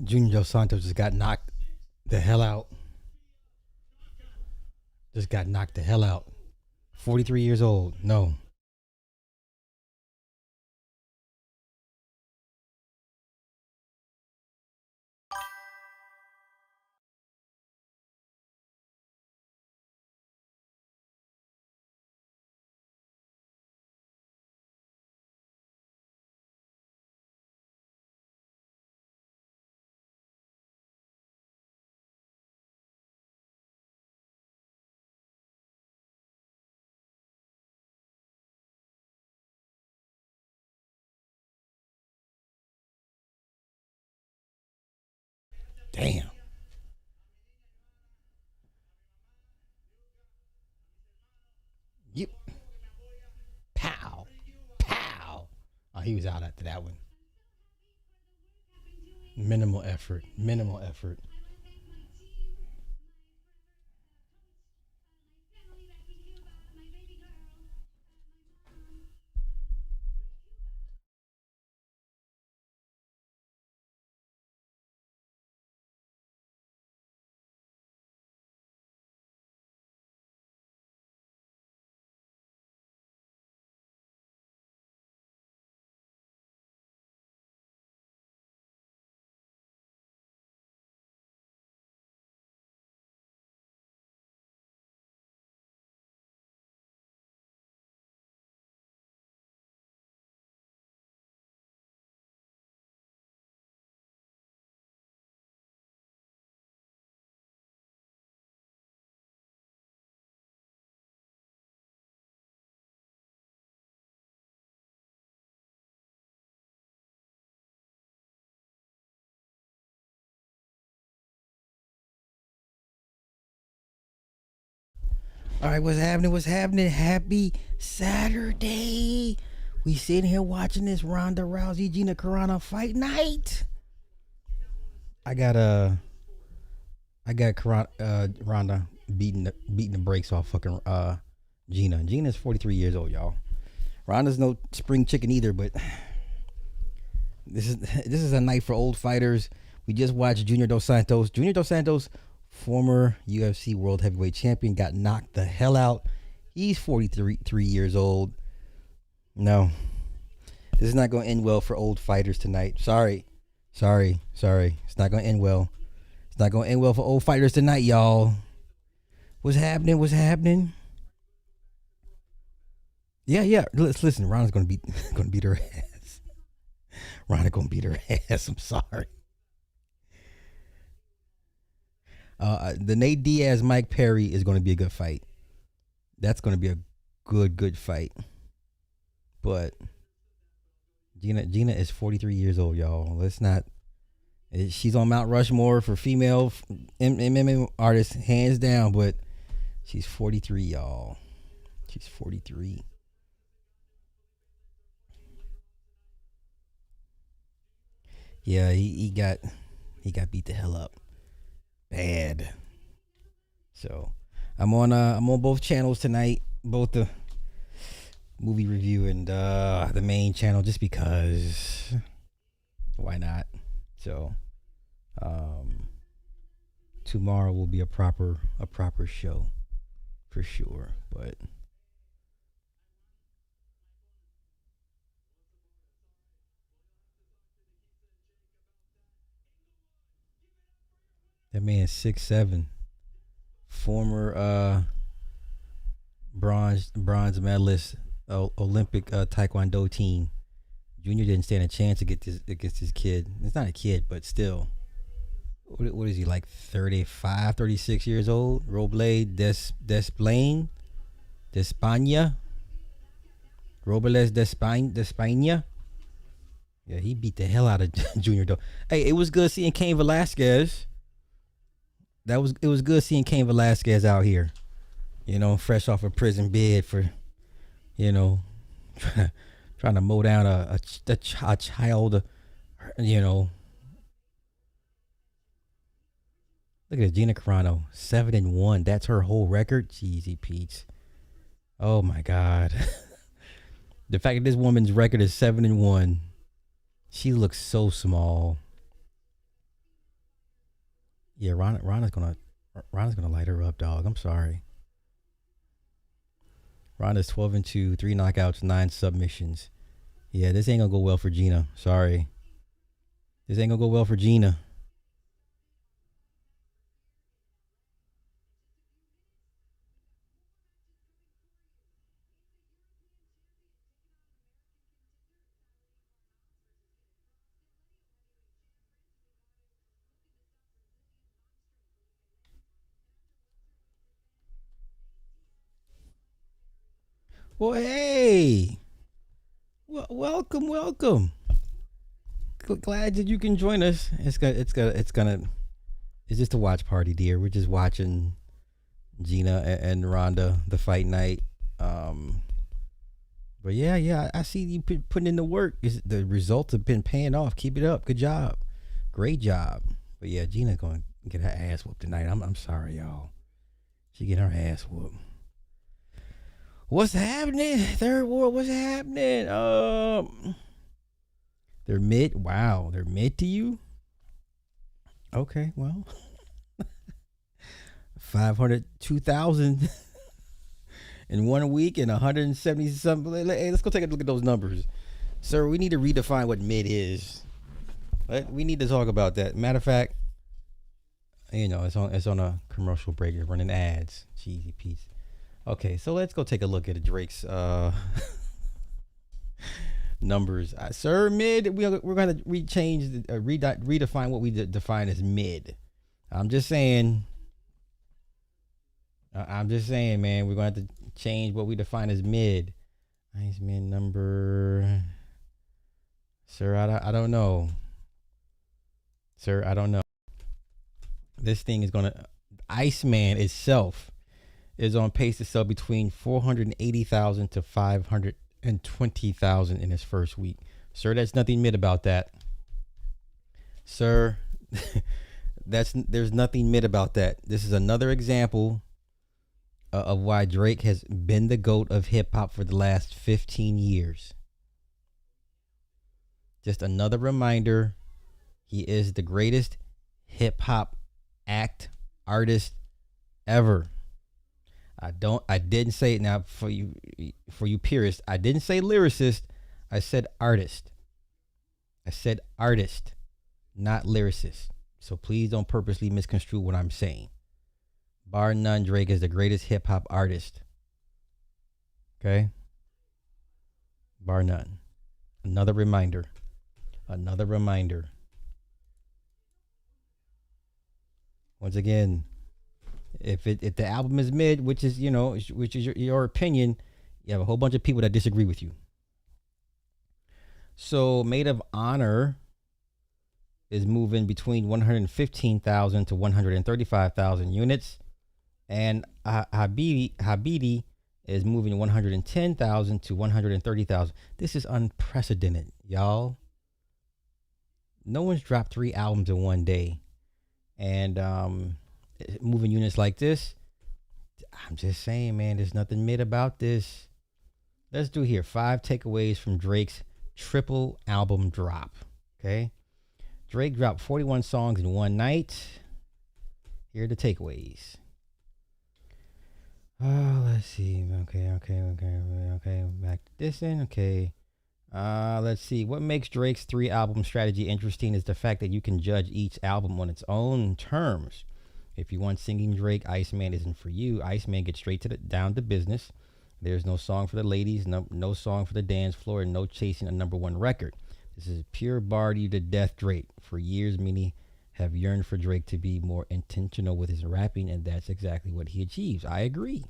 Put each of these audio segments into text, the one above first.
Junior Dos Santos just got knocked the hell out. Just got knocked the hell out. 43 years old. No. Damn. Yep. Pow. Pow. Oh, he was out after that one. Minimal effort. Minimal effort. All right, what's happening? What's happening? Happy Saturday. We sitting here watching this Ronda Rousey Gina Carrano fight night. I got Ronda beating the brakes off fucking Gina. Gina's 43 years old, y'all. Ronda's no spring chicken either, but this is a night for old fighters. We just watched Junior Dos Santos. Junior Dos Santos, former UFC World Heavyweight Champion, got knocked the hell out. He's 43 years old. No, this is not going to end well for old fighters tonight. Sorry. It's not going to end well. It's not going to end well for old fighters tonight, y'all. What's happening? Yeah. Let's listen. Ronda's going to beat her ass. Ronda going to beat her ass. I'm sorry. The Nate Diaz Mike Perry is going to be a good fight. That's going to be a good fight. But Gina is 43 years old, y'all. Let's not. She's on Mount Rushmore for female MMA artists, hands down. But she's 43, y'all. She's 43. Yeah, he got beat the hell up, bad. So I'm on both channels tonight, both the movie review and the main channel, just because. Why not? So tomorrow will be a proper show for sure. But that man's 6'7", former bronze medalist, Olympic Taekwondo team. Junior didn't stand a chance against this kid. It's not a kid, but still. What is he, like 35, 36 years old? Robles Desplain? Despaña? Robles Despaña? Yeah, he beat the hell out of Junior though. Hey, it was good seeing Cain Velasquez. It was good seeing Cain Velasquez out here. You know, fresh off a prison bed for, you know, trying to mow down a child, you know. Look at Gina Carrano, 7-1. That's her whole record. Jeezy Pete's. Oh my God. The fact that this woman's record is 7-1, she looks so small. Yeah, Ronda's gonna light her up, dog. I'm sorry. Ronda's 12-2, 3 knockouts, 9 submissions. Yeah, this ain't gonna go well for Gina. Sorry, this ain't gonna go well for Gina. Well, hey, welcome, welcome. Glad that you can join us. It's just a watch party, dear. We're just watching Gina and Ronda the fight night. Um, but yeah, I see you putting in the work. The results have been paying off. Keep it up. Good job. Great job. But yeah, Gina's going to get her ass whooped tonight. I'm sorry, y'all. She get her ass whooped. What's happening? Third World, what's happening? They're mid. Wow, they're mid to you? Okay, well. 502,000 in 1 week and 170 something. Hey, let's go take a look at those numbers. Sir, we need to redefine what mid is. We need to talk about that. Matter of fact, it's on a commercial break. You're running ads. Cheesy piece. Okay, so let's go take a look at Drake's numbers. Sir, mid. We're going to redefine what we define as mid. I'm just saying, man. We're going to have to change what we define as mid. Nice mid number. Sir, I don't know. Sir, I don't know. This thing is going to. Iceman itself is on pace to sell between 480,000 to 520,000 in his first week. Sir, that's nothing mid about that. Sir, there's nothing mid about that. This is another example of why Drake has been the GOAT of hip hop for the last 15 years. Just another reminder, he is the greatest hip hop artist ever. I didn't say it now for you purists. I didn't say lyricist. I said artist. I said artist, not lyricist. So please don't purposely misconstrue what I'm saying. Bar none, Drake is the greatest hip hop artist. Okay? Bar none. Another reminder. Once again, if the album is mid, which is your opinion, you have a whole bunch of people that disagree with you. So Maid of Honor is moving between 115,000 to 135,000 units, and Habidi is moving 110,000 to 130,000. This is unprecedented, y'all. No one's dropped 3 albums in one day, and moving units like this. I'm just saying, man, there's nothing mid about this. Let's do here 5 takeaways from Drake's triple album drop. Okay, Drake dropped 41 songs in one night. Here are the takeaways. Let's see. Okay. Back to this in. Okay. Let's see. What makes Drake's 3 album strategy interesting is the fact that you can judge each album on its own terms. If you want singing Drake, Iceman isn't for you. Iceman gets straight down to business. There's no song for the ladies, no song for the dance floor, and no chasing a #1 record. This is pure barred you to death Drake. For years, many have yearned for Drake to be more intentional with his rapping, and that's exactly what he achieves. I agree.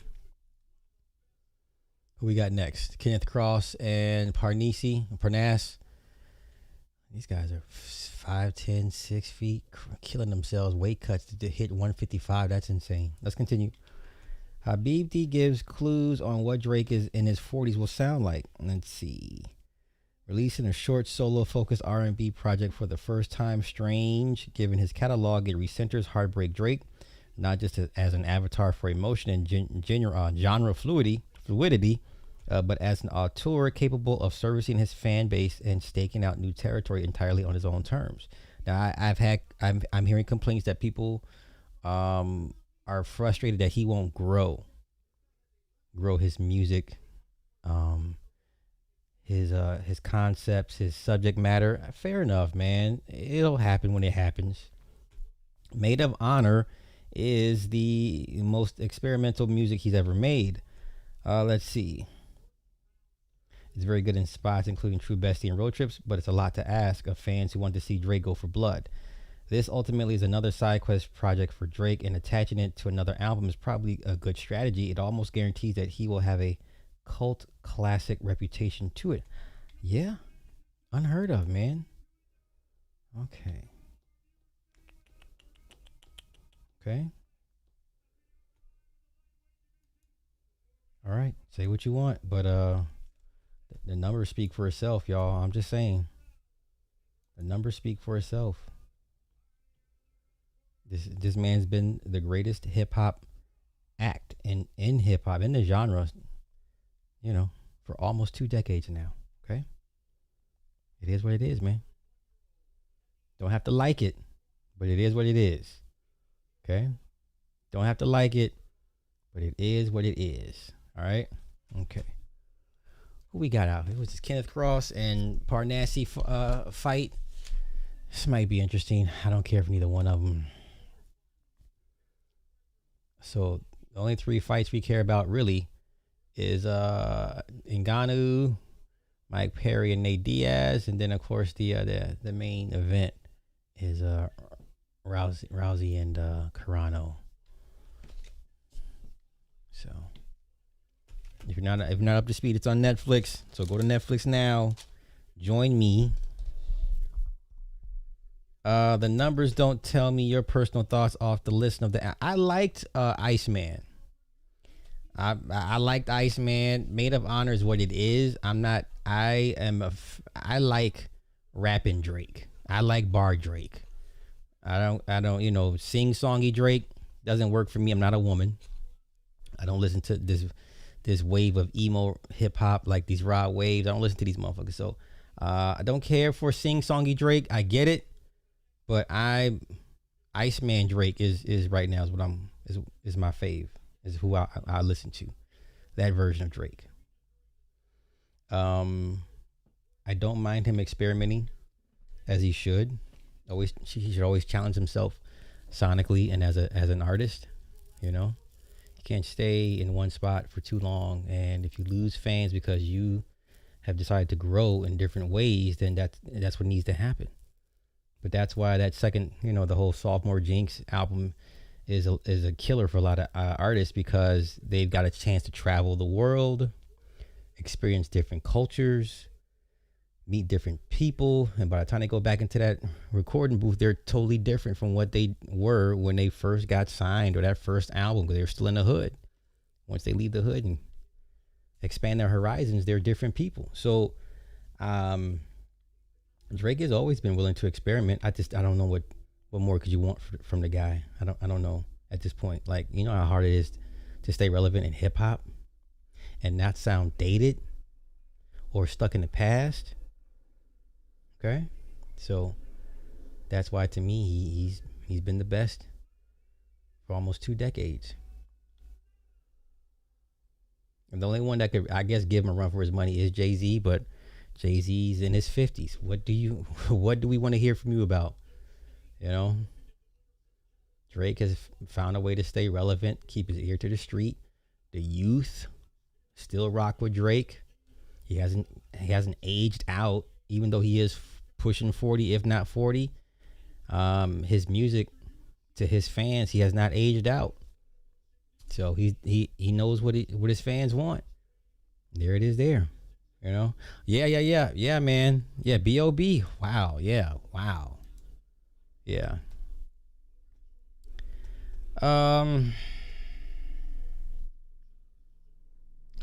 Who we got next? Kenneth Cross and Parnas. These guys are 5'10", 6 feet, killing themselves. Weight cuts to hit 155. That's insane. Let's continue. Habibti gives clues on what Drake is in his 40s will sound like. Let's see. Releasing a short solo-focused R&B project for the first time. Strange. Given his catalog, it recenters Heartbreak Drake, not just as an avatar for emotion and genre fluidity, but as an auteur capable of servicing his fan base and staking out new territory entirely on his own terms. Now, I'm hearing complaints that people are frustrated that he won't grow his music, um, his concepts, his subject matter. Fair enough, man. It'll happen when it happens. Maid of Honor is the most experimental music he's ever made. Let's see. It's very good in spots, including True Bestie and Road Trips, but it's a lot to ask of fans who want to see Drake go for blood. This ultimately is another side quest project for Drake, and attaching it to another album is probably a good strategy. It almost guarantees that he will have a cult classic reputation to it. Yeah, unheard of, man. Okay. Okay. All right. Say what you want, but the numbers speak for itself, y'all. I'm just saying. The numbers speak for itself. This man's been the greatest hip hop act in hip hop in the genre, for almost 2 decades now. Okay, it is what it is, man. Don't have to like it, but it is what it is. Okay, don't have to like it, but it is what it is. All right. Okay. Who we got out? It was this Kenneth Cross and Parnassi fight. This might be interesting. I don't care for neither one of them. So the only 3 fights we care about really is Ngannou, Mike Perry, and Nate Diaz, and then of course the main event is Rousey and Carrano. So if you're not up to speed, it's on Netflix. So go to Netflix now. Join me. The numbers don't tell me your personal thoughts off the list of the. I liked Iceman. I liked Iceman. Maid of Honor is what it is. I like rapping Drake. I like bar Drake. I don't sing songy Drake doesn't work for me. I'm not a woman. I don't listen to this wave of emo hip hop, like these raw waves. I don't listen to these motherfuckers. So I don't care for sing songy Drake. I get it. But Iceman Drake is right now is my fave, is who I listen to, that version of Drake. I don't mind him experimenting, as he should. He should always challenge himself sonically and as an artist. You can't stay in one spot for too long, and if you lose fans because you have decided to grow in different ways, then that's what needs to happen. But that's why that second, the whole Sophomore Jinx album is a killer for a lot of artists, because they've got a chance to travel the world, experience different cultures, meet different people, and by the time they go back into that recording booth, they're totally different from what they were when they first got signed, or that first album, because they were still in the hood. Once they leave the hood and expand their horizons, they're different people. So Drake has always been willing to experiment. I don't know what more could you want from the guy. I don't know at this point. Like, how hard it is to stay relevant in hip hop and not sound dated or stuck in the past. Okay, so that's why, to me, he's been the best for almost 2 decades. And the only one that could, I guess, give him a run for his money is Jay-Z, but Jay-Z's in his 50s. What do we want to hear from you about? Drake has found a way to stay relevant, keep his ear to the street. The youth still rock with Drake. He hasn't aged out, even though he is pushing 40, if not 40. His music, to his fans, he has not aged out. So he knows what his fans want. There it is there. Yeah, man. Yeah, B.O.B. Wow, yeah, wow. Yeah.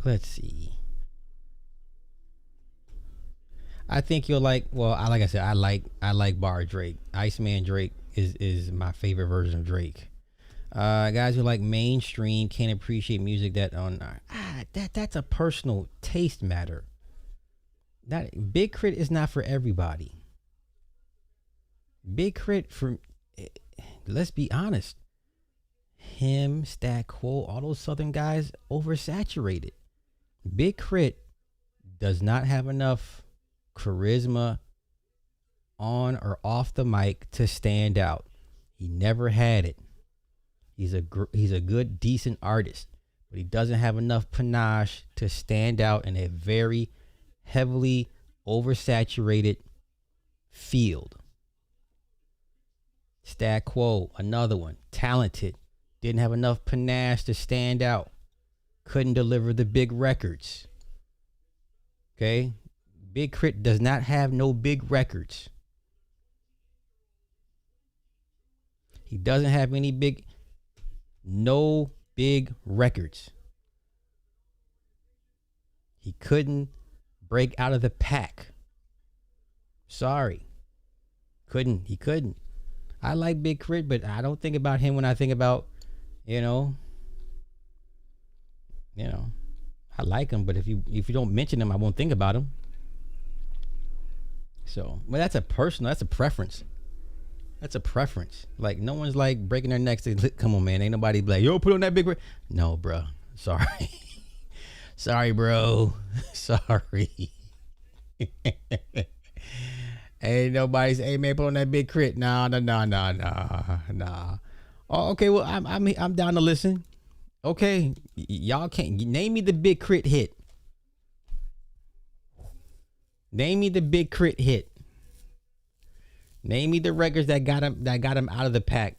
Let's see. I think you'll like, like I said, I like bar Drake. Iceman Drake is my favorite version of Drake. Guys who like mainstream can't appreciate music that's a personal taste matter. That Big Crit is not for everybody. Big Crit from. Let's be honest. Him, Stat Quo, all those Southern guys oversaturated. Big Crit does not have enough charisma on or off the mic to stand out. He never had it. He's a good, decent artist, but he doesn't have enough panache to stand out in a very heavily oversaturated field. Stat Quo, another one, talented, didn't have enough panache to stand out, couldn't deliver the big records. Okay, Big Crit does not have no big records. He doesn't have no big records. He couldn't break out of the pack. Sorry. He couldn't. I like Big Crit, but I don't think about him when I think about, I like him, but if you don't mention him, I won't think about him. So, well, that's a preference. That's a preference. Like, no one's like breaking their necks to, come on, man. Ain't nobody like, yo, put on that big. No, bro. Sorry. Sorry, bro. Sorry. Ain't nobody's, hey, man, put on that Big Crit. Nah. Oh, okay. Well, I'm down to listen. Okay. Y'all can't name me the Big Crit hit. Name me the Big Crit hit. Name me the records that got him out of the pack.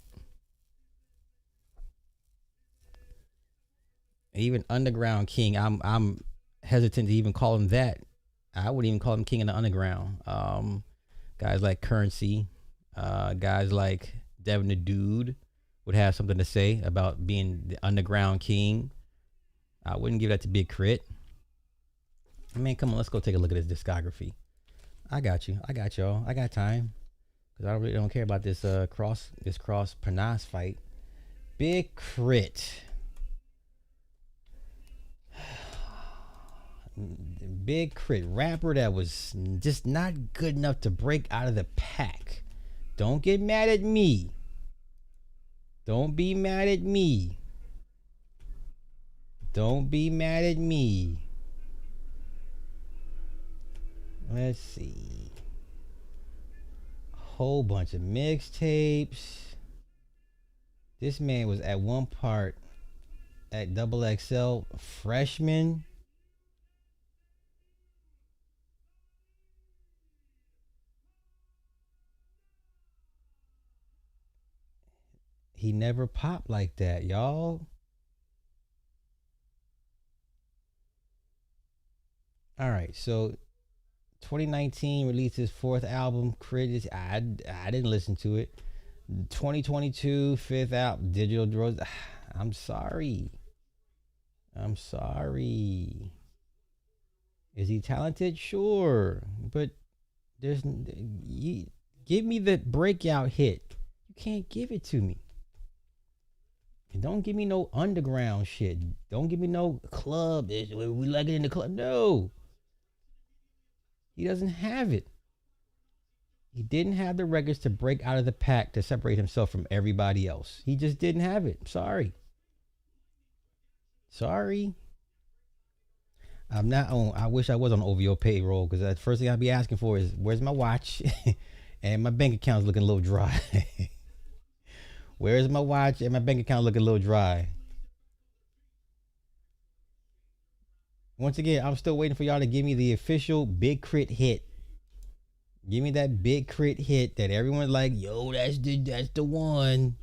Even Underground King, I'm hesitant to even call him that. I wouldn't even call him King of the Underground. Guys like Currency, guys like Devin the Dude would have something to say about being the Underground King. I wouldn't give that to Big Crit. I mean, come on, let's go take a look at his discography. I got you. I got y'all. I got time. Because I really don't care about this cross Panas fight. Big Crit. Big Crit. Rapper that was just not good enough to break out of the pack. Don't get mad at me. Don't be mad at me. Don't be mad at me. Let's see. Whole bunch of mixtapes. This man was at one part at XXL freshman. He never popped like that, y'all. All right, so 2019 released his fourth album, Critics. I didn't listen to it. 2022 fifth album, Digital Drugs. I'm sorry. Is he talented? Sure, but give me the breakout hit. You can't give it to me. And don't give me no underground shit. Don't give me no club. We like it in the club. No. He doesn't have it. He didn't have the records to break out of the pack to separate himself from everybody else. He just didn't have it. Sorry. I'm not on. I wish I was on OVO payroll, because the first thing I'd be asking for is, where's my watch? And my bank account's looking a little dry. Where's my watch? And my bank account looking a little dry. Once again, I'm still waiting for y'all to give me the official Big Crit hit. Give me that Big Crit hit that everyone's like, yo, that's the one.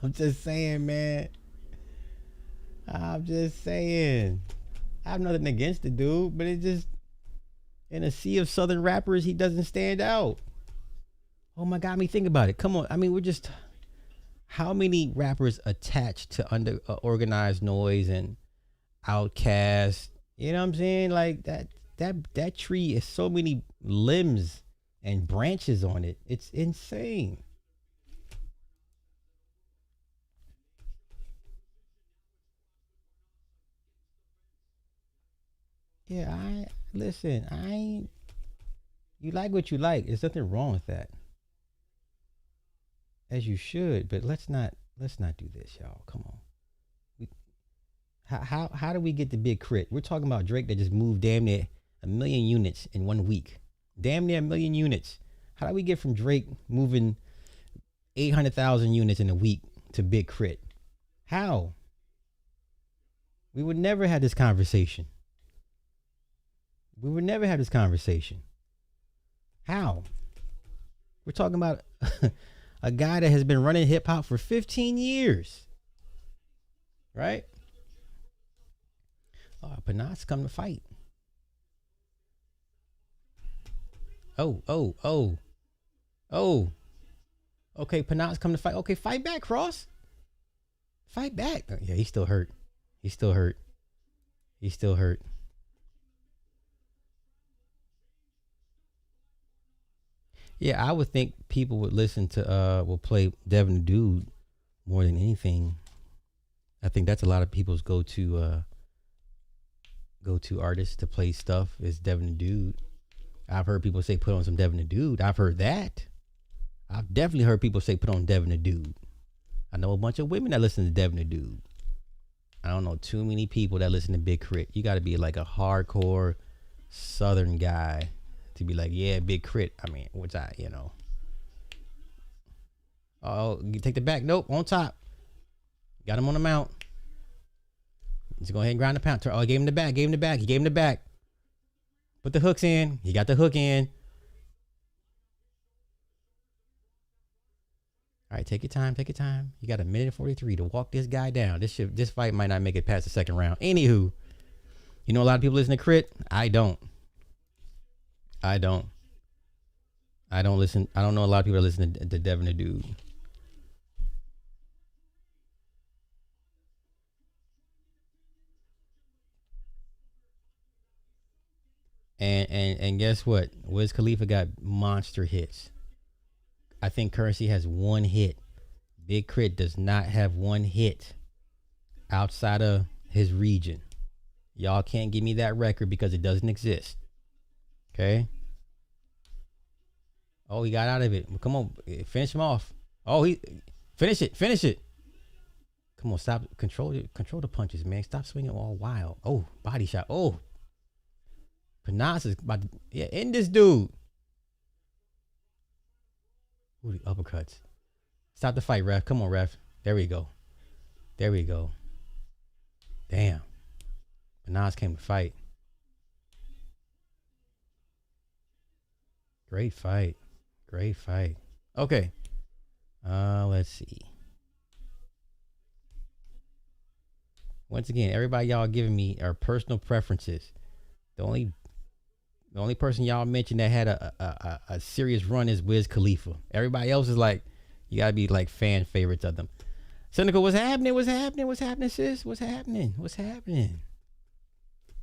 I'm just saying, man. I'm just saying. I have nothing against the dude, but it just, in a sea of Southern rappers, he doesn't stand out. Oh my God, think about it. Come on. I mean, we're just, how many rappers attached to organized noise and Outkast? You know what I'm saying? Like that tree is so many limbs and branches on it. It's insane. Yeah, I listen. I ain't. You like what you like. There's nothing wrong with that, as you should. But let's not do this, y'all. Come on. We, how do we get the big crit? We're talking about Drake that just moved damn near 1,000,000 units in 1 week. Damn near 1,000,000 units. How do we get from Drake moving 800,000 units in a week to big crit? How? We would never have this conversation. We would never have this conversation. How? We're talking about a guy that has been running hip hop for 15 years. Right? Panat's come to fight. Oh. Okay, Panat's come to fight. Okay, fight back, Cross. Fight back. Yeah, he's still hurt. He's still hurt. Yeah, I would think people would listen to will play Devin the Dude more than anything. I think that's a lot of people's go-to artists to play stuff is Devin the Dude. I've heard people say put on some Devin the Dude. I've heard that. I've definitely heard people say put on Devin the Dude. I know a bunch of women that listen to Devin the Dude. I don't know too many people that listen to Big Crit. You got to be like a hardcore Southern guy to be like, yeah, Big Crit. I mean, which Oh, you take the back. Nope, on top. Got him on the mount. Just go ahead and grind the pound. Oh, gave him the back. He gave him the back. Put the hooks in. He got the hook in. All right, take your time. You got 1:43 to walk this guy down. This fight might not make it past the second round. Anywho, you know a lot of people listen to Crit. I don't listen. I don't know a lot of people that listen to Devin the Dude. And guess what? Wiz Khalifa got monster hits. I think Currency has one hit. Big Crit does not have one hit outside of his region. Y'all can't give me that record because it doesn't exist. Okay? Oh, he got out of it. Come on, finish him off. Oh, he finish it. Come on, stop. Control the punches, man. Stop swinging all wild. Oh, body shot. Oh, Panas is about to end this dude. Ooh, the uppercuts. Stop the fight, ref. Come on, ref. There we go. Damn. Panas came to fight. Great fight. Okay. Let's see. Once again, everybody y'all giving me are personal preferences. The only person y'all mentioned that had a serious run is Wiz Khalifa. Everybody else is like, you gotta be like fan favorites of them. Cynical, what's happening, sis? What's happening?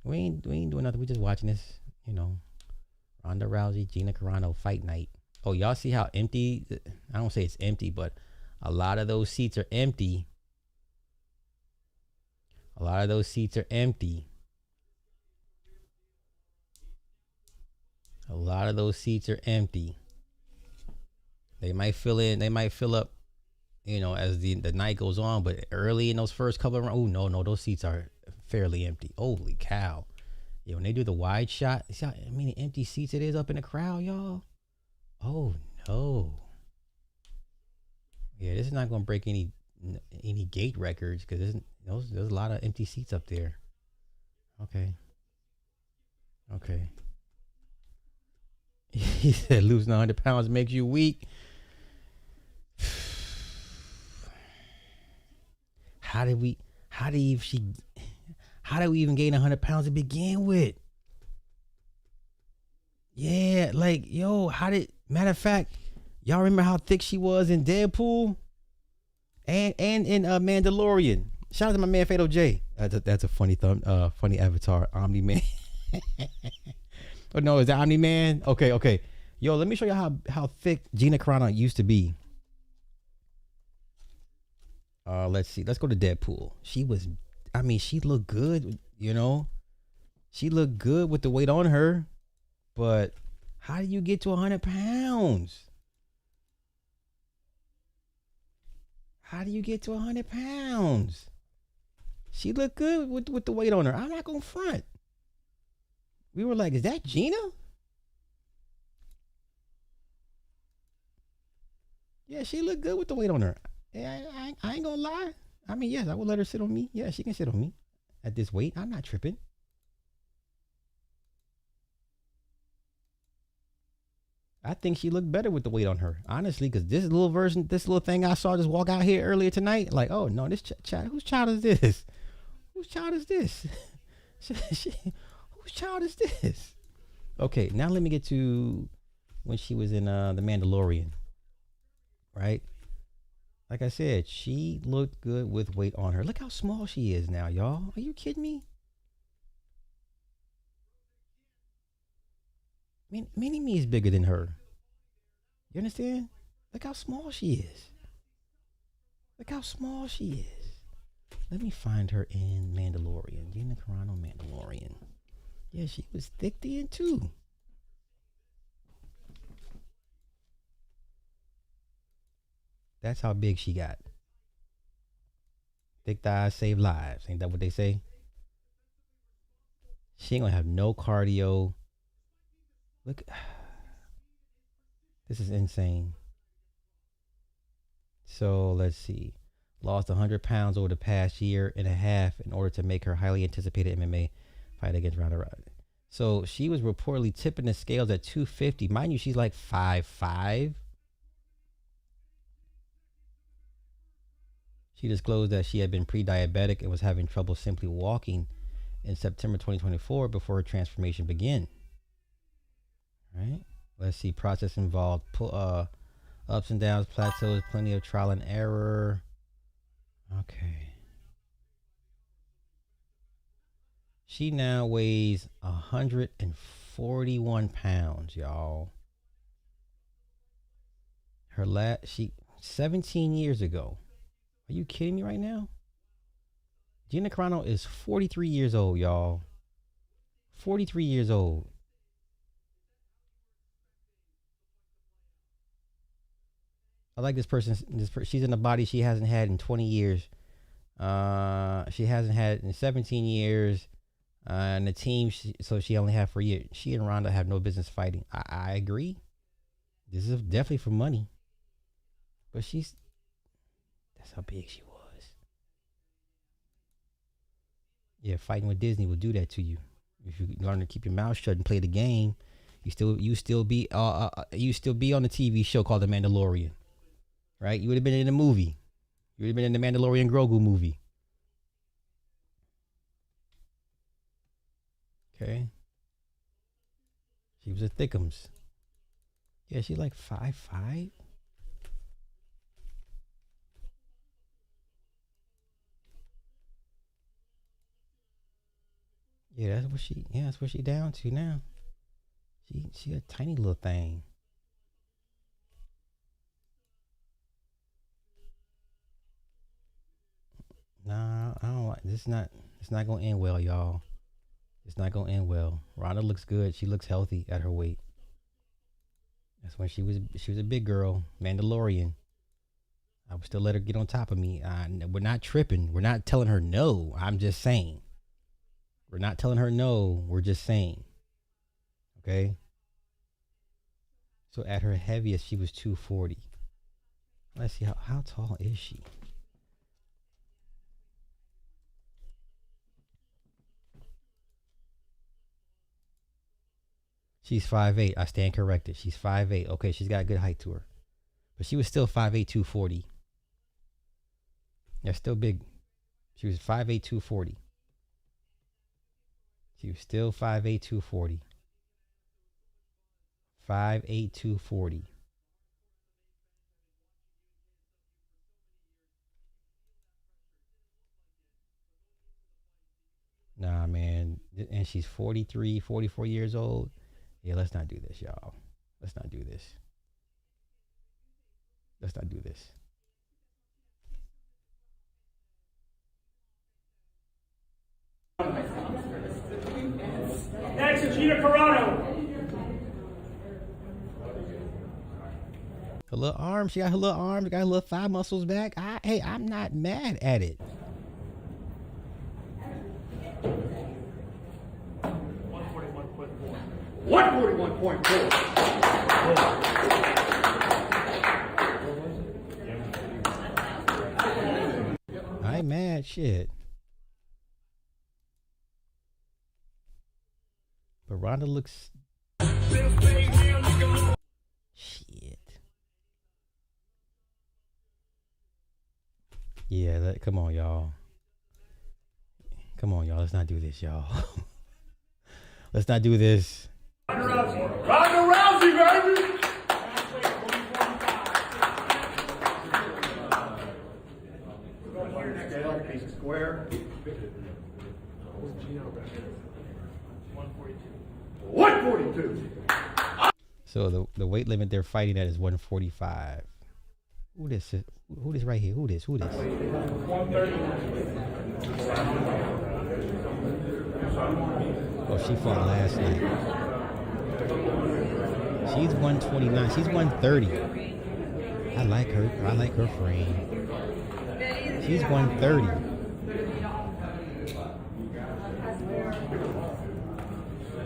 We ain't doing nothing. We just watching this, Ronda Rousey, Gina Carrano fight night. Oh, y'all see how empty? I don't say it's empty, but a lot of those seats are empty. They might fill up, as the night goes on, but early in those first couple of rounds, no, those seats are fairly empty. Holy cow. Yeah, when they do the wide shot, see how many empty seats it is up in the crowd, y'all? Oh, no. Yeah, this is not going to break any gate records because there's a lot of empty seats up there. Okay. He said losing 100 pounds makes you weak. How did we even gain 100 pounds to begin with? Yeah, like, yo, matter of fact, y'all remember how thick she was in Deadpool and in Mandalorian? Shout out to my man Fatal J. That's a funny funny avatar, Omni Man. Oh no, is that Omni Man? Okay. Yo, let me show you how thick Gina Carano used to be. Let's see. Let's go to Deadpool. She looked good, She looked good with the weight on her, but how do you get to 100 pounds? How do you get to 100 pounds? She looked good with the weight on her. I'm not going to front. We were like, is that Gina? Yeah, she looked good with the weight on her. Yeah, I ain't going to lie. I mean, yes, I would let her sit on me. Yeah, she can sit on me at this weight. I'm not tripping. I think she looked better with the weight on her, honestly, because this little thing I saw just walk out here earlier tonight, like, oh no, this child, whose child is this? Whose child is this? Whose child is this? Okay, now let me get to when she was in The Mandalorian, right? Like I said, she looked good with weight on her. Look how small she is now, y'all. Are you kidding me? Mini Me is bigger than her. You understand? Look how small she is. Look how small she is. Let me find her in Mandalorian. Gina Carrano, Mandalorian. Yeah, she was thick then too. That's how big she got. Thick thighs save lives. Ain't that what they say? She ain't gonna have no cardio. Look, this is insane. So let's see. Lost 100 pounds over the past year and a half in order to make her highly anticipated MMA fight against Ronda Rousey. So she was reportedly tipping the scales at 250. Mind you, she's like 5'5". She disclosed that she had been pre-diabetic and was having trouble simply walking in September 2024 before her transformation began. Right? Let's see. Process involved ups and downs, plateaus, plenty of trial and error. Okay. She now weighs 141 pounds, y'all. She 17 years ago. Are you kidding me right now? Gina Carano is 43 years old, y'all. 43 years old. I like this person. She's in a body she hasn't had in 20 years. She hasn't had in 17 years. And the team, so she only had for a year. She and Ronda have no business fighting. I agree. This is definitely for money. But that's how big she was. Yeah, fighting with Disney will do that to you. If you learn to keep your mouth shut and play the game, you still be on the TV show called The Mandalorian, right? You would have been in a movie. You would have been in the Mandalorian Grogu movie. Okay. She was a thickums. Yeah, she's like 5'5". Yeah, that's what she down to now. She a tiny little thing. Nah, I don't like this. It's not gonna end well, y'all. It's not gonna end well. Ronda looks good. She looks healthy at her weight. That's when she was a big girl, Mandalorian. I would still let her get on top of me. We're not tripping. We're not telling her no. I'm just saying. We're not telling her no. We're just saying. Okay. So at her heaviest, she was 240. Let's see how tall is she? She's 5'8". I stand corrected. She's 5'8". Okay, she's got good height to her. But she was still 5'8", 240. That's still big. She was 5'8", 240. She was still 5'8", 240. 5'8", 240. Nah, man. And she's 43, 44 years old. Yeah, let's not do this, y'all. Let's not do this. Let's not do this. Gina Carrano. Her little arms, she got her little arms, got her little thigh muscles back. Hey, I'm not mad at it. 141.4. I ain't mad, shit. But Ronda looks... Shit. Yeah, come on, y'all. Come on, y'all. Let's not do this, y'all. Let's not do this. Ronda Rousey. Ronda Rousey, baby! Piece of square. 142. So the weight limit they're fighting at is 145. Who this right here? Who this? 130. Oh, she fought last night. She's 129. She's 130. I like her. I like her frame. She's 130.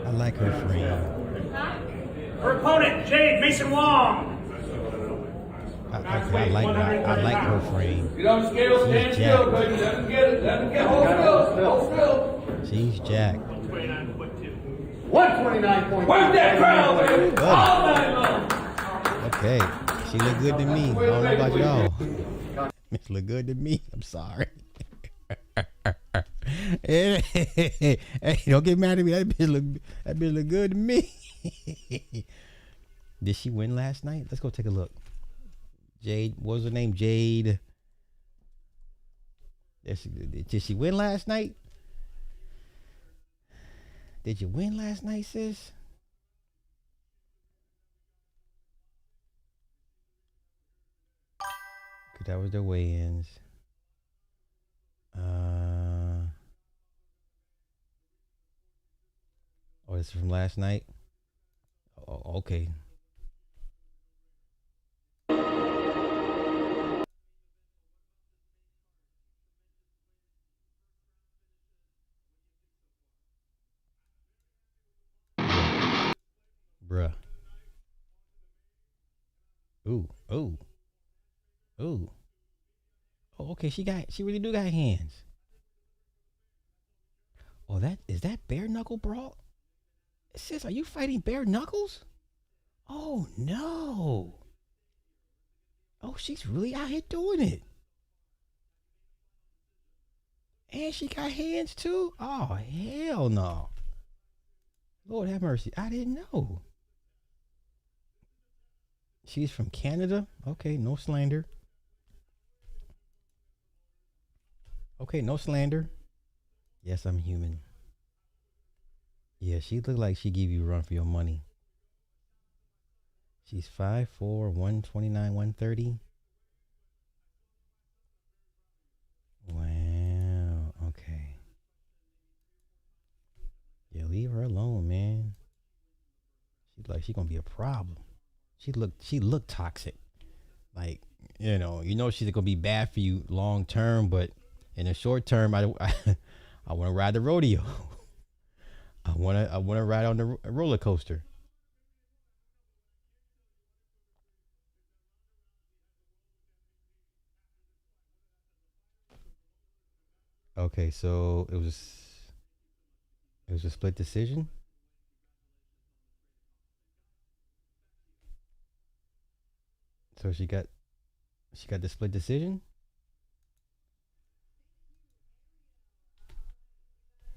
I like her frame. Her opponent, Jade Mason Wong. I like her frame. Get on the scale, stand still, baby. Let them get it. Let them get hold still. She's jacked. 129.2. Work that crowd, baby. Good. All night long. Okay. She look good to me. I don't know about y'all. She look good to me. I'm sorry. Hey, don't get mad at me. That bitch look good to me. Did she win last night? Let's go take a look. Jade, what was her name? Jade. Did she win last night? Did you win last night, sis? Cause that was their weigh-ins. Oh, this is from last night? Oh, okay. Bruh. Ooh. Oh, okay. She really do got hands. Oh, is that bare knuckle brawl? Sis, are you fighting bare knuckles? Oh no. Oh, she's really out here doing it. And she got hands too? Oh, hell no. Lord have mercy. I didn't know. She's from Canada? Okay, no slander. Okay, no slander. Yes, I'm human. Yeah, she looked like she give you a run for your money. She's 5'4", 129, 130. Wow, okay. Yeah, leave her alone, man. She's like, she's gonna be a problem. She looked toxic. Like, you know she's gonna be bad for you long term, but in the short term, I want to ride the rodeo. I want to ride on the roller coaster. Okay, so it was a split decision. So she got the split decision.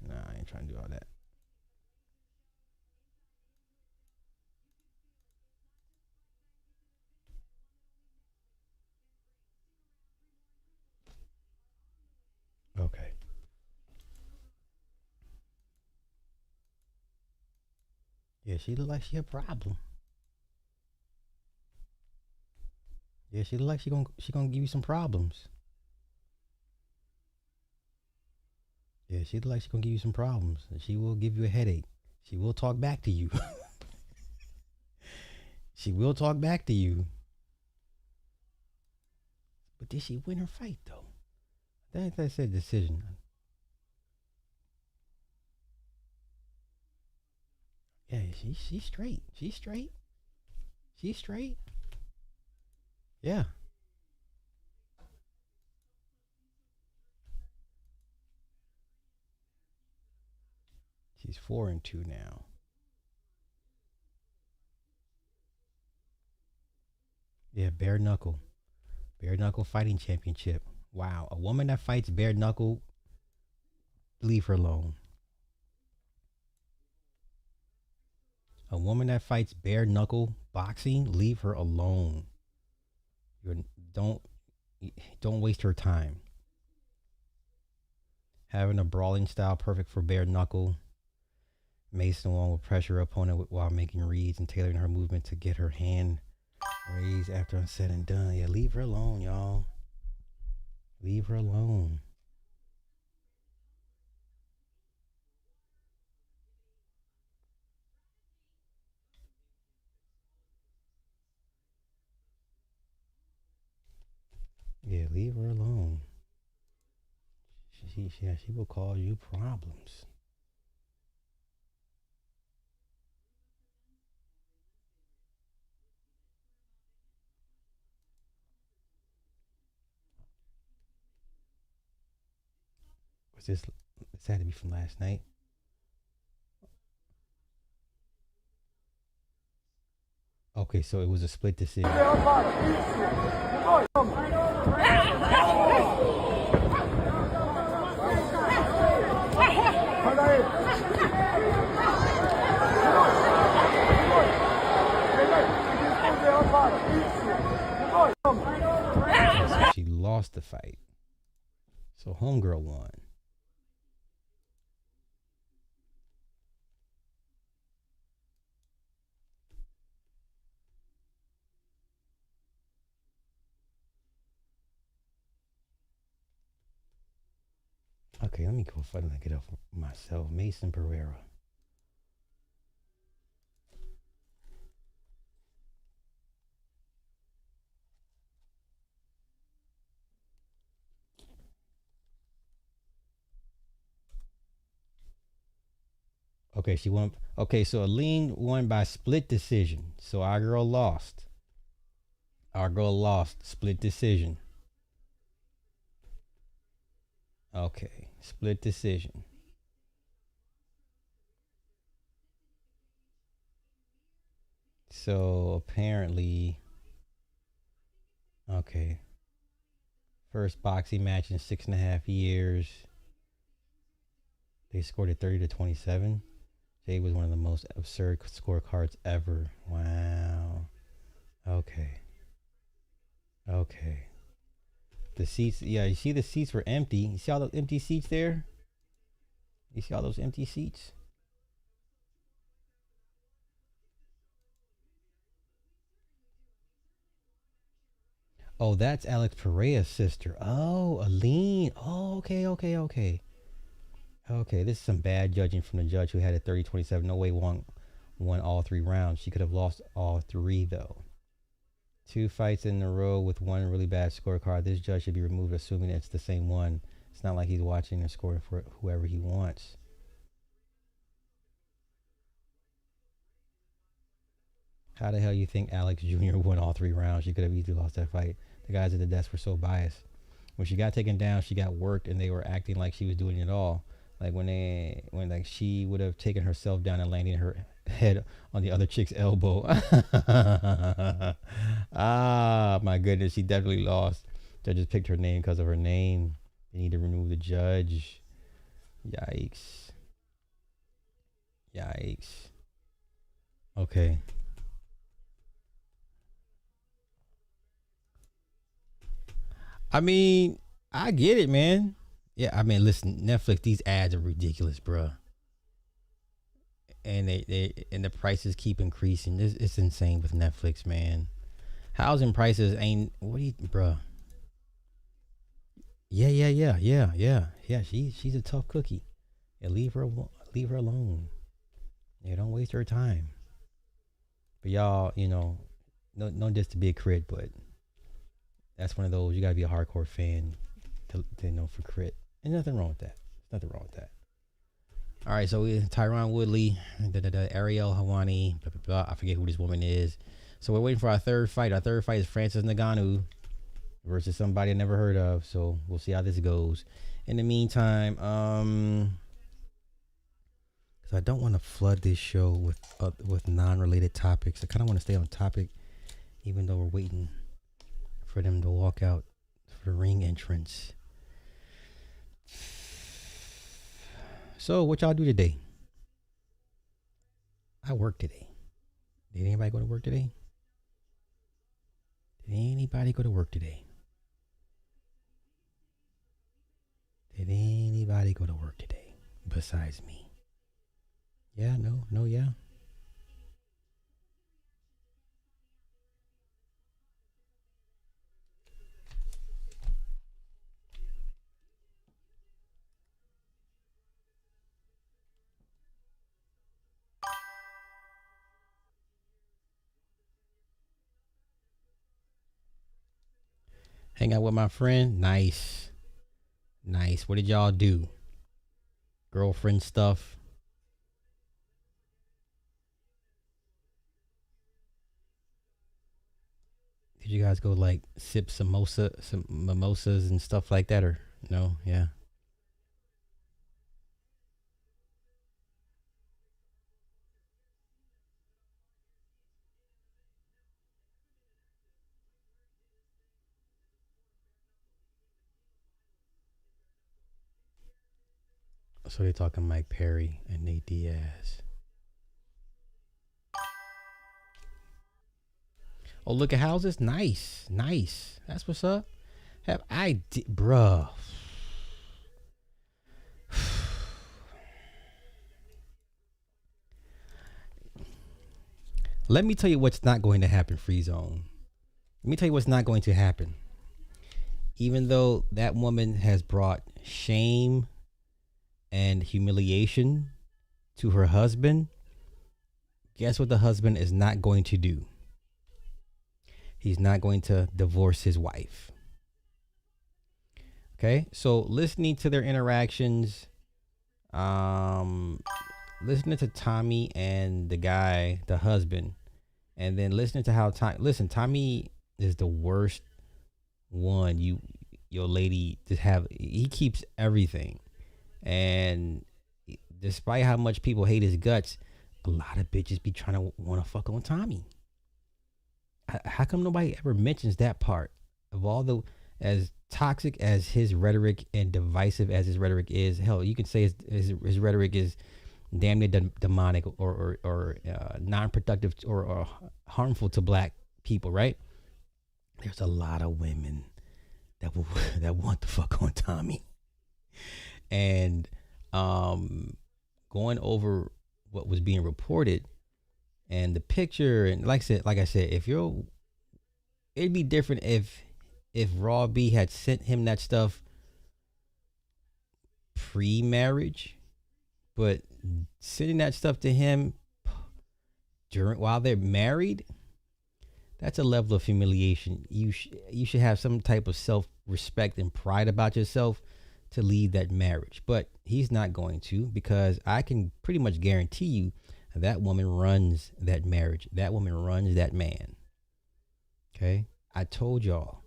Nah, I ain't trying to do all that. Okay. Yeah, she look like she a problem. Yeah, she look like she gonna give you some problems. Yeah, she look like she gonna give you some problems. She will give you a headache. She will talk back to you. She will talk back to you. But did she win her fight though? That's a decision. Yeah, she's straight. She's straight. She's straight. Yeah. She's 4-2 now. Yeah, bare knuckle fighting championship. Wow, a woman that fights bare knuckle, leave her alone. A woman that fights bare knuckle boxing, leave her alone. Don't waste her time. Having a brawling style perfect for bare knuckle. Mason Wong will pressure her opponent while making reads and tailoring her movement to get her hand raised after it's said and done. Yeah, leave her alone, y'all. Leave her alone. Yeah, leave her alone. She will cause you problems. Was this had to be from last night? Okay, so it was a split decision. So she lost the fight. So homegirl won. Okay, let me go find and get up myself. Mason Pereira. Okay, she won. Okay, so Aline won by split decision. So our girl lost. Our girl lost. Split decision. Okay, split decision. So apparently, okay. First boxing match in 6.5 years. They scored it 30-27. Jade was one of the most absurd scorecards ever. Wow. Okay. Okay. The seats, yeah, you see the seats were empty. You see all those empty seats there? You see all those empty seats? Oh, that's Alex Pereira's sister. Oh, Aline. Oh, okay. Okay, this is some bad judging from the judge who had it 30-27. No way won all 3 rounds. She could have lost all 3, though. 2 fights in a row with one really bad scorecard. This judge should be removed, assuming it's the same one. It's not like he's watching and scoring for whoever he wants. How the hell you think Alex Jr. won all 3 rounds? She could have easily lost that fight. The guys at the desk were so biased. When she got taken down, she got worked, and they were acting like she was doing it all. Like when like she would have taken herself down and landing her head on the other chick's elbow. Ah, my goodness, she definitely lost. Judges picked her name because of her name. They need to remove the judge. Yikes. Okay. I mean, I get it, man. Yeah, I mean, listen, Netflix, these ads are ridiculous, bruh. And and the prices keep increasing. It's insane with Netflix, man. Housing prices ain't bruh. Yeah. She's a tough cookie. Yeah, leave her alone. Yeah, don't waste your time. But y'all, no just to be a crit, but that's one of those you gotta be a hardcore fan to know for crit. And nothing wrong with that. Nothing wrong with that. All right, so we Tyron Woodley, Ariel Hawani, blah, blah, blah. I forget who this woman is. So we're waiting for our third fight. Our third fight is Francis Ngannou versus somebody I never heard of. So we'll see how this goes. In the meantime, because I don't want to flood this show with non-related topics. I kind of want to stay on topic, even though we're waiting for them to walk out for the ring entrance. So, what y'all do today? I work today. Did anybody go to work today? Did anybody go to work today? Did anybody go to work today besides me? Yeah, no, yeah. Hang out with my friend. Nice. What did y'all do? Girlfriend stuff. Did you guys go like sip some mimosas and stuff like that, or no? Yeah. So they're talking Mike Perry and Nate Diaz. Oh, look at houses. Nice. That's what's up. Bruh. Let me tell you what's not going to happen, Free Zone. Let me tell you what's not going to happen. Even though that woman has brought shame and humiliation to her husband, guess what the husband is not going to do? He's not going to divorce his wife. Okay, so listening to their interactions, listening to Tommy and the guy, the husband, and then listening to how Tommy is the worst one your lady to have. He keeps everything, and despite how much people hate his guts, a lot of bitches be trying to want to fuck on Tommy. How come nobody ever mentions that part of all the, as toxic as his rhetoric and divisive as his rhetoric is? Hell, you can say his rhetoric is damn near demonic or non-productive or harmful to black people, right? There's a lot of women that want to fuck on Tommy, and going over what was being reported and the picture, and like I said, it'd be different if Raw B had sent him that stuff pre-marriage, but sending that stuff to him while they're married, that's a level of humiliation. You should have some type of self-respect and pride about yourself to leave that marriage. But he's not going to, because I can pretty much guarantee you that woman runs that marriage. That woman runs that man. Okay? I told y'all,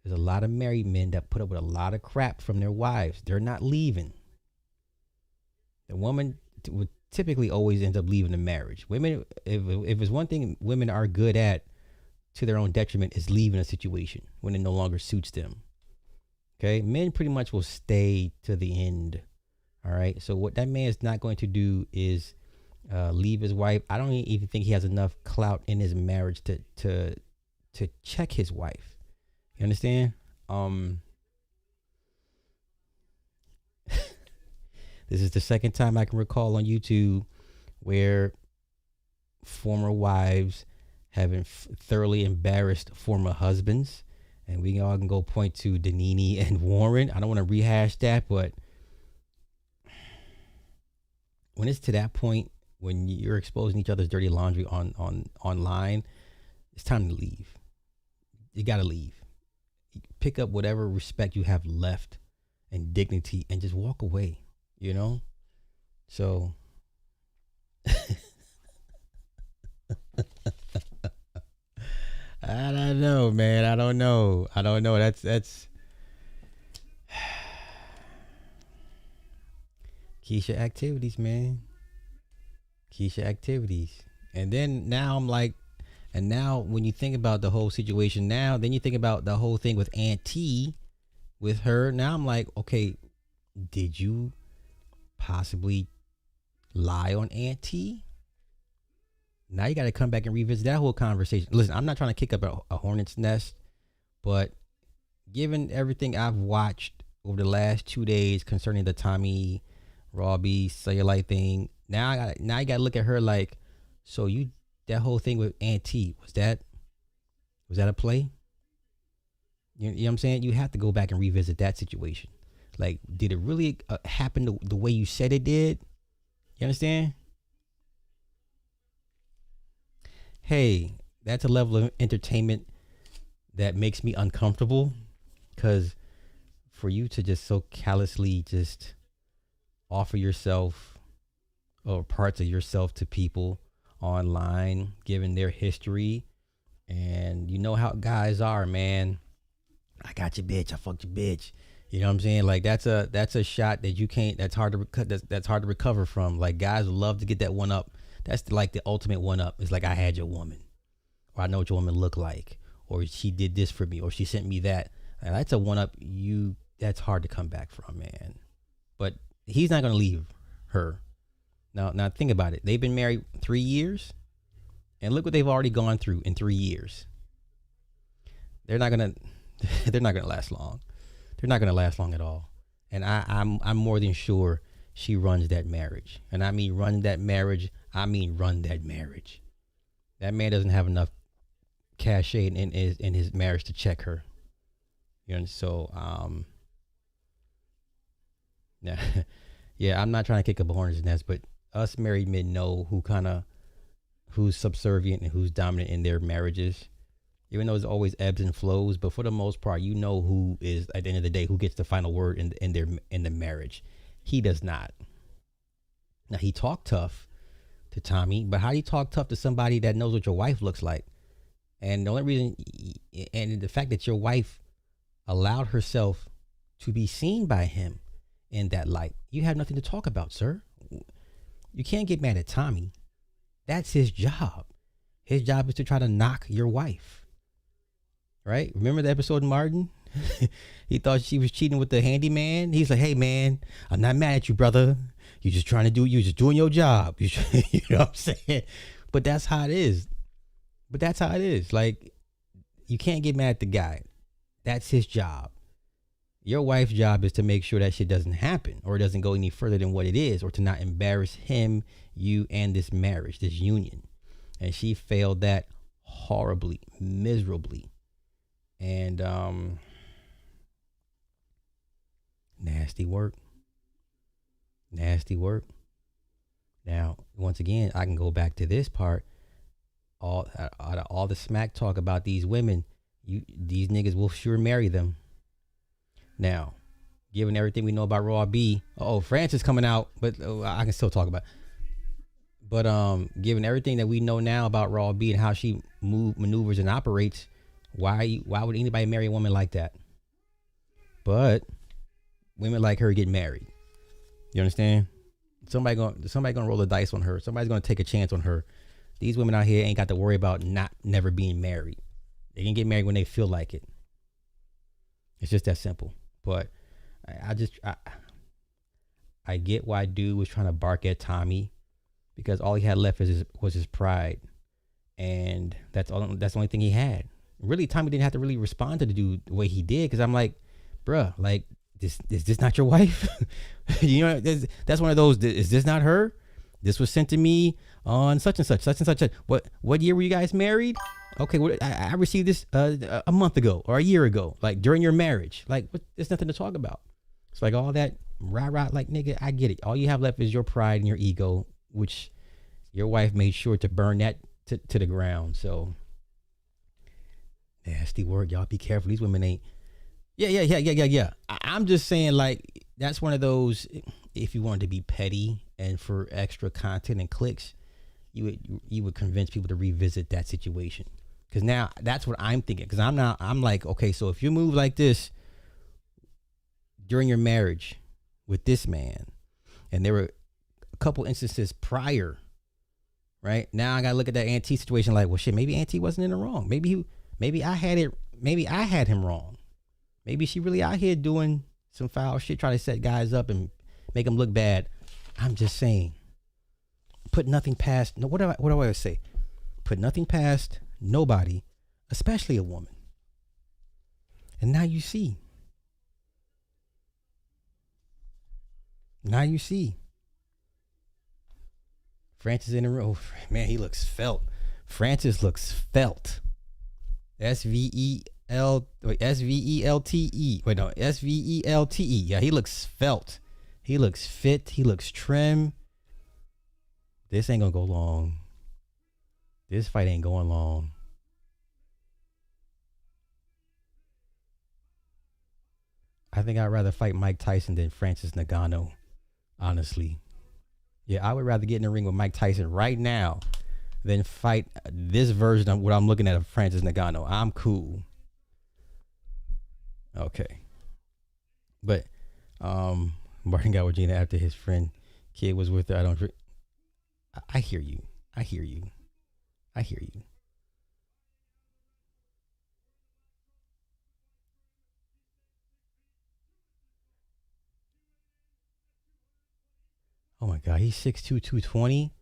there's a lot of married men that put up with a lot of crap from their wives. They're not leaving. The woman would typically always end up leaving the marriage. Women, if it's one thing women are good at to their own detriment, is leaving a situation when it no longer suits them. Okay? Men pretty much will stay to the end. All right? So what that man is not going to do is leave his wife. I don't even think he has enough clout in his marriage to check his wife. You understand? This is the second time I can recall on YouTube where former wives have thoroughly embarrassed former husbands, and we all can go point to Danini and Warren. I don't want to rehash that, but when it's to that point when you're exposing each other's dirty laundry on online, it's time to leave. You gotta leave. Pick up whatever respect you have left and dignity and just walk away, you know? So I don't know, man. I don't know. That's Keisha activities, man. Keisha activities. And then now I'm like, and now when you think about the whole situation now, then you think about the whole thing with Aunt T with her. Now I'm like, okay, did you possibly lie on Aunt T? Now you got to come back and revisit that whole conversation. Listen, I'm not trying to kick up a hornet's nest, but given everything I've watched over the last 2 days concerning the Tommy Robbie cellulite thing, now you got to look at her like, so you, that whole thing with Aunt T, was that a play? You know what I'm saying? You have to go back and revisit that situation. Like, did it really happen the way you said it did? You understand? Hey, that's a level of entertainment that makes me uncomfortable, because for you to just so callously just offer yourself or parts of yourself to people online, given their history, and you know how guys are, man. I got your bitch. I fucked your bitch. You know what I'm saying? Like that's a shot that you can't. That's hard to that's hard to recover from. Like guys love to get that one up. That's like the ultimate one up. It's like, I had your woman, or I know what your woman looked like, or she did this for me, or she sent me that. And that's a one up. That's hard to come back from, man. But he's not gonna leave her. Now think about it. They've been married 3 years, and look what they've already gone through in 3 years. They're not gonna last long. They're not gonna last long at all. And I'm more than sure she runs that marriage. And I mean run that marriage. That man doesn't have enough cachet in his marriage to check her. You know, so yeah, I'm not trying to kick up a hornet's nest, but us married men know who's subservient and who's dominant in their marriages. Even though there's always ebbs and flows, but for the most part, you know who is, at the end of the day, who gets the final word in the marriage. He does not. Now, he talked tough to Tommy, but how do you talk tough to somebody that knows what your wife looks like? And the only reason, and the fact that your wife allowed herself to be seen by him in that light, you have nothing to talk about, sir. You can't get mad at Tommy. That's his job. His job is to try to knock your wife. Right? Remember the episode of Martin? He thought she was cheating with the handyman. He's like, hey man, I'm not mad at you, brother. You're just doing your job. You know what I'm saying? But that's how it is. Like, you can't get mad at the guy. That's his job. Your wife's job is to make sure that shit doesn't happen, or it doesn't go any further than what it is, or to not embarrass him, you, and this marriage, this union. And she failed that horribly, miserably. And nasty work. Now, once again, I can go back to this part. All the smack talk about these women, these niggas will sure marry them. Now, given everything we know about Raw B, France is coming out, but I can still talk about it. But given everything that we know now about Raw B and how she maneuvers and operates, why would anybody marry a woman like that? But women like her get married. You understand? Somebody gonna roll the dice on her. Somebody's gonna take a chance on her. These women out here ain't got to worry about never being married. They can get married when they feel like it. It's just that simple. But I get why dude was trying to bark at Tommy, because all he had left was his pride, and that's the only thing he had. Really, Tommy didn't have to really respond to the dude the way he did, because I'm like, bruh, like, is this not your wife? You know, that's one of those, is this not her? This was sent to me on such and such. What year were you guys married? Okay, I received this a month ago or a year ago, like during your marriage. Like, there's nothing to talk about. It's like all that rah-rah, like, nigga, I get it. All you have left is your pride and your ego, which Your wife made sure to burn that to the ground. So nasty word, y'all. Be careful. These women ain't. Yeah. I'm just saying, like, that's one of those. If you wanted to be petty and for extra content and clicks, you would convince people to revisit that situation. Because now that's what I'm thinking. Because I'm like, okay, so if you move like this during your marriage with this man, and there were a couple instances prior, right? Now I gotta look at that Auntie situation like, well, shit, maybe Auntie wasn't in the wrong. Maybe I had him wrong. Maybe she really out here doing some foul shit, try to set guys up and make them look bad. I'm just saying, put nothing past. No, what do I always say? Put nothing past nobody, especially a woman. And now you see. Francis in the room. Oh, man, he looks felt. Francis looks felt. SVELTE. Wait, no, SVELTE. Yeah, he looks felt. He looks fit. He looks trim. This ain't gonna go long. This fight ain't going long. I think I'd rather fight Mike Tyson than Francis Ngannou, honestly. Yeah, I would rather get in the ring with Mike Tyson right now than fight this version of what I'm looking at of Francis Ngannou. I'm cool. Okay. But Martin got with Gina after his friend kid was with her. I hear you. Oh my God, he's 6'2", 220.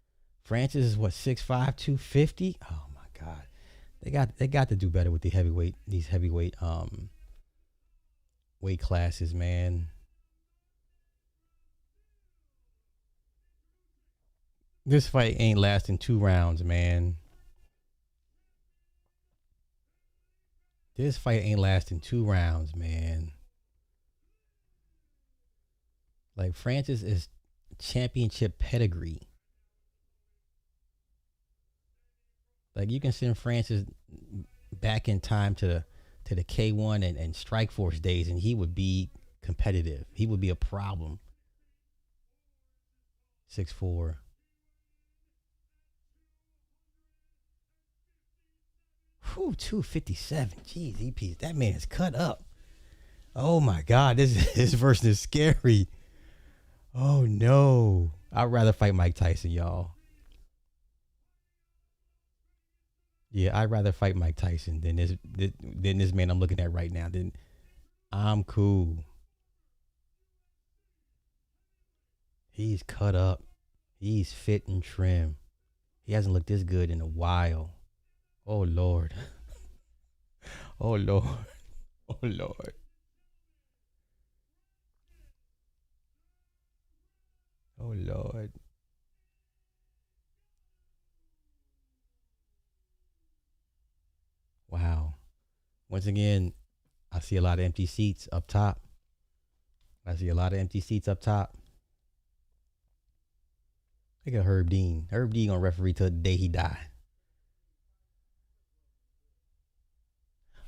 Francis is what, 6'5", 250? Oh my God. They got to do better with these heavyweight weight classes, man. This fight ain't lasting 2 rounds, man. This fight ain't lasting 2 rounds, man. Like, Francis is championship pedigree. Like, you can send Francis back in time to the K1 and Strikeforce days, and he would be competitive. He would be a problem. 6'4". Whew, 257. Jeez, EP, that man is cut up. Oh my God, this version is scary. Oh no. I'd rather fight Mike Tyson, y'all. Yeah, I'd rather fight Mike Tyson than this man I'm looking at right now. Then I'm cool. He's cut up. He's fit and trim. He hasn't looked this good in a while. Oh Lord. Oh Lord. Oh Lord. Oh Lord. Wow. Once again, I see a lot of empty seats up top. Look at Herb Dean. Herb Dean gonna referee till the day he die.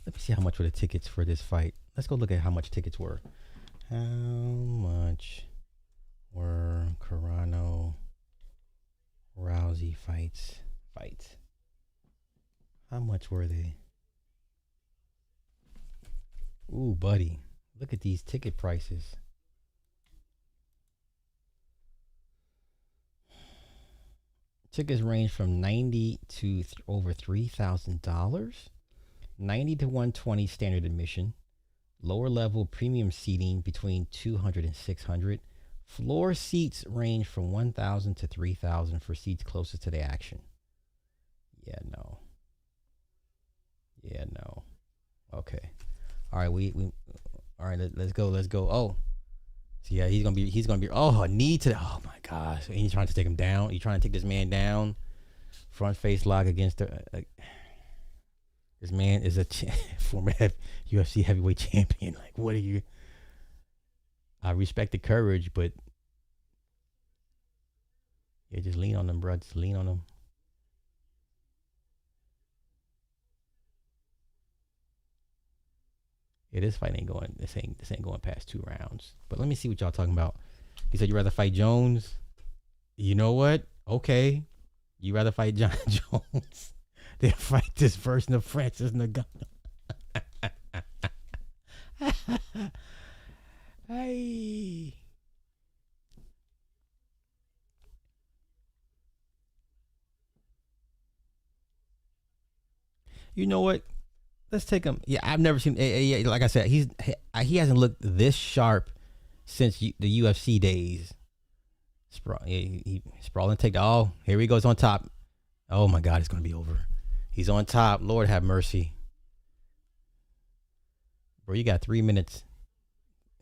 Let me see how much were the tickets for this fight. Let's go look at how much tickets were. How much were Carrano Rousey fights? How much were they? Ooh, buddy. Look at these ticket prices. Tickets range from $90 to over $3,000. 90 to 120 standard admission. Lower level premium seating between 200 and 600. Floor seats range from 1,000 to 3,000 for seats closest to the action. Yeah, no. Okay. All right, all right, let's go. Oh. So yeah, he's gonna be oh, a knee to the, oh my gosh. He's trying to take him down. He's trying to take this man down. Front face lock against the this man is a former UFC heavyweight champion. Like, what are you? I respect the courage, but Yeah, just lean on them, bro. Just lean on them. Yeah, this fight ain't going. This ain't going past 2 rounds. But let me see what y'all talking about. You said you rather fight Jones. You know what? Okay, you rather fight John Jones than fight this version of Francis Ngannou. Hey. You know what? Let's take him. Yeah, I've never seen. Like I said, he hasn't looked this sharp since the UFC days. Sprawling take the. Oh, here he goes on top. Oh my God, it's gonna be over. He's on top. Lord have mercy, bro. You got 3 minutes.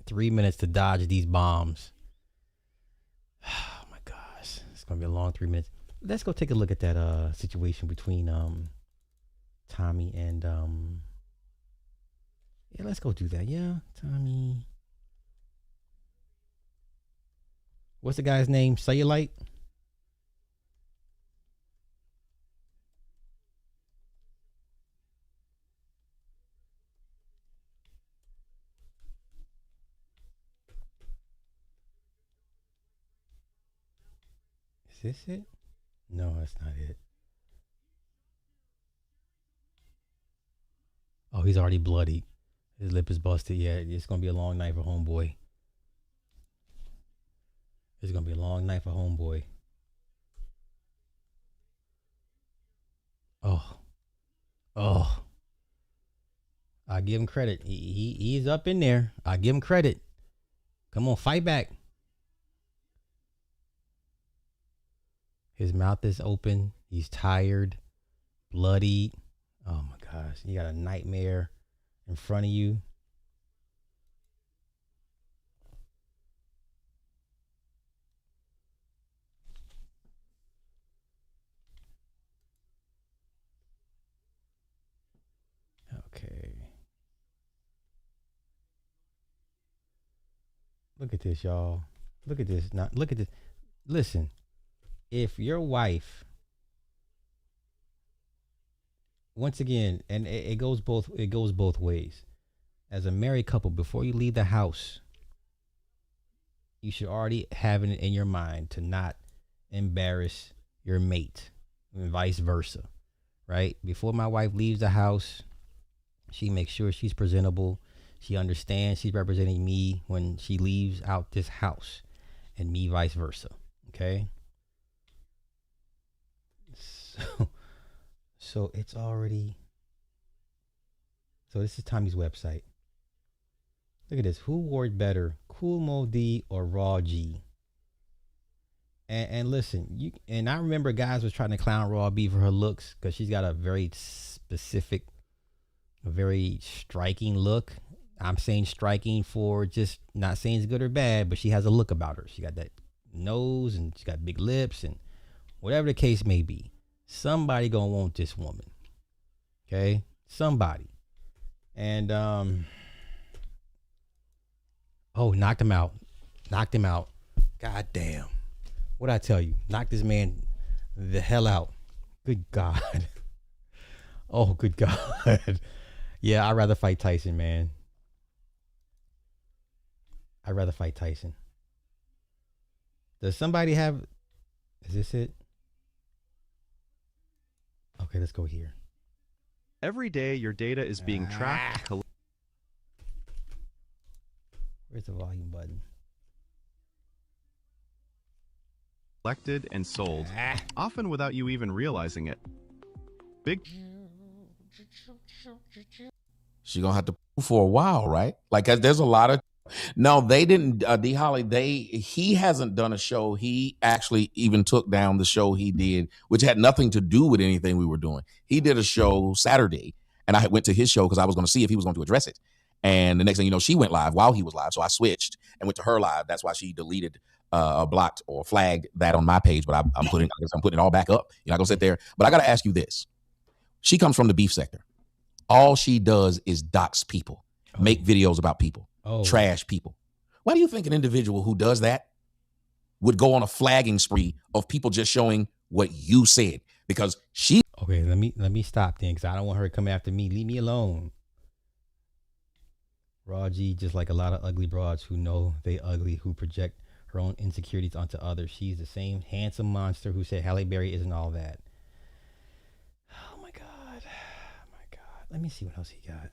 3 minutes to dodge these bombs. Oh my gosh, it's gonna be a long 3 minutes. Let's go take a look at that situation between Tommy and yeah, let's go do that. Yeah, Tommy. What's the guy's name? Cellulite? Is this it? No, that's not it. Oh, he's already bloodied. His lip is busted. Yeah, it's gonna be a long night for homeboy. It's gonna be a long night for homeboy. Oh, oh. I give him credit. He's up in there. I give him credit. Come on, fight back. His mouth is open. He's tired, bloodied. Oh my gosh, you got a nightmare in front of you. Okay. Look at this, y'all. Look at this. Now, look at this. Listen, if your wife, once again, and it goes both ways. As a married couple, before you leave the house, you should already have it in your mind to not embarrass your mate, and vice versa, right? Before my wife leaves the house, she makes sure she's presentable. She understands she's representing me when she leaves out this house, and me vice versa. Okay. So it's already. So this is Tommy's website. Look at this. Who wore it better, Cool Mo D or Raw G? And listen, I remember guys was trying to clown Raw B for her looks because she's got a very specific, a very striking look. I'm saying striking for just not saying it's good or bad, but she has a look about her. She got that nose and she got big lips and whatever the case may be. Somebody gonna want this woman. Okay? Somebody. And oh, knocked him out. Knocked him out. God damn. What'd I tell you? Knocked this man the hell out. Good God. Oh, good God. Yeah, I'd rather fight Tyson, man. I'd rather fight Tyson. Does somebody have... Is this it? Okay, let's go here. Every day, your data is being tracked. Where's the volume button? Collected and sold, often without you even realizing it. Big. She's gonna have to for a while, right? Like, 'cause there's a lot of. No, they didn't. D Holly, he hasn't done a show. He actually even took down the show he did, which had nothing to do with anything we were doing. He did a show Saturday, and I went to his show because I was going to see if he was going to address it. And the next thing you know, she went live while he was live, so I switched and went to her live. That's why she deleted, blocked or flagged that on my page. But I'm putting it all back up. You're not gonna sit there. But I got to ask you this: she comes from the beef sector. All she does is dox people, make videos about people. Trash people. Why do you think an individual who does that would go on a flagging spree of people just showing what you said, because she. Okay, let me stop then, because I don't want her to come after me. Leave me alone. Raw G, just like a lot of ugly broads who know they ugly, who project her own insecurities onto others. She's the same handsome monster who said Halle Berry isn't all that. Oh my god. Oh my god. Let me see what else he got.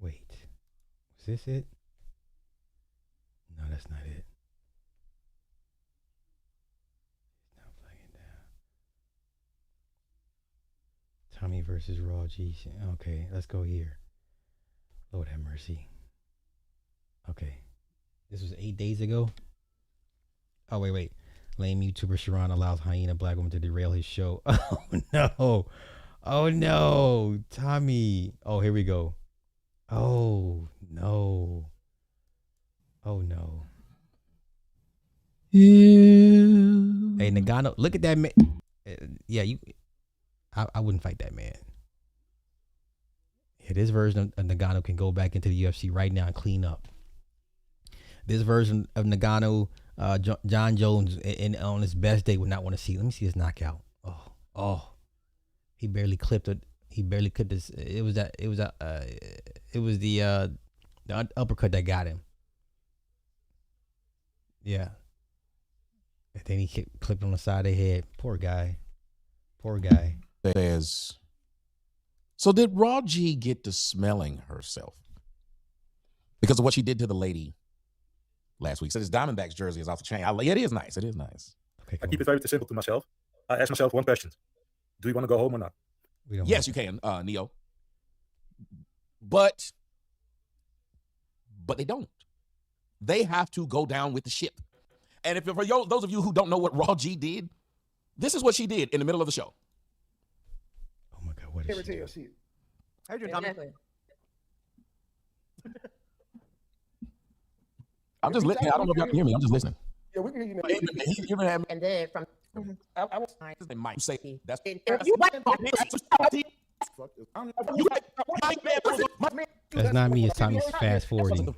Wait. Was this it? No, that's not it. Now playing down. Tommy versus Raw G. Okay, let's go here. Lord have mercy. Okay. This was 8 days ago. Oh, wait. Lame YouTuber Sharon allows hyena black woman to derail his show. Oh, no. Oh, no. Tommy. Oh, here we go. Oh, no. Oh, no. Yeah. Hey, Nagano, look at that man. Yeah, I wouldn't fight that man. Yeah, this version of Nagano can go back into the UFC right now and clean up. This version of Nagano, John Jones, on his best day would not want to see. Let me see his knockout. Oh, he barely clipped it. He barely clipped this. It was the uppercut that got him. Yeah. And then he clipped on the side of the head. Poor guy. Says, so did Raw G get to smelling herself because of what she did to the lady last week? Said his Diamondbacks jersey is off the chain. It is nice. It is nice. Okay, cool. I keep it very simple to myself. I ask myself one question: do you want to go home or not? Yes, you can, Neo. But they don't. They have to go down with the ship. And if for those of you who don't know what Raw G did, this is what she did in the middle of the show. Oh my God, what is she? How you doing, Tommy? I'm just listening. I don't know if y'all can hear me. I'm just listening. Yeah, we can hear you. And then from I was they might say that's that's not me. It's Tommy's fast forwarding.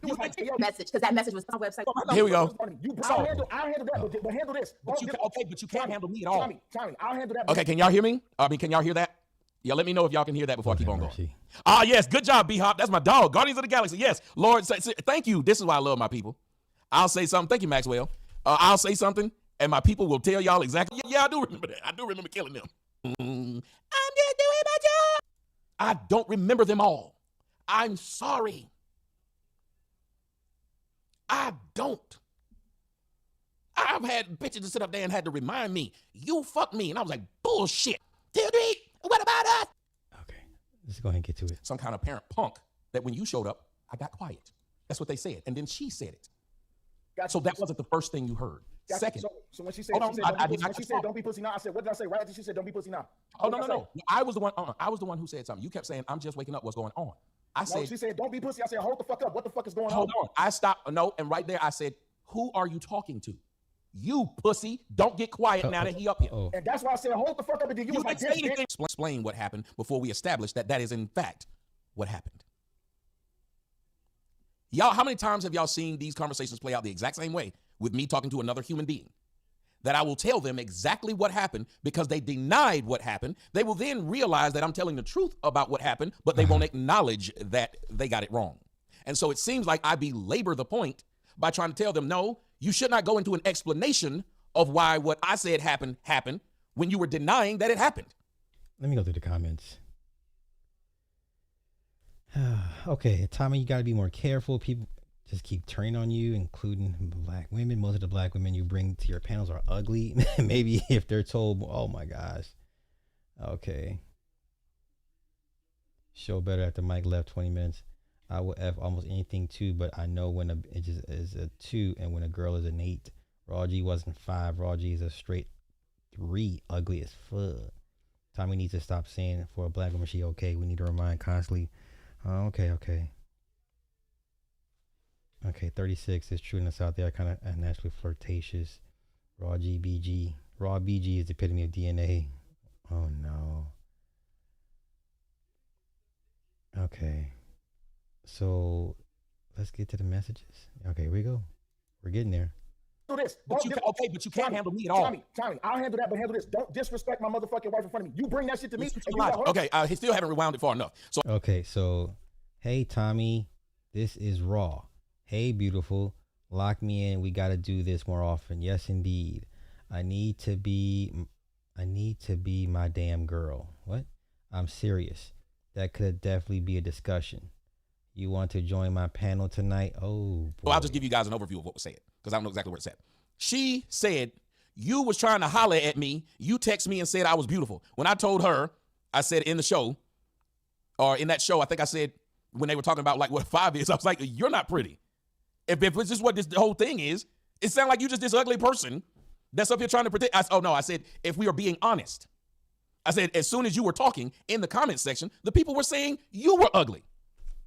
message because that message was on the website. Here we go. I'll handle that, but handle this. But you can't handle me at all. Tommy, I'll handle that. Okay, can y'all hear me? Can y'all hear that? Yeah, let me know if y'all can hear that before I keep on going. Mercy. Yes, good job, B-Hop. That's my dog. Guardians of the Galaxy. Yes, Lord, thank you. This is why I love my people. I'll say something. Thank you, Maxwell. I'll say something, and my people will tell y'all exactly. Yeah, I do remember that. I do remember killing them. I'm just doing my job. I don't remember them all. I'm sorry. I don't. I've had bitches to sit up there and had to remind me, you fucked me. And I was like, bullshit. Tildy, what about us? Okay, let's go ahead and get to it. Some kind of parent punk that when you showed up, I got quiet. That's what they said. And then she said it. So that wasn't the first thing you heard. Second. So when she said, don't be pussy now, I said, what did I say right after she said, don't be pussy now? Oh, no. I was the one who said something. You kept saying, I'm just waking up. What's going on? She said, don't be pussy. I said, hold the fuck up. What the fuck is going on? Hold on. I stopped. No, and right there I said, who are you talking to? You pussy. Don't get quiet now that he up here. And that's why I said, hold the fuck up. And then you was like, say anything. Explain what happened before we establish that is in fact what happened. Y'all, how many times have y'all seen these conversations play out the exact same way with me talking to another human being? That I will tell them exactly what happened because they denied what happened. They will then realize that I'm telling the truth about what happened, but they won't acknowledge that they got it wrong. And so it seems like I belabor the point by trying to tell them, no, you should not go into an explanation of why what I said happened when you were denying that it happened. Let me go through the comments. Okay, Tommy, you got to be more careful. People just keep turning on you, including black women. Most of the black women you bring to your panels are ugly. Maybe if they're told, oh my gosh. Okay. Show better after Mike left 20 minutes. I will F almost anything too, but I know when a bitch is a 2 and when a girl is an 8. Raw G wasn't 5. Raw G is a straight 3. Ugly as fuck. Tommy needs to stop saying for a black woman she okay. We need to remind constantly. Okay. 36 is true in the South. They are kind of naturally flirtatious. Raw BG is the epitome of DNA. Oh no. Okay. So let's get to the messages. Okay, here we go. We're getting there. Do this. But you can't handle me at all. Tommy, I'll handle that, but handle this. Don't disrespect my motherfucking wife in front of me. You bring that shit to me. Okay, he still haven't rewound it far enough. So Okay, so hey Tommy, this is Raw. Hey beautiful, lock me in. We got to do this more often. Yes indeed. I need to be my damn girl. What? I'm serious. That could definitely be a discussion. You want to join my panel tonight? Oh, boy. I'll just give you guys an overview of what was said because I don't know exactly what it said. She said, you was trying to holler at me. You text me and said I was beautiful. When I told her, I said in the show, or in that show, I think I said when they were talking about like what 5 is, I was like, you're not pretty. If this is what this the whole thing is, it sounds like you just this ugly person that's up here trying to predict. I said, if we are being honest, I said, as soon as you were talking in the comment section, the people were saying you were ugly.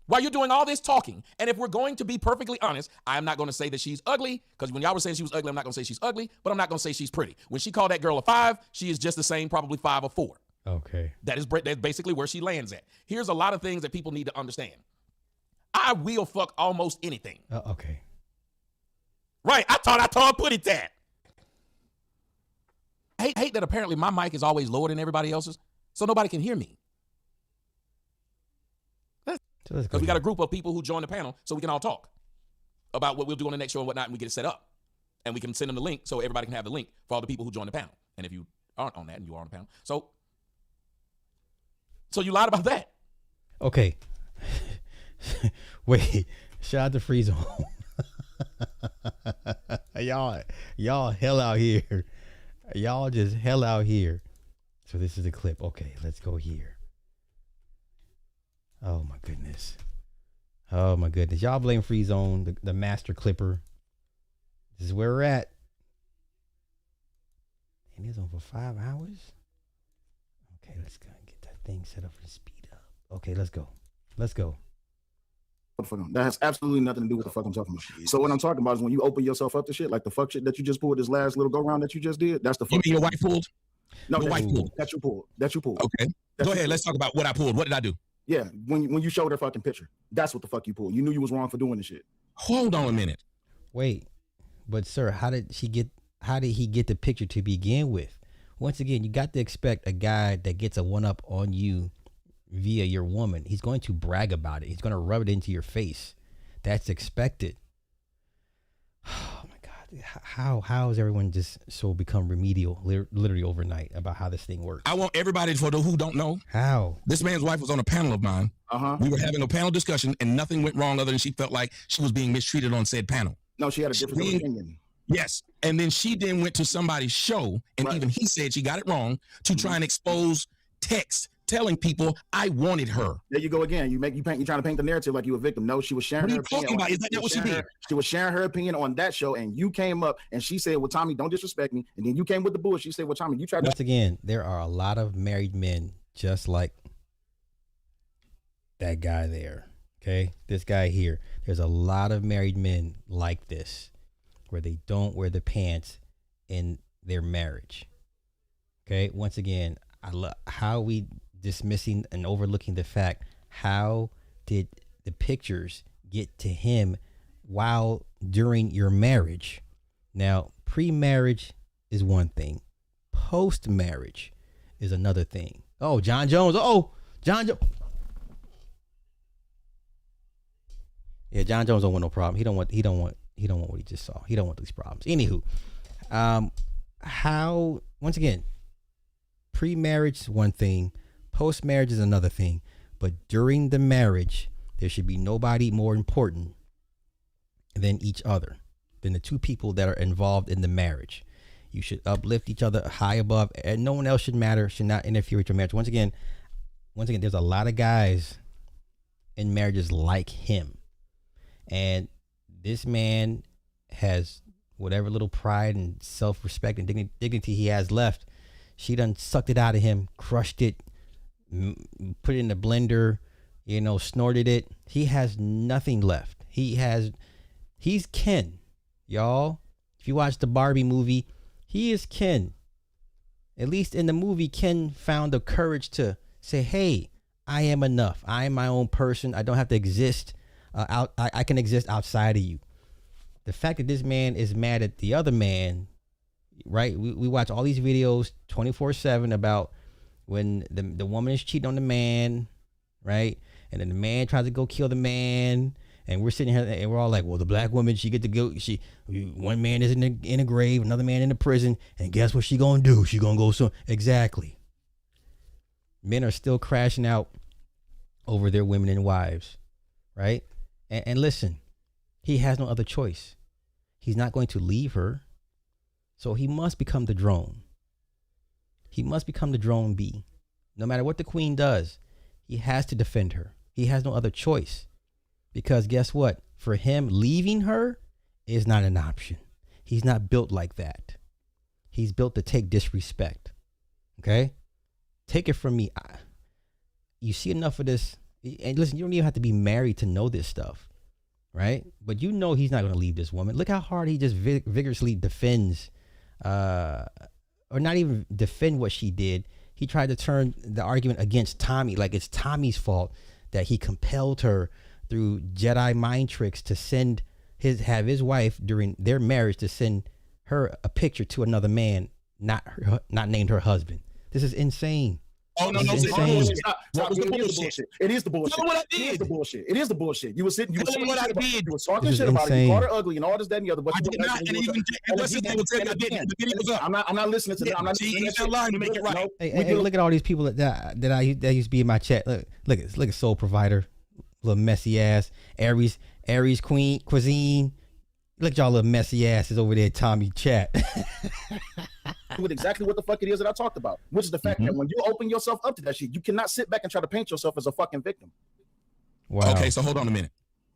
While you're doing all this talking, and if we're going to be perfectly honest, I'm not going to say that she's ugly, because when y'all were saying she was ugly, I'm not going to say she's ugly, but I'm not going to say she's pretty. When she called that girl a 5, she is just the same, probably 5 or 4. Okay. That's basically where she lands at. Here's a lot of things that people need to understand. I will fuck almost anything. Okay. Right, I thought put it that. I hate that apparently my mic is always lower than everybody else's, so nobody can hear me. Because we got a group of people who join the panel so we can all talk about what we'll do on the next show and whatnot, and we get it set up. And we can send them the link so everybody can have the link for all the people who join the panel. And if you aren't on that and you are on the panel. So you lied about that. Okay. Wait. Shout out to Free Zone. y'all hell out here. Y'all just hell out here. So this is the clip. Okay, let's go here. Oh my goodness. Y'all blame Free Zone, the master clipper. This is where we're at. And it's on for 5 hours. Okay, let's go get that thing set up for speed up. Okay, let's go. That has absolutely nothing to do with the fuck I'm talking about. So what I'm talking about is when you open yourself up to shit, like the fuck shit that you just pulled, this last little go round that you just did. That's the fuck. You mean your wife pulled? No, that you pulled. Okay. Go ahead. Let's talk about what I pulled. What did I do? Yeah, when you showed her fucking picture, that's what the fuck you pulled. You knew you was wrong for doing this shit. Hold on a minute. Wait, but sir, how did he get the picture to begin with? Once again, you got to expect a guy that gets a one-up on you via your woman. He's going to brag about it. He's going to rub it into your face. That's expected. Oh my God. How is everyone just so become remedial literally overnight about how this thing works? I want everybody, for those who don't know, how this man's wife was on a panel of mine. We were having a panel discussion and nothing went wrong other than she felt like she was being mistreated on said panel. No, she had a different opinion. Yes. And then she then went to somebody's show and even he said she got it wrong to try and expose text telling people I wanted her. There you go again. You trying to paint the narrative like you a victim. No, she was sharing her opinion. What are you talking about? Is that what she did? She was sharing her opinion on that show, and you came up and she said, well, Tommy, don't disrespect me. And then you came with the bullshit. She said, well, Tommy, you tried to. Once again, there are a lot of married men just like that guy there. Okay? This guy here. There's a lot of married men like this where they don't wear the pants in their marriage. Okay? Once again, I love how we dismissing and overlooking the fact, how did the pictures get to him while during your marriage? Now, pre-marriage is one thing. Post-marriage is another thing. Oh, John Jones. Yeah, John Jones don't want no problem. He don't want what he just saw. He don't want these problems. Anywho, how, once again, pre-marriage is one thing, post-marriage is another thing, but during the marriage, there should be nobody more important than each other, than the two people that are involved in the marriage. You should uplift each other high above, and no one else should not interfere with your marriage. Once again, there's a lot of guys in marriages like him, and this man has whatever little pride and self-respect and dignity he has left. She done sucked it out of him, crushed it, put it in the blender, snorted it. He has nothing left. He's Ken, y'all. If you watch the Barbie movie, he is Ken. At least in the movie, Ken found the courage to say, hey, I am enough. I am my own person. I don't have to exist I can exist outside of you. The fact that this man is mad at the other man, right? We watch all these videos 24/7 about when the woman is cheating on the man, right? And then the man tries to go kill the man. And we're sitting here and we're all like, well, the black woman, she get to go. One man is in a grave, another man in a prison. And guess what she going to do? She going to go so. Exactly. Men are still crashing out over their women and wives, right? And listen, he has no other choice. He's not going to leave her. So he must become the drone. He must become the drone B. No matter what the queen does, he has to defend her. He has no other choice. Because guess what? For him, leaving her is not an option. He's not built like that. He's built to take disrespect. Okay? Take it from me. You see enough of this. And listen, you don't even have to be married to know this stuff. Right? But you know he's not going to leave this woman. Look how hard he just vigorously defends, or not even defend what she did. He tried to turn the argument against Tommy, like it's Tommy's fault that he compelled her through Jedi mind tricks to have his wife during their marriage to send her a picture to another man, not named her husband. This is insane. Oh no, stop. It is the bullshit. Tell me what I did. It is the bullshit. It is the bullshit. You were sitting. You were Tell me what I did. You were talking shit about it. You called her ugly and all this, that, and the other. But I did not. And even what's his name will tell you I didn't. The video was up. I'm not listening to that. I'm not listening to that. Lying to make it right. Hey, look at all these people that used to be in my chat. Look at Soul Provider, little messy ass. Aries Queen Cuisine. Look at y'all little messy asses over there, Tommy chat. With exactly what the fuck it is that I talked about, which is the fact that when you open yourself up to that shit, you cannot sit back and try to paint yourself as a fucking victim. Wow. Okay, so hold on a minute.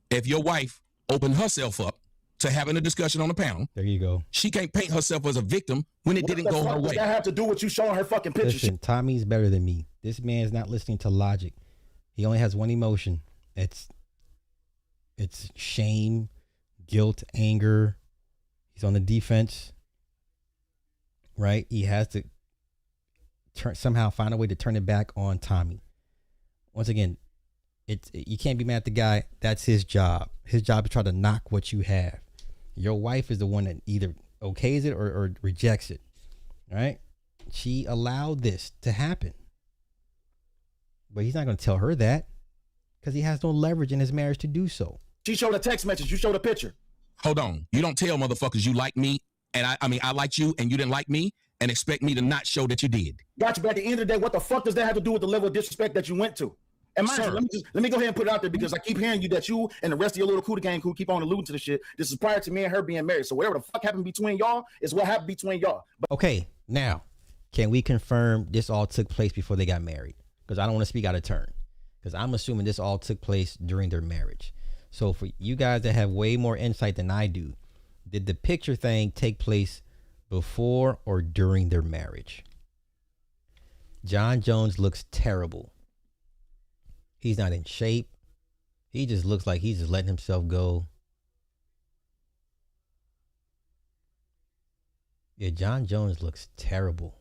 If your wife opened herself up to having a discussion on the panel, there you go. She can't paint herself as a victim when it didn't go her way. What does that have to do with you showing her fucking pictures? Listen, Tommy's better than me. This man is not listening to logic. He only has one emotion. It's shame, guilt, anger. He's on the defense. Right? He has to somehow find a way to turn it back on Tommy. Once again, you can't be mad at the guy. That's his job. His job is to try to knock what you have. Your wife is the one that either okays it or rejects it. Right? She allowed this to happen. But he's not going to tell her that because he has no leverage in his marriage to do so. She showed a text message. You showed a picture. Hold on. You don't tell motherfuckers you like me. And I liked you and you didn't like me and expect me to not show that you did. Gotcha, but at the end of the day, what the fuck does that have to do with the level of disrespect that you went to? And mind you, let me go ahead and put it out there because I keep hearing you that you and the rest of your little Cuda gang crew keep on alluding to the shit. This is prior to me and her being married. So whatever the fuck happened between y'all is what happened between y'all. But okay, now, can we confirm this all took place before they got married? Because I don't want to speak out of turn. Because I'm assuming this all took place during their marriage. So for you guys that have way more insight than I do, did the picture thing take place before or during their marriage? John Jones looks terrible. He's not in shape. He just looks like he's just letting himself go. Yeah, John Jones looks terrible.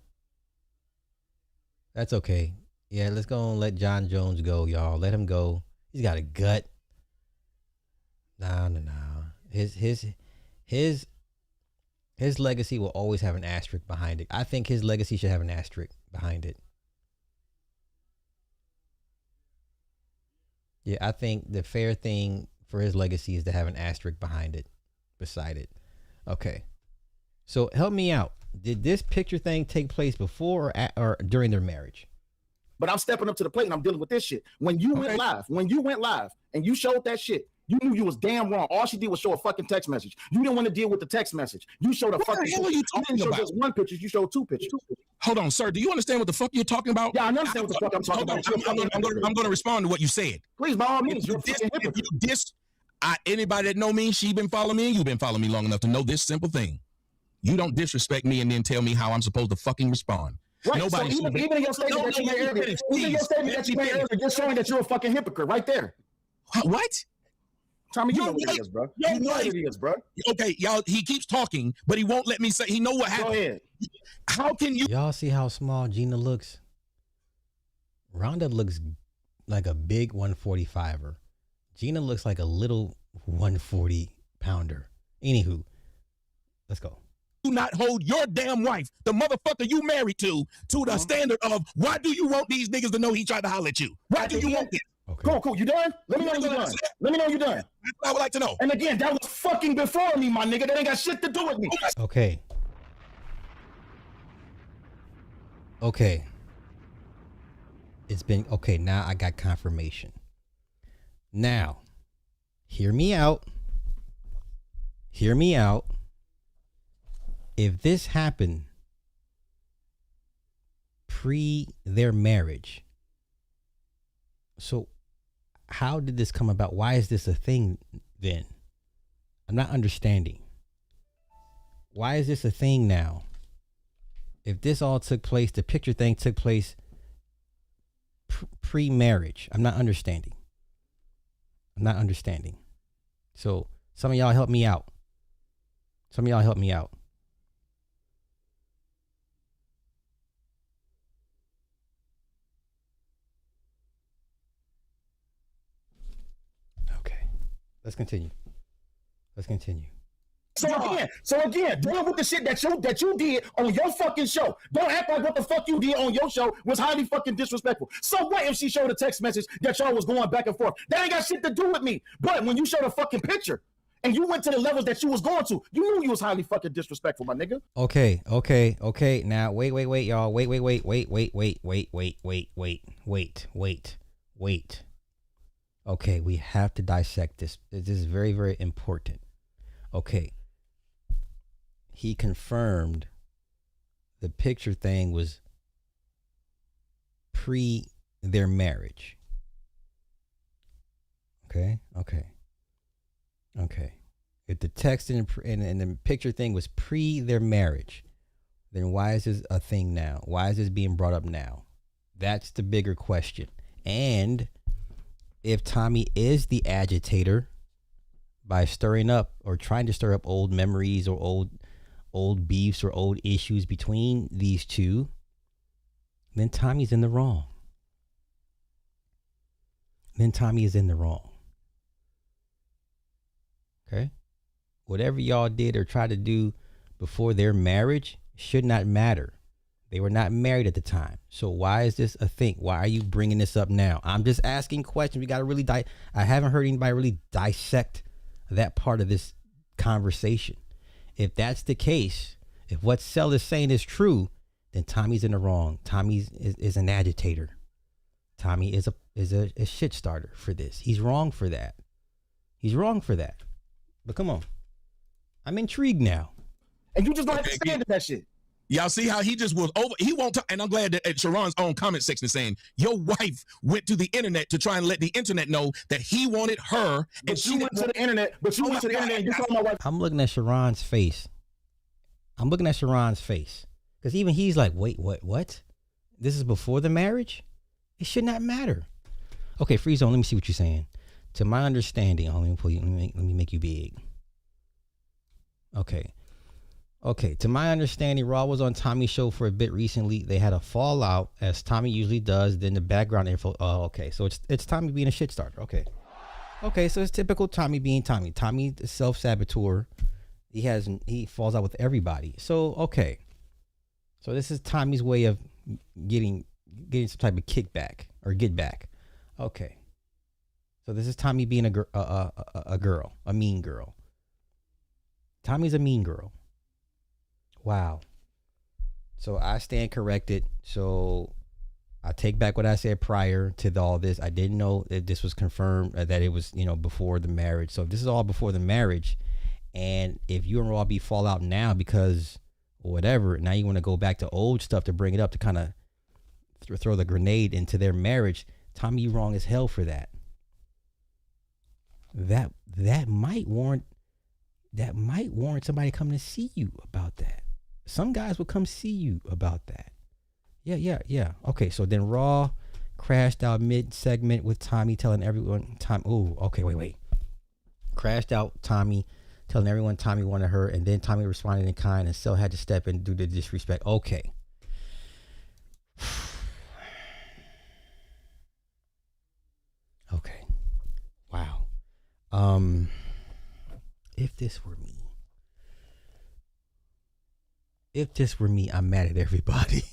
That's okay. Yeah, let's go and let John Jones go, y'all. Let him go. He's got a gut. No. His legacy will always have an asterisk behind it. I think his legacy should have an asterisk behind it. Yeah, I think the fair thing for his legacy is to have an asterisk behind it, beside it. Okay. So help me out. Did this picture thing take place before or during their marriage? But I'm stepping up to the plate and I'm dealing with this shit. When you went live and you showed that shit, you knew you was damn wrong. All she did was show a fucking text message. You didn't want to deal with the text message. You showed a fucking. What the hell are you talking about? Just one picture. You showed two pictures. Hold on, sir. Do you understand what the fuck you're talking about? Yeah, I understand what the fuck I'm talking about. I'm going to respond to what you said. Please, by all means. If you diss anybody that know me, she been following me, and you've been following me long enough to know this simple thing. You don't disrespect me and then tell me how I'm supposed to fucking respond. Right. Nobody. So even in your statement that you made earlier, just showing that you're a fucking hypocrite right there. What? Tommy, you know what it is, bro. You know what it is, bro. Okay, y'all, he keeps talking, but he won't let me say. He know what happened. Go ahead. How can you? Y'all see how small Gina looks? Ronda looks like a big 145er. Gina looks like a little 140 pounder. Anywho, let's go. Do not hold your damn wife, the motherfucker you married to the standard of why do you want these niggas to know he tried to holler at you? Why do you want this? Okay. Cool. You done? Let me know you're done. Let me know you're done. That's what I would like to know. And again, that was fucking before me, my nigga. That ain't got shit to do with me. Okay. Okay. It's been okay. Now I got confirmation. Now, hear me out. Hear me out. If this happened pre their marriage, so how did this come about? Why is this a thing then? I'm not understanding. Why is this a thing now? If this all took place, the picture thing took place pre-marriage. I'm not understanding. So some of y'all help me out. Okay. Let's continue. So again, dealing with the shit that you did on your fucking show. Don't act like what the fuck you did on your show was highly fucking disrespectful. So what if she showed a text message that y'all was going back and forth? That ain't got shit to do with me. But when you showed a fucking picture and you went to the levels that you was going to, you knew you was highly fucking disrespectful, my nigga. Okay. Now wait, y'all. Wait. Okay, we have to dissect this. This is very, very important. Okay. He confirmed the picture thing was pre their marriage. Okay. If the text and the picture thing was pre their marriage, then why is this a thing now? Why is this being brought up now? That's the bigger question. And if Tommy is the agitator by stirring up or trying to stir up old memories or old beefs or old issues between these two, then Tommy's in the wrong. Tommy is in the wrong. Okay? Whatever y'all did or tried to do before their marriage should not matter. They were not married at the time. So why is this a thing? Why are you bringing this up now? I'm just asking questions. We got to really I haven't heard anybody really dissect that part of this conversation. If that's the case, if what Cell is saying is true, then Tommy's in the wrong. Tommy is an agitator. Tommy is a shit starter for this. He's wrong for that. But come on. I'm intrigued now. And you just don't have to stand that shit. Y'all see how he just was over. He won't talk. And I'm glad that Sharon's own comment section is saying your wife went to the internet to try and let the internet know that he wanted her. And she went to the internet. But you went to the internet and you told my wife. I'm looking at Sharon's face. Because even he's like, wait, what? This is before the marriage? It should not matter. Okay, Free Zone, let me see what you're saying. To my understanding, let me make you big. Okay, to my understanding, Raw was on Tommy's show for a bit recently. They had a fallout, as Tommy usually does. Then the background info. Oh, okay. So it's Tommy being a shit starter. Okay. So it's typical Tommy being Tommy. Tommy, the self-saboteur. He falls out with everybody. So okay. So this is Tommy's way of getting some type of kickback or get back. Okay. So this is Tommy being a girl, a mean girl. Tommy's a mean girl. Wow. So I stand corrected. So I take back what I said prior to all this. I didn't know that this was confirmed, that it was, before the marriage. So if this is all before the marriage, and if you and Raw be fall out now because whatever, now you want to go back to old stuff to bring it up to kind of throw the grenade into their marriage, Tommy, you wrong as hell for that. That might warrant somebody coming to see you about that. Some guys will come see you about that. Yeah. Okay, so then Raw crashed out mid-segment with Tommy telling everyone, wait. crashed out Tommy, telling everyone Tommy wanted her, and then Tommy responded in kind, and Cell had to step in and do the disrespect. Okay. Okay. Wow. If this were me, I'm mad at everybody.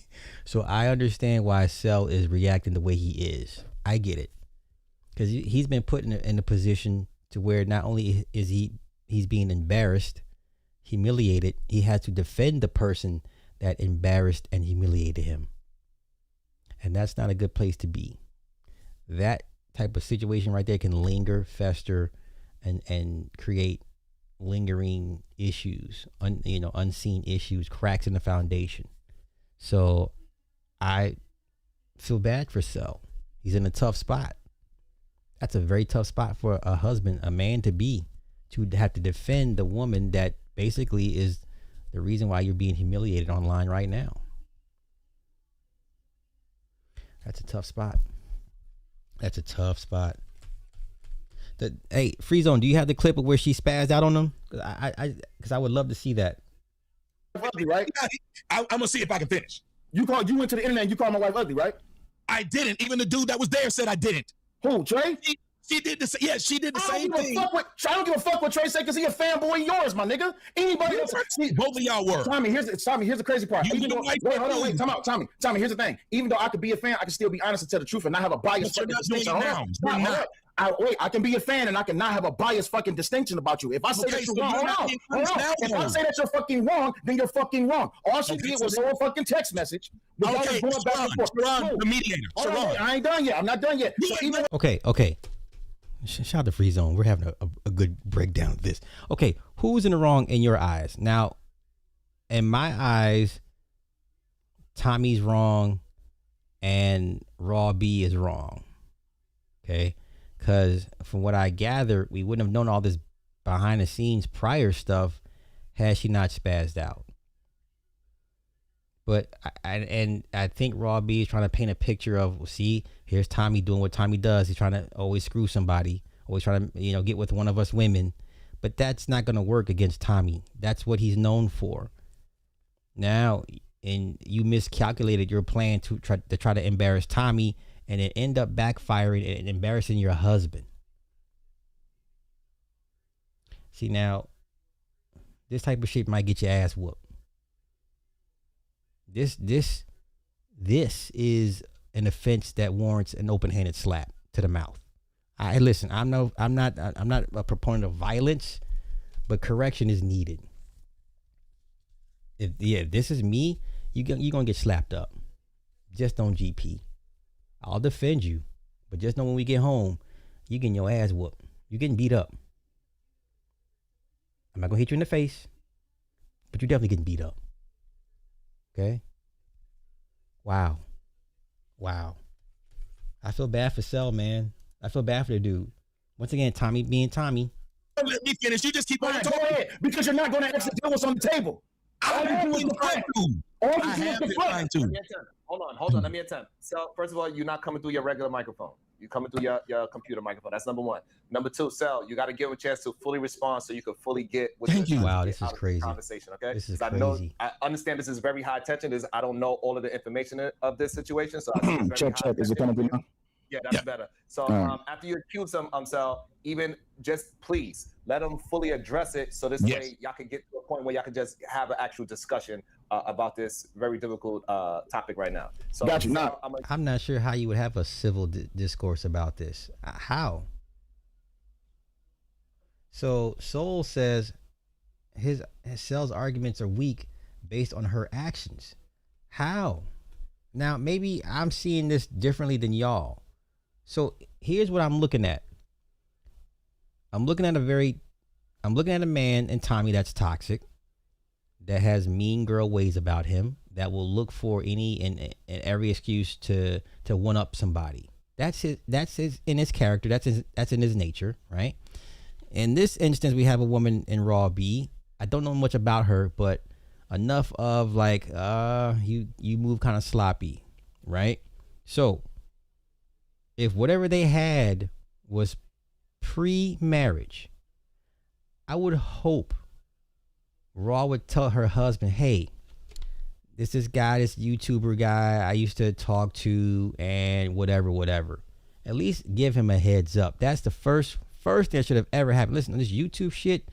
So I understand why Cell is reacting the way he is. I get it. Because he's been put in a position to where not only is he's being embarrassed, humiliated, he has to defend the person that embarrassed and humiliated him. And that's not a good place to be. That type of situation right there can linger, fester, and create lingering issues, unseen issues, cracks in the foundation. So I feel bad for Cell. He's in a tough spot. That's a very tough spot for a husband, a man to have to defend the woman that basically is the reason why you're being humiliated online right now. That's a tough spot. Hey, Free Zone, do you have the clip of where she spazzed out on him? Because I would love to see that. Ugly, right? I'm gonna see if I can finish. You went to the internet and you called my wife ugly, right? I didn't. Even the dude that was there said I didn't. Who, Trey? She did the yeah. She did the same thing. I don't give a fuck what Trey said because he a fanboy of yours, my nigga. Anybody else? Both of y'all were. Tommy, here's the crazy part. Wait, time out, Tommy. Here's the thing. Even though I could be a fan, I can still be honest and tell the truth and not have a biased distinction. I can be a fan and I can not have a biased fucking distinction about you. If I say that you're wrong, if I say that you're fucking wrong, then you're fucking wrong. All she did was throw a fucking text message. Okay, Sharon, the mediator. Sharon, I ain't done yet. I'm not done yet. Okay. Shout out to Free Zone. We're having a good breakdown of this. Okay, who's in the wrong in your eyes? Now, in my eyes, Tommy's wrong and Raw B is wrong. Okay? Because from what I gather, we wouldn't have known all this behind the scenes prior stuff had she not spazzed out. But I think Raw B is trying to paint a picture of, see, here's Tommy doing what Tommy does. He's trying to always screw somebody, always trying to get with one of us women. But that's not going to work against Tommy. That's what he's known for. Now, and you miscalculated your plan to try to embarrass Tommy, and it end up backfiring and embarrassing your husband. See, now, this type of shit might get your ass whooped. This is an offense that warrants an open-handed slap to the mouth. Listen, I'm not a proponent of violence, but correction is needed. If this is me, you're gonna get slapped up. Just on GP. I'll defend you, but just know when we get home, you getting your ass whooped. You're getting beat up. I'm not gonna hit you in the face, but you're definitely getting beat up. Okay? Wow. I feel bad for Cell, man. I feel bad for the dude. Once again, Tommy being Tommy. Don't let me finish. You just keep on talking. Go ahead, because you're not going to actually deal with what's on the table. All you do is deflect. Hold on. Let me attempt. So, first of all, you're not coming through your regular microphone. You're coming through your computer microphone. That's number one. Number two, Cell, you got to give him a chance to fully respond so you can fully get what Thank you. Wow, this is crazy. Conversation, okay? This is crazy. I understand this is very high tension. I don't know all of the information of this situation. So check. Is it coming through now? Yeah, that's better. So after you accuse him, Cell, even just please let him fully address it so this way y'all can get to a point where y'all can just have an actual discussion about this very difficult topic right now. So got you. I'm not sure how you would have a civil discourse about this. How? So Soul says his Cell's arguments are weak based on her actions. How? Now maybe I'm seeing this differently than y'all. So here's what I'm looking at. I'm looking at a man in Tommy that's toxic, that has mean girl ways about him, that will look for any and every excuse to one up somebody. That's his in his character. That's in his nature, right? In this instance, we have a woman in Raw B. I don't know much about her, but enough of like you move kind of sloppy, right? So if whatever they had was pre-marriage, I would hope Raw would tell her husband, hey, this YouTuber guy I used to talk to and whatever. At least give him a heads up. That's the first thing that should have ever happened. Listen, this YouTube shit,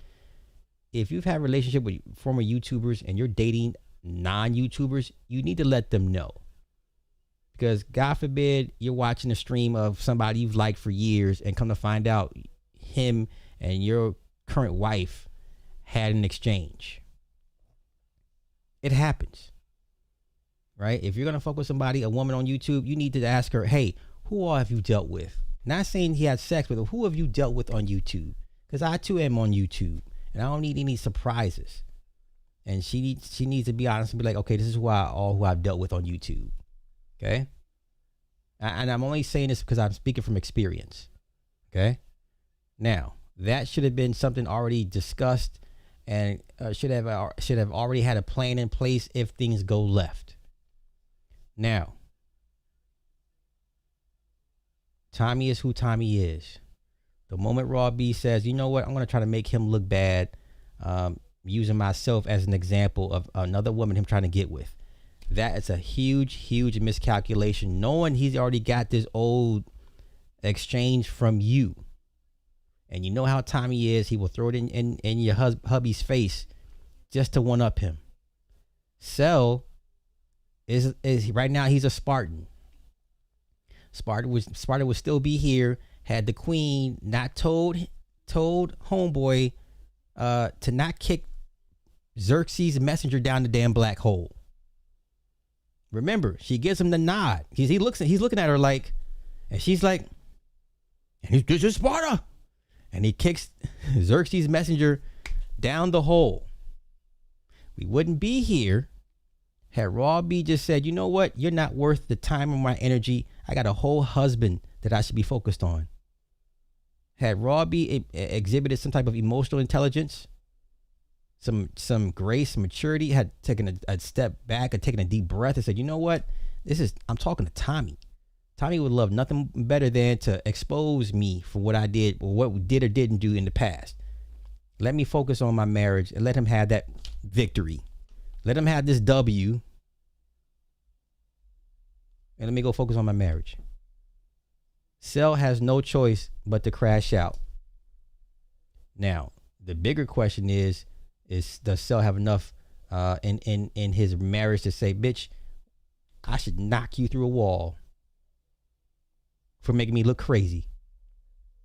if you've had a relationship with former YouTubers and you're dating non-YouTubers, you need to let them know. Because God forbid you're watching a stream of somebody you've liked for years and come to find out him and your current wife had an exchange. It happens. Right? If you're going to fuck with somebody, a woman on YouTube, you need to ask her, hey, who all have you dealt with? Not saying he had sex with her. Who have you dealt with on YouTube? Because I too am on YouTube and I don't need any surprises. And she needs to be honest and be like, okay, this is who I've dealt with on YouTube. Okay? And I'm only saying this because I'm speaking from experience. Okay? Now, that should have been something already discussed and should have already had a plan in place if things go left. Now, Tommy is who Tommy is. The moment Raw B says, you know what, I'm going to try to make him look bad, using myself as an example of another woman him trying to get with. That is a huge miscalculation, knowing he's already got this old exchange from you. And you know how Tommy is. He will throw it in your hubby's face just to one-up him. Cell is right now he's a Spartan. Sparta would still be here had the queen not told homeboy to not kick Xerxes' messenger down the damn black hole. Remember, she gives him the nod. He's looking at her like, and she's like, and this is Sparta. And he kicks Xerxes' messenger down the hole. We wouldn't be here had Raw B just said, you know what? You're not worth the time or my energy. I got a whole husband that I should be focused on. Had Raw B exhibited some type of emotional intelligence, some grace, some maturity, had taken a step back, had taken a deep breath and said, you know what? I'm talking to Tommy. Tommy would love nothing better than to expose me for what I did or what we did or didn't do in the past. Let me focus on my marriage and let him have that victory. Let him have this W. And let me go focus on my marriage. Cell has no choice but to crash out. Now, the bigger question is does Cell have enough in his marriage to say, bitch, I should knock you through a wall for making me look crazy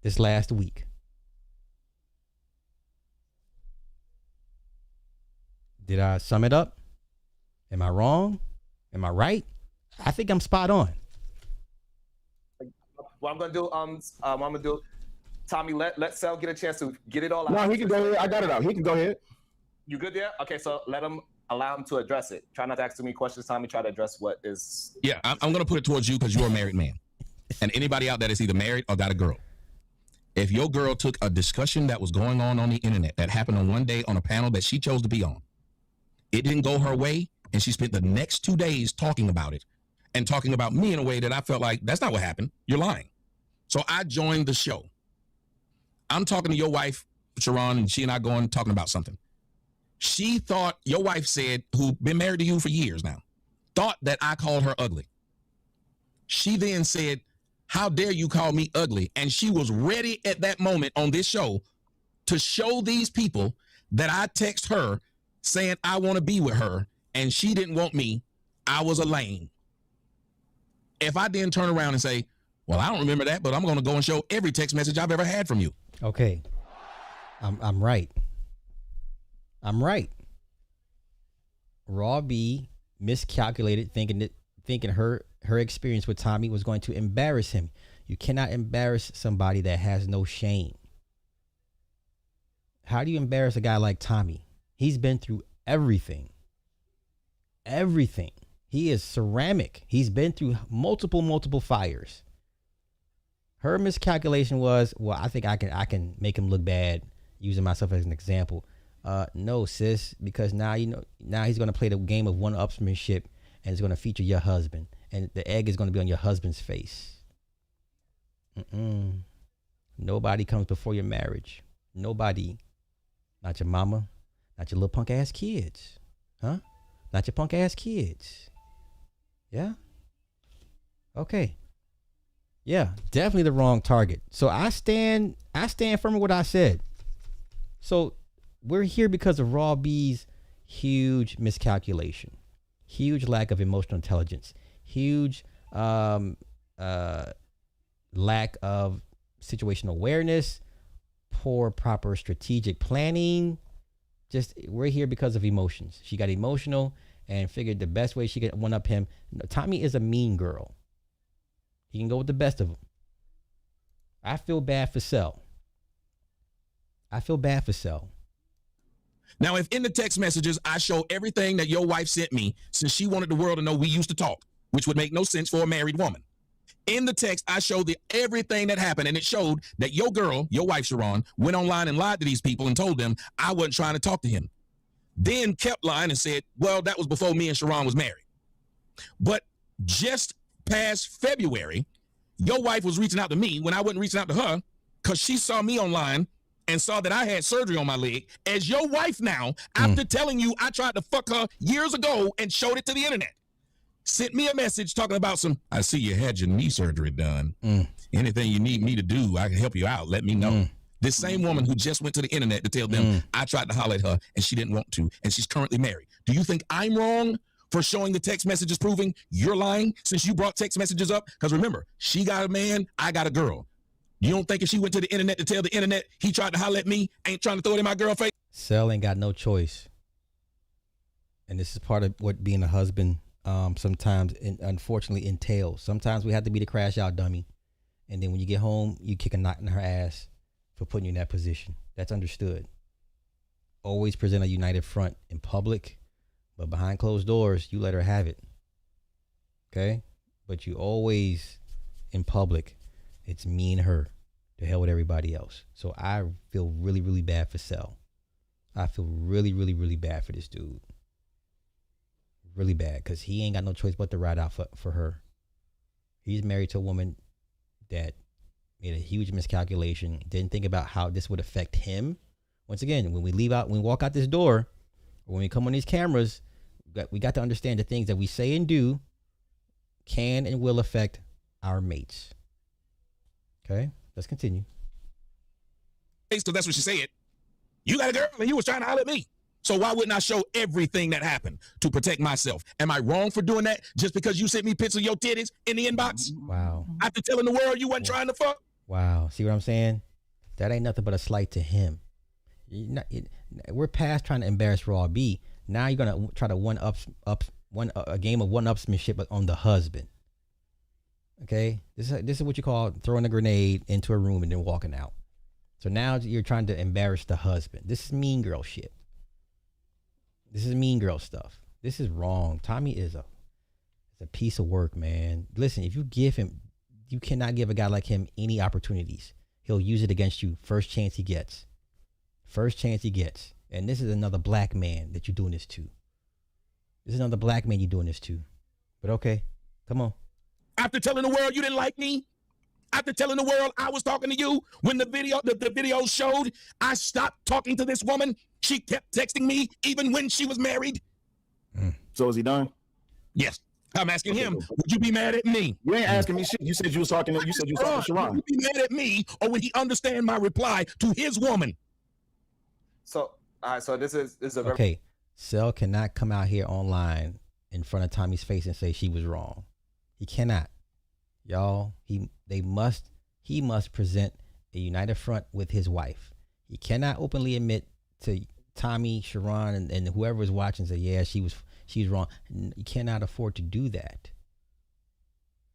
this last week? Did I sum it up? Am I wrong? Am I right? I think I'm spot on. What I'm gonna do, Tommy, let Sal get a chance to get it all out. No, he can go ahead. I got it out. He can go ahead. You good there? Okay, so allow him to address it. Try not to ask too many questions, Tommy. Try to address what is. Yeah, I'm gonna put it towards you because you're a married man, and anybody out there that's either married or got a girl. If your girl took a discussion that was going on the internet that happened on one day on a panel that she chose to be on, it didn't go her way, and she spent the next 2 days talking about it and talking about me in a way that I felt like that's not what happened. You're lying. So I joined the show. I'm talking to your wife, Sharon, and she and I talking about something. She thought, your wife said, who been married to you for years now, thought that I called her ugly. She then said, how dare you call me ugly? And she was ready at that moment on this show to show these people that I text her saying I want to be with her, and she didn't want me. I was a lame. If I then turn around and say, well, I don't remember that, but I'm going to go and show every text message I've ever had from you. Okay. I'm right. I'm right. Raw B miscalculated, thinking her experience with Tommy was going to embarrass him. You cannot embarrass somebody that has no shame. How do you embarrass a guy like Tommy? He's been through everything. Everything. He is ceramic. He's been through multiple fires. Her miscalculation was, well, I think I can make him look bad using myself as an example. No, sis, because now he's going to play the game of one-upsmanship and it's going to feature your husband, and the egg is going to be on your husband's face. Nobody comes before your marriage. Nobody. Not your mama. Not your little punk ass kids. Huh? Not your punk ass kids. Yeah? Okay. Yeah, definitely the wrong target. So I stand firm with what I said. So we're here because of Raw B's huge miscalculation, huge lack of emotional intelligence, huge lack of situational awareness, poor proper strategic planning. Just we're here because of emotions. She got emotional and figured the best way she could one up him. Tommy is a mean girl. He can go with the best of them. I feel bad for Cell. Now, if in the text messages I show everything that your wife sent me since she wanted the world to know we used to talk, which would make no sense for a married woman. In the text, I showed everything that happened, and it showed that your girl, your wife, Sharon, went online and lied to these people and told them I wasn't trying to talk to him. Then kept lying and said, well, that was before me and Sharon was married. But just past February, your wife was reaching out to me when I wasn't reaching out to her because she saw me online and saw that I had surgery on my leg. As your wife now, after telling you I tried to fuck her years ago and showed it to the internet, sent me a message talking about I see you had your knee surgery done. Anything you need me to do, I can help you out. Let me know. This same woman who just went to the internet to tell them I tried to holler at her and she didn't want to, and she's currently married. Do you think I'm wrong for showing the text messages proving you're lying since you brought text messages up? Because remember, she got a man, I got a girl. You don't think if she went to the internet to tell the internet he tried to holler at me, ain't trying to throw it in my girl face? Cell ain't got no choice. And this is part of what being a husband sometimes unfortunately entails. Sometimes we have to be the crash out dummy. And then when you get home, you kick a knot in her ass for putting you in that position. That's understood. Always present a united front in public, but behind closed doors, you let her have it. Okay? But you always, in public, it's me and her. To hell with everybody else. So I feel really, really bad for Cell. I feel really, really, really bad for this dude. Really bad, because he ain't got no choice but to ride out for her. He's married to a woman that made a huge miscalculation, didn't think about how this would affect him. Once again, when we walk out this door, or when we come on these cameras, we got to understand the things that we say and do can and will affect our mates. Okay, let's continue. Because that's what she said. You got a girl and you was trying to holler at me. So why wouldn't I show everything that happened to protect myself? Am I wrong for doing that just because you sent me pictures of your titties in the inbox? Wow. After telling the world you wasn't trying to fuck? Wow. See what I'm saying? That ain't nothing but a slight to him. We're past trying to embarrass Raw B. Now you're going to try to a game of one-upsmanship on the husband. Okay? This is what you call throwing a grenade into a room and then walking out. So now you're trying to embarrass the husband. This is mean girl shit. This is mean girl stuff. This is wrong. Tommy is a piece of work, man. Listen, if you give him, you cannot give a guy like him any opportunities. He'll use it against you first chance he gets. First chance he gets. And this is another black man that you're doing this to. This is another black man you're doing this to. But okay, come on. After telling the world you didn't like me, after telling the world I was talking to you, when the video showed I stopped talking to this woman, she kept texting me even when she was married. So is he done? Yes. I'm asking him, would you be mad at me? You ain't asking me shit. You said you was talking to Sharon. Would you be mad at me, or would he understand my reply to his woman? So, so this is a very okay. Cell cannot come out here online in front of Tommy's face and say she was wrong. He cannot. Y'all, he must present a united front with his wife. He cannot openly admit to Tommy, Sharon, and whoever is watching say, yeah, she's wrong. You cannot afford to do that.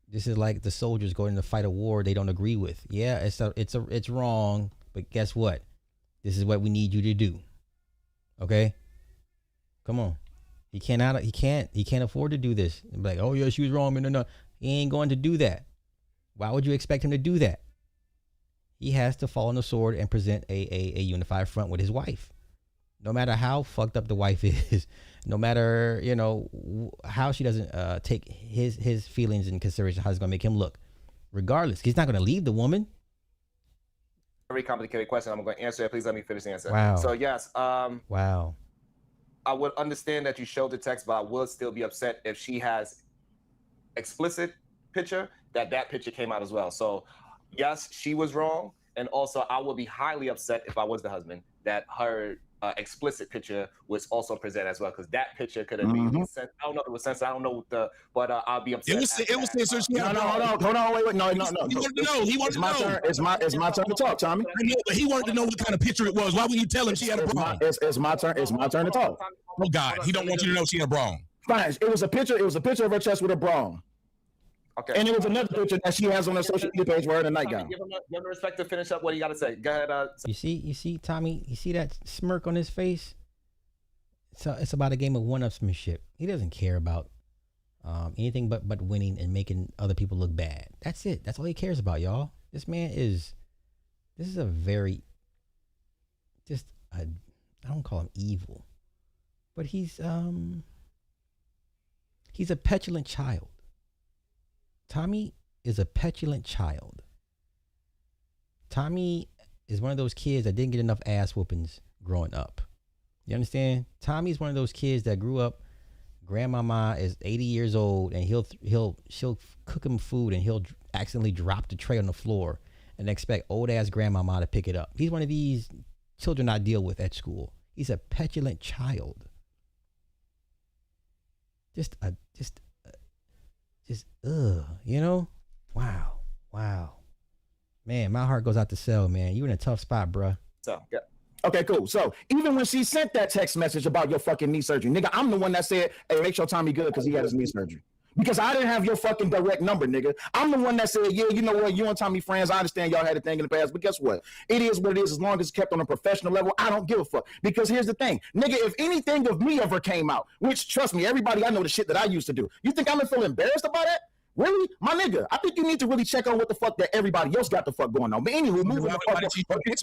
This is like the soldiers going to fight a war they don't agree with. Yeah, it's wrong, but guess what? This is what we need you to do. Okay? Come on. He can't afford to do this. And be like, oh yeah, she was wrong. No. He ain't going to do that. Why would you expect him to do that? He has to fall on the sword and present a unified front with his wife. No matter how fucked up the wife is, no matter, how she doesn't take his feelings in consideration, how it's going to make him look. Regardless, he's not going to leave the woman. very complicated question. I'm going to answer it. Please let me finish the answer. Wow. So yes, Wow. I would understand that you showed the text, but I would still be upset if she has explicit picture that picture came out as well. So yes, she was wrong, and also I would be highly upset if I was the husband that her explicit picture was also presented as well, because that picture could have been sent. I don't know if it was censored. I don't know what but I'll be upset. It was censored. No, hold on, wait, no. He wanted to know. He wanted to know. It's my turn to talk, Tommy. I know, but he wanted to know what kind of picture it was. Why would you tell him she had a bra? It's my turn. It's my turn to talk. Oh God, he don't want you to know she had a bra. Fine. It was a picture of her chest with a bra on. Okay. And it was another picture that she has on her social media page wearing a nightgown. Give him the respect to finish up what he got to say. Go ahead. You see, Tommy. You see that smirk on his face? So it's about a game of one-upsmanship. He doesn't care about anything but winning and making other people look bad. That's it. That's all he cares about, y'all. This is a very, I don't call him evil, but he's a petulant child. Tommy is a petulant child. Tommy is one of those kids that didn't get enough ass whoopings growing up. You understand? Tommy's one of those kids that grew up. Grandmama is 80 years old, and she'll cook him food, and he'll accidentally drop the tray on the floor and expect old ass grandmama to pick it up. He's one of these children I deal with at school. He's a petulant child. You know? Wow. Man, my heart goes out to Cell, man. You in a tough spot, bruh. So, yeah. Okay, cool. So even when she sent that text message about your fucking knee surgery, nigga, I'm the one that said, hey, make sure Tommy good because he had his knee surgery. Because I didn't have your fucking direct number, nigga. I'm the one that said, yeah, you know what, you and Tommy friends, I understand y'all had a thing in the past, but guess what? It is what it is. As long as it's kept on a professional level, I don't give a fuck. Because here's the thing, nigga, if anything of me ever came out, which, trust me, everybody, I know the shit that I used to do. You think I'm gonna feel embarrassed about it? Really? My nigga, I think you need to really check on what the fuck that everybody else got the fuck going on. But anywho, moving the fuck on.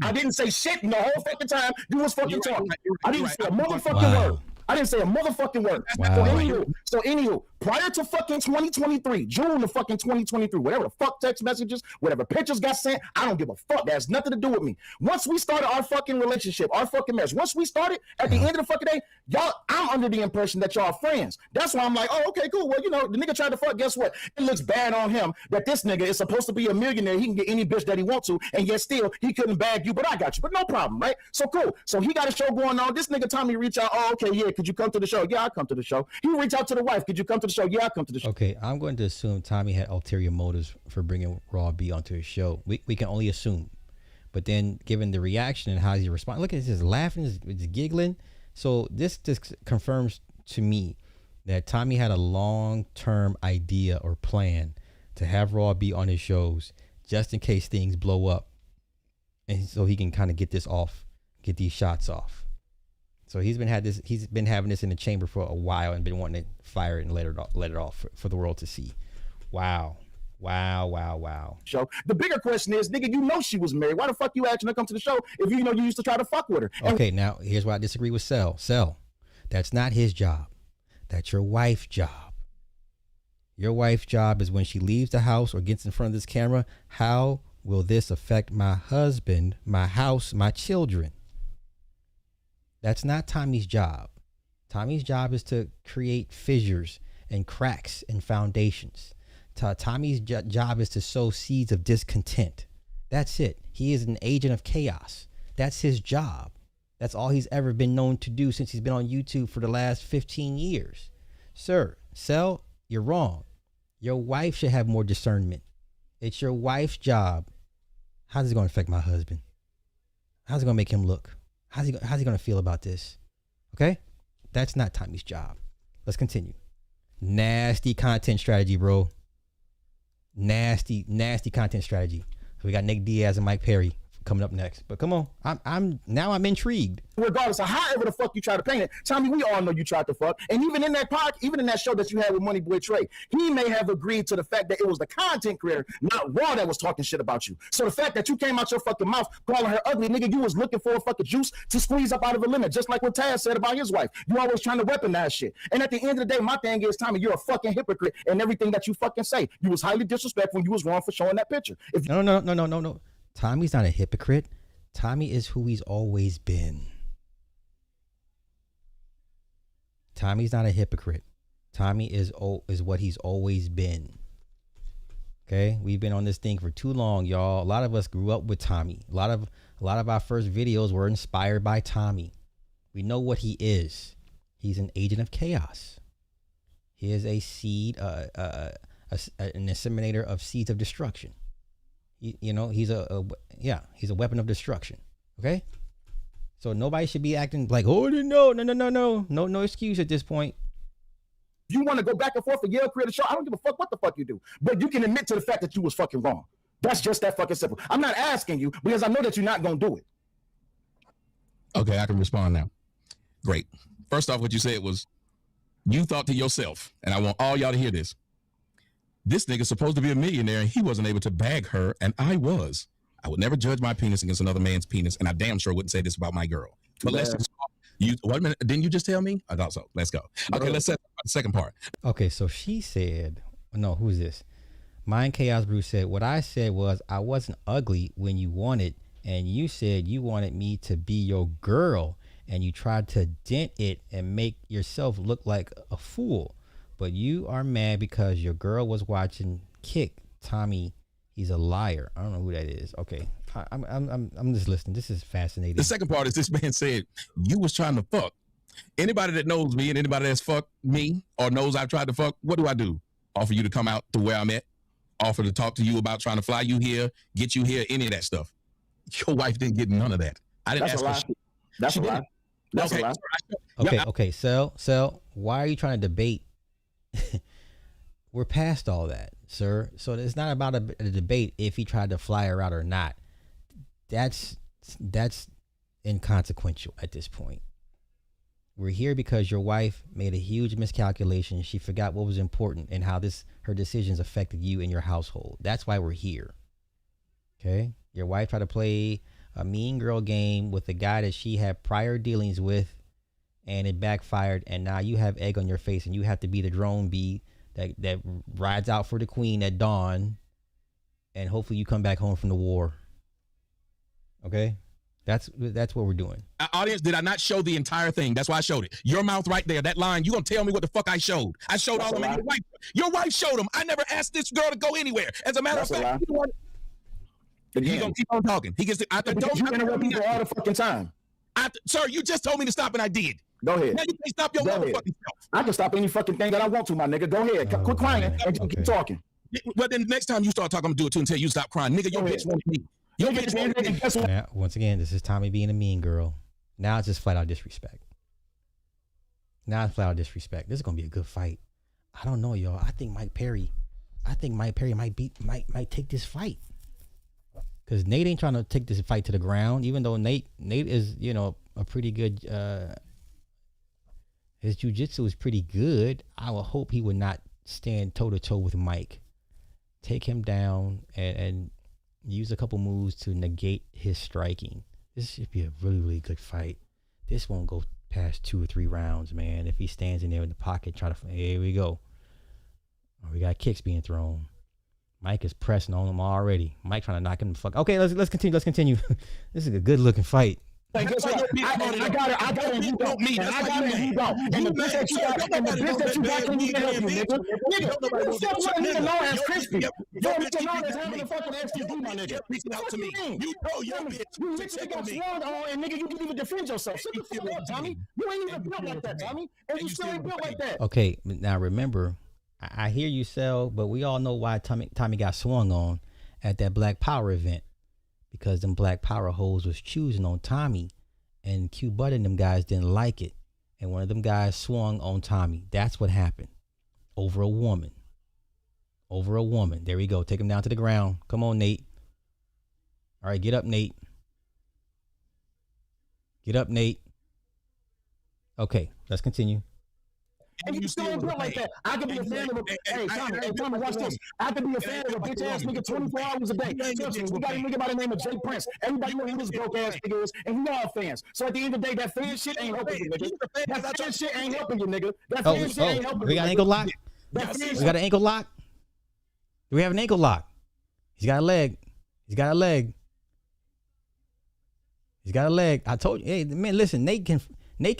I didn't say shit in the whole fucking time. You was fucking talking. I didn't say a motherfucking word. I didn't say a motherfucking word. Wow. So anywho, prior to fucking 2023, June of fucking 2023, whatever the fuck text messages, whatever pictures got sent, I don't give a fuck. That has nothing to do with me. Once we started our fucking relationship, our fucking marriage, once we started, at the end of the fucking day, y'all, I'm under the impression that y'all are friends. That's why I'm like, oh, okay, cool. Well, you know, the nigga tried to fuck, guess what? It looks bad on him that this nigga is supposed to be a millionaire. He can get any bitch that he wants to, and yet still, he couldn't bag you, but I got you. But no problem, right? So cool. So he got a show going on. This nigga Tommy reach out, oh, okay, yeah, could you come to the show? Yeah, I'll come to the show. He reach out to the wife, could you come to the show? Yeah, I'll come to the show. Okay, I'm going to assume Tommy had ulterior motives for bringing Raw B onto his show. We can only assume. But then, given the reaction and how he responded, look at this, laughing, he's giggling. So this just confirms to me that Tommy had a long-term idea or plan to have Raw B on his shows just in case things blow up, and so he can kind of get get these shots off. So he's been having this in the chamber for a while and been wanting to fire it and let it off for the world to see. Wow. Show. The bigger question is, nigga, you know she was married. Why the fuck you asking her to come to the show if you know you used to try to fuck with her? Okay, now here's why I disagree with Cell. Cell, that's not his job. That's your wife's job. Your wife's job is when she leaves the house or gets in front of this camera, how will this affect my husband, my house, my children? That's not Tommy's job. Tommy's job is to create fissures and cracks in foundations. Tommy's job is to sow seeds of discontent. That's it. He is an agent of chaos. That's his job. That's all he's ever been known to do since he's been on YouTube for the last 15 years. Sir, Cell, you're wrong. Your wife should have more discernment. It's your wife's job. How's it going to affect my husband? How's it going to make him look? How's he going to feel about this? Okay? That's not Tommy's job. Let's continue. Nasty content strategy, bro. Nasty content strategy. So we got Nick Diaz and Mike Perry coming up next. But come on, I'm intrigued. Regardless of however the fuck you try to paint it, Tommy, we all know you tried to fuck. And even in that show that you had with Money Boy Trey, he may have agreed to the fact that it was the content creator, not Raw, that was talking shit about you. So the fact that you came out your fucking mouth calling her ugly, nigga, you was looking for a fucking juice to squeeze up out of a lemon, just like what Taz said about his wife. You always trying to weaponize shit. And at the end of the day, my thing is, Tommy, you're a fucking hypocrite in everything that you fucking say. You was highly disrespectful. You was wrong for showing that picture. No. Tommy's not a hypocrite. Tommy is who he's always been. Tommy's not a hypocrite. Tommy is what he's always been. Okay, we've been on this thing for too long, y'all. A lot of us grew up with Tommy. A lot of our first videos were inspired by Tommy. We know what he is. He's an agent of chaos. He is a seed, an inseminator of seeds of destruction. You know, he's a weapon of destruction. Okay, so nobody should be acting like, oh no excuse at this point. You want to go back and forth and yell, create a show? I don't give a fuck what the fuck you do, but you can admit to the fact that you was fucking wrong. That's just that fucking simple. I'm not asking you because I know that you're not gonna do it. Okay, I can respond now. Great. First off, what you said was, you thought to yourself, and I want all y'all to hear this. This nigga's supposed to be a millionaire, and he wasn't able to bag her, and I was. I would never judge my penis against another man's penis, and I damn sure wouldn't say this about my girl. But let's just, wait a minute, didn't you just tell me? I thought so. Let's go. Okay, let's set the second part. Okay, so she said, no, who's this? Mind Chaos Bruce said, what I said was, I wasn't ugly when you wanted, and you said you wanted me to be your girl, and you tried to dent it and make yourself look like a fool. But you are mad because your girl was watching Kick. Tommy, he's a liar. I don't know who that is. Okay, I'm just listening. This is fascinating. The second part is this man said, you was trying to fuck. Anybody that knows me and anybody that's fucked me or knows I've tried to fuck, what do? Offer you to come out to where I'm at? Offer to talk to you about trying to fly you here, get you here, any of that stuff. Your wife didn't get none of that. I didn't ask her. That's a lie. That's a lie. Okay. So why are you trying to debate? We're past all that, sir. So it's not about a debate if he tried to fly her out or not. That's inconsequential at this point. We're here because your wife made a huge miscalculation. She forgot what was important and how her decisions affected you and your household. That's why we're here. Okay? Your wife tried to play a mean girl game with a guy that she had prior dealings with, and it backfired, and now you have egg on your face, and you have to be the drone bee that rides out for the queen at dawn, and hopefully you come back home from the war. Okay? That's what we're doing. Audience, did I not show the entire thing? That's why I showed it. Your mouth right there, that line, you gonna tell me what the fuck I showed. I showed all of them. Your wife showed them. I never asked this girl to go anywhere. As a matter of fact, he's gonna keep on talking. He gets to, you interrupt people all the fucking time. Sir, you just told me to stop and I did. Go ahead. Now you can't stop your motherfucking self. I can stop any fucking thing that I want to, my nigga. Go ahead. Quit crying and just keep talking. Well, then the next time you start talking, I'm gonna do it too until you stop crying. Nigga, your bitch wanted me. Your bitch wanted me. Yeah, once again, this is Tommy being a mean girl. Now it's just flat out disrespect. This is gonna be a good fight. I don't know, y'all. I think Mike Perry might take this fight. Because Nate ain't trying to take this fight to the ground, even though Nate is, a pretty good, his jiu-jitsu is pretty good. I would hope he would not stand toe-to-toe with Mike. Take him down and use a couple moves to negate his striking. This should be a really, really good fight. This won't go past 2 or 3 rounds, man. If he stands in there in the pocket, here we go. Oh, we got kicks being thrown. Mike is pressing on him already. Mike trying to knock him the fuck. Okay, let's continue. This is a good looking fight. I got it. You don't. And I got it. You don't. And the bitch that you got can't even help you, nigga. Nigga, you fuck with a nigga known as crispy. Yo, nigga known as having a fucking STD, my nigga. Reaching out to me. You know your bitch. You literally got swung on, and nigga, you didn't even defend yourself. Shut the fuck up, Tommy. You ain't even built like that, Tommy. And you still ain't built like that. Okay, now remember, I hear you, Sel, but we all know why Tommy got swung on at that Black Power event. Because them Black Power hoes was choosing on Tommy, and Q Bud and them guys didn't like it. And one of them guys swung on Tommy. That's what happened. Over a woman. There we go. Take him down to the ground. Come on, Nate. All right, get up, Nate. Okay, let's continue. And you still ain't built like that. I could be a fan of a hey Tommy, watch this. I could be a fan of a bitch ass nigga 24 hours a day. Trust me, we got a nigga by the name of Jay Prince. Everybody know who this broke ass nigga is, and we all fans. So at the end of the day, that fan shit ain't helping you, nigga. That fan shit ain't helping you, nigga. That fan shit ain't helping you. We got an ankle lock? We got an ankle lock? Do we have an ankle lock? He's got a leg. He's got a leg. I told you, hey man, listen, Nate can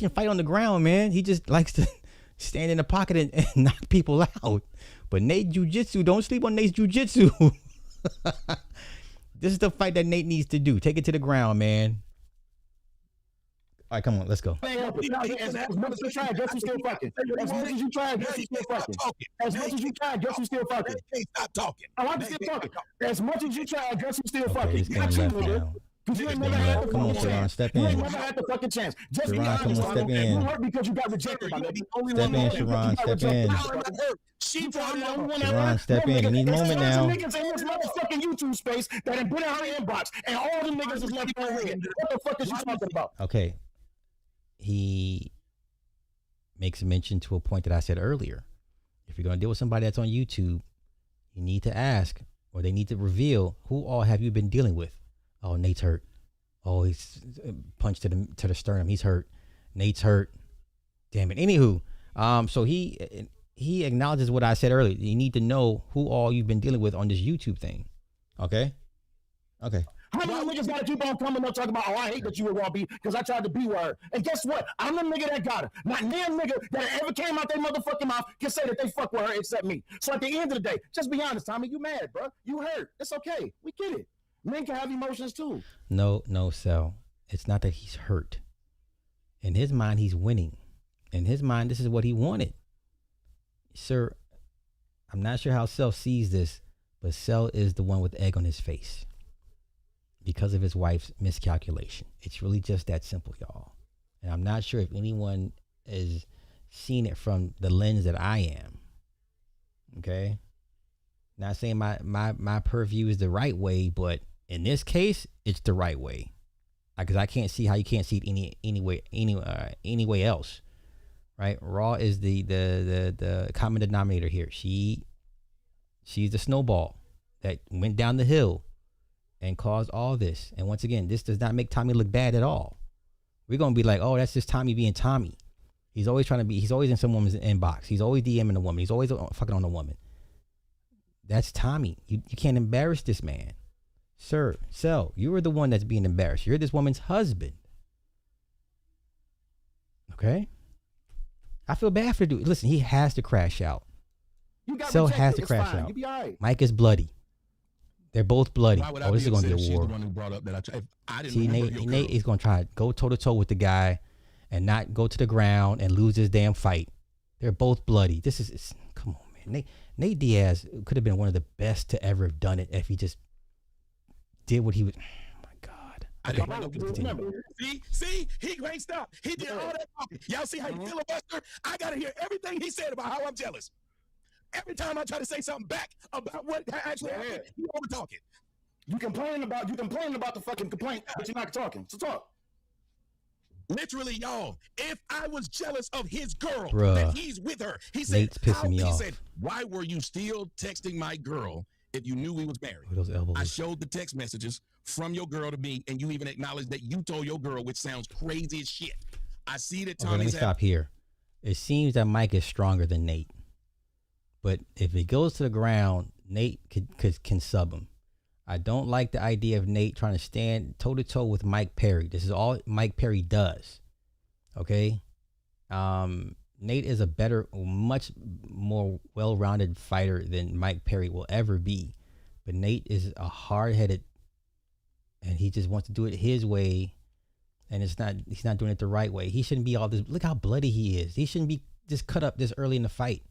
fight on the ground, man. He just likes to stand in the pocket and knock people out. But Nate jiu-jitsu, don't sleep on Nate's jiu-jitsu. This is the fight that Nate needs to do. Take it to the ground, man. All right, come on, let's go. As much as you try, guess who's still fucking. As much as you try, guess who's still fucking. As much as you try, guess who's still fucking. Stop talking. I want to still talking. As much as you try, guess who's still Okay, fucking. this game left now. You ain't never had the Come on, fucking Sharon, chance. step You ain't in. never had the fucking chance. Just be Sharon, come honest, on, step you in. hurt because you got rejected by that. Step in, Sharon, step in. Sharon, step in. You need a moment now. Niggas in this motherfucking YouTube space that have been in her inbox, and all the niggas is left on red. What the fuck is you talking about? Okay. He makes a mention to a point that I said earlier. If you're going to deal with somebody that's on YouTube, you need to ask, or they need to reveal, who all have you been dealing with? Oh, Nate's hurt. Oh, he's punched to the sternum. He's hurt. Nate's hurt. Damn it. Anywho, so he acknowledges what I said earlier. You need to know who all you've been dealing with on this YouTube thing. Okay? Okay. How many niggas gotta keep on coming up talking about, oh, I hate that you were Raw B because I tried to be her. And guess what? I'm the nigga that got her. Not damn nigga that ever came out their motherfucking mouth can say that they fuck with her except me. So at the end of the day, just be honest, Tommy. You mad, bro. You hurt. It's okay. We get it. Men can have emotions too. No, Sel. It's not that he's hurt. In his mind, he's winning. In his mind, this is what he wanted. Sir, I'm not sure how Sel sees this, but Sel is the one with egg on his face because of his wife's miscalculation. It's really just that simple, y'all. And I'm not sure if anyone is seeing it from the lens that I am. Okay? Not saying my purview is the right way, but in this case, it's the right way. Because I can't see how you can't see it any way else. Right? Raw is the common denominator here. She's the snowball that went down the hill and caused all this. And once again, this does not make Tommy look bad at all. We're gonna be like, oh, that's just Tommy being Tommy. He's always in some woman's inbox. He's always DMing a woman. He's always fucking on a woman. That's Tommy. You can't embarrass this man. Sir, Sel, you are the one that's being embarrassed. You're this woman's husband. Okay? I feel bad for the dude. Listen, he has to crash out. Sel has to crash out. Right. Mike is bloody. They're both bloody. Oh, this is going to be a war. See, Nate is going to try to go toe-to-toe with the guy and not go to the ground and lose his damn fight. They're both bloody. Come on, man. Nate Diaz could have been one of the best to ever have done it if he just did what he was. Oh, my God. Okay. See, he ain't stopped. He did all that talking. Y'all see how you filibuster? I got to hear everything he said about how I'm jealous. Every time I try to say something back about what actually happened, you over talking. You complaining about the fucking complaint, but you're not talking. So talk. Literally, y'all, if I was jealous of his girl, Bruh, that he's with her, he said, Nate's pissing me off. He said, why were you still texting my girl if you knew we was married? Those elbows. I showed the text messages from your girl to me, and you even acknowledged that you told your girl, which sounds crazy as shit. I see that Tommy's. Okay, let me stop here. It seems that Mike is stronger than Nate. But if it goes to the ground, Nate can sub him. I don't like the idea of Nate trying to stand toe-to-toe with Mike Perry. This is all Mike Perry does. Okay? Nate is a better, much more well-rounded fighter than Mike Perry will ever be. But Nate is a hard-headed, and he just wants to do it his way, and he's not doing it the right way. He shouldn't be all this. Look how bloody he is. He shouldn't be just cut up this early in the fight.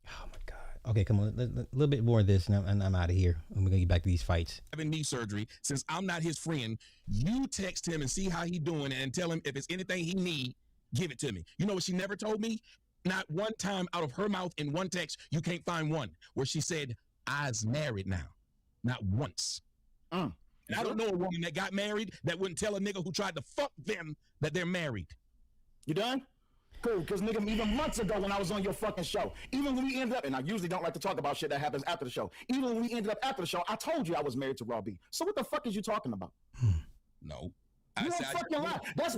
Oh my God. Okay, come on. A little bit more of this, and I'm out of here. I'm gonna get back to these fights. Having knee surgery, since I'm not his friend, you text him and see how he doing, and tell him if it's anything he need, give it to me. You know what she never told me? Not one time out of her mouth in one text, you can't find one where she said, I's married now. Not once. And I don't know a woman that got married that wouldn't tell a nigga who tried to fuck them that they're married. You done? Cool, because nigga, even months ago when I was on your fucking show, even when we ended up, and I usually don't like to talk about shit that happens after the show, even when we ended up after the show, I told you I was married to Raw B. So what the fuck is you talking about? No. You don't fucking lie. That's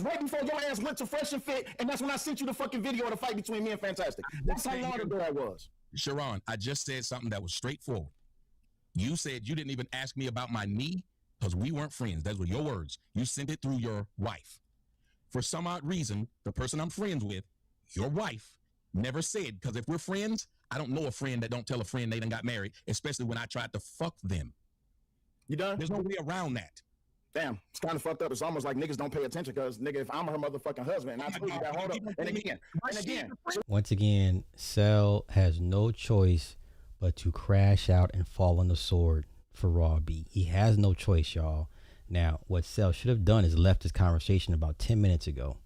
right before your ass went to Fresh and Fit, and that's when I sent you the fucking video of the fight between me and Fantastic. That's how long ago that was. Sharon, I just said something that was straightforward. You said you didn't even ask me about my knee because we weren't friends. Those were your words. You sent it through your wife. For some odd reason, the person I'm friends with, your wife, never said, because if we're friends, I don't know a friend that don't tell a friend they done got married, especially when I tried to fuck them. You done? There's no way around that. Damn, it's kind of fucked up. It's almost like niggas don't pay attention because, nigga, if I'm her motherfucking husband, and I told you that, hold up. And again. Once again, Cell has no choice but to crash out and fall on the sword for Raw B. He has no choice, y'all. Now, what Cell should have done is left this conversation about 10 minutes ago.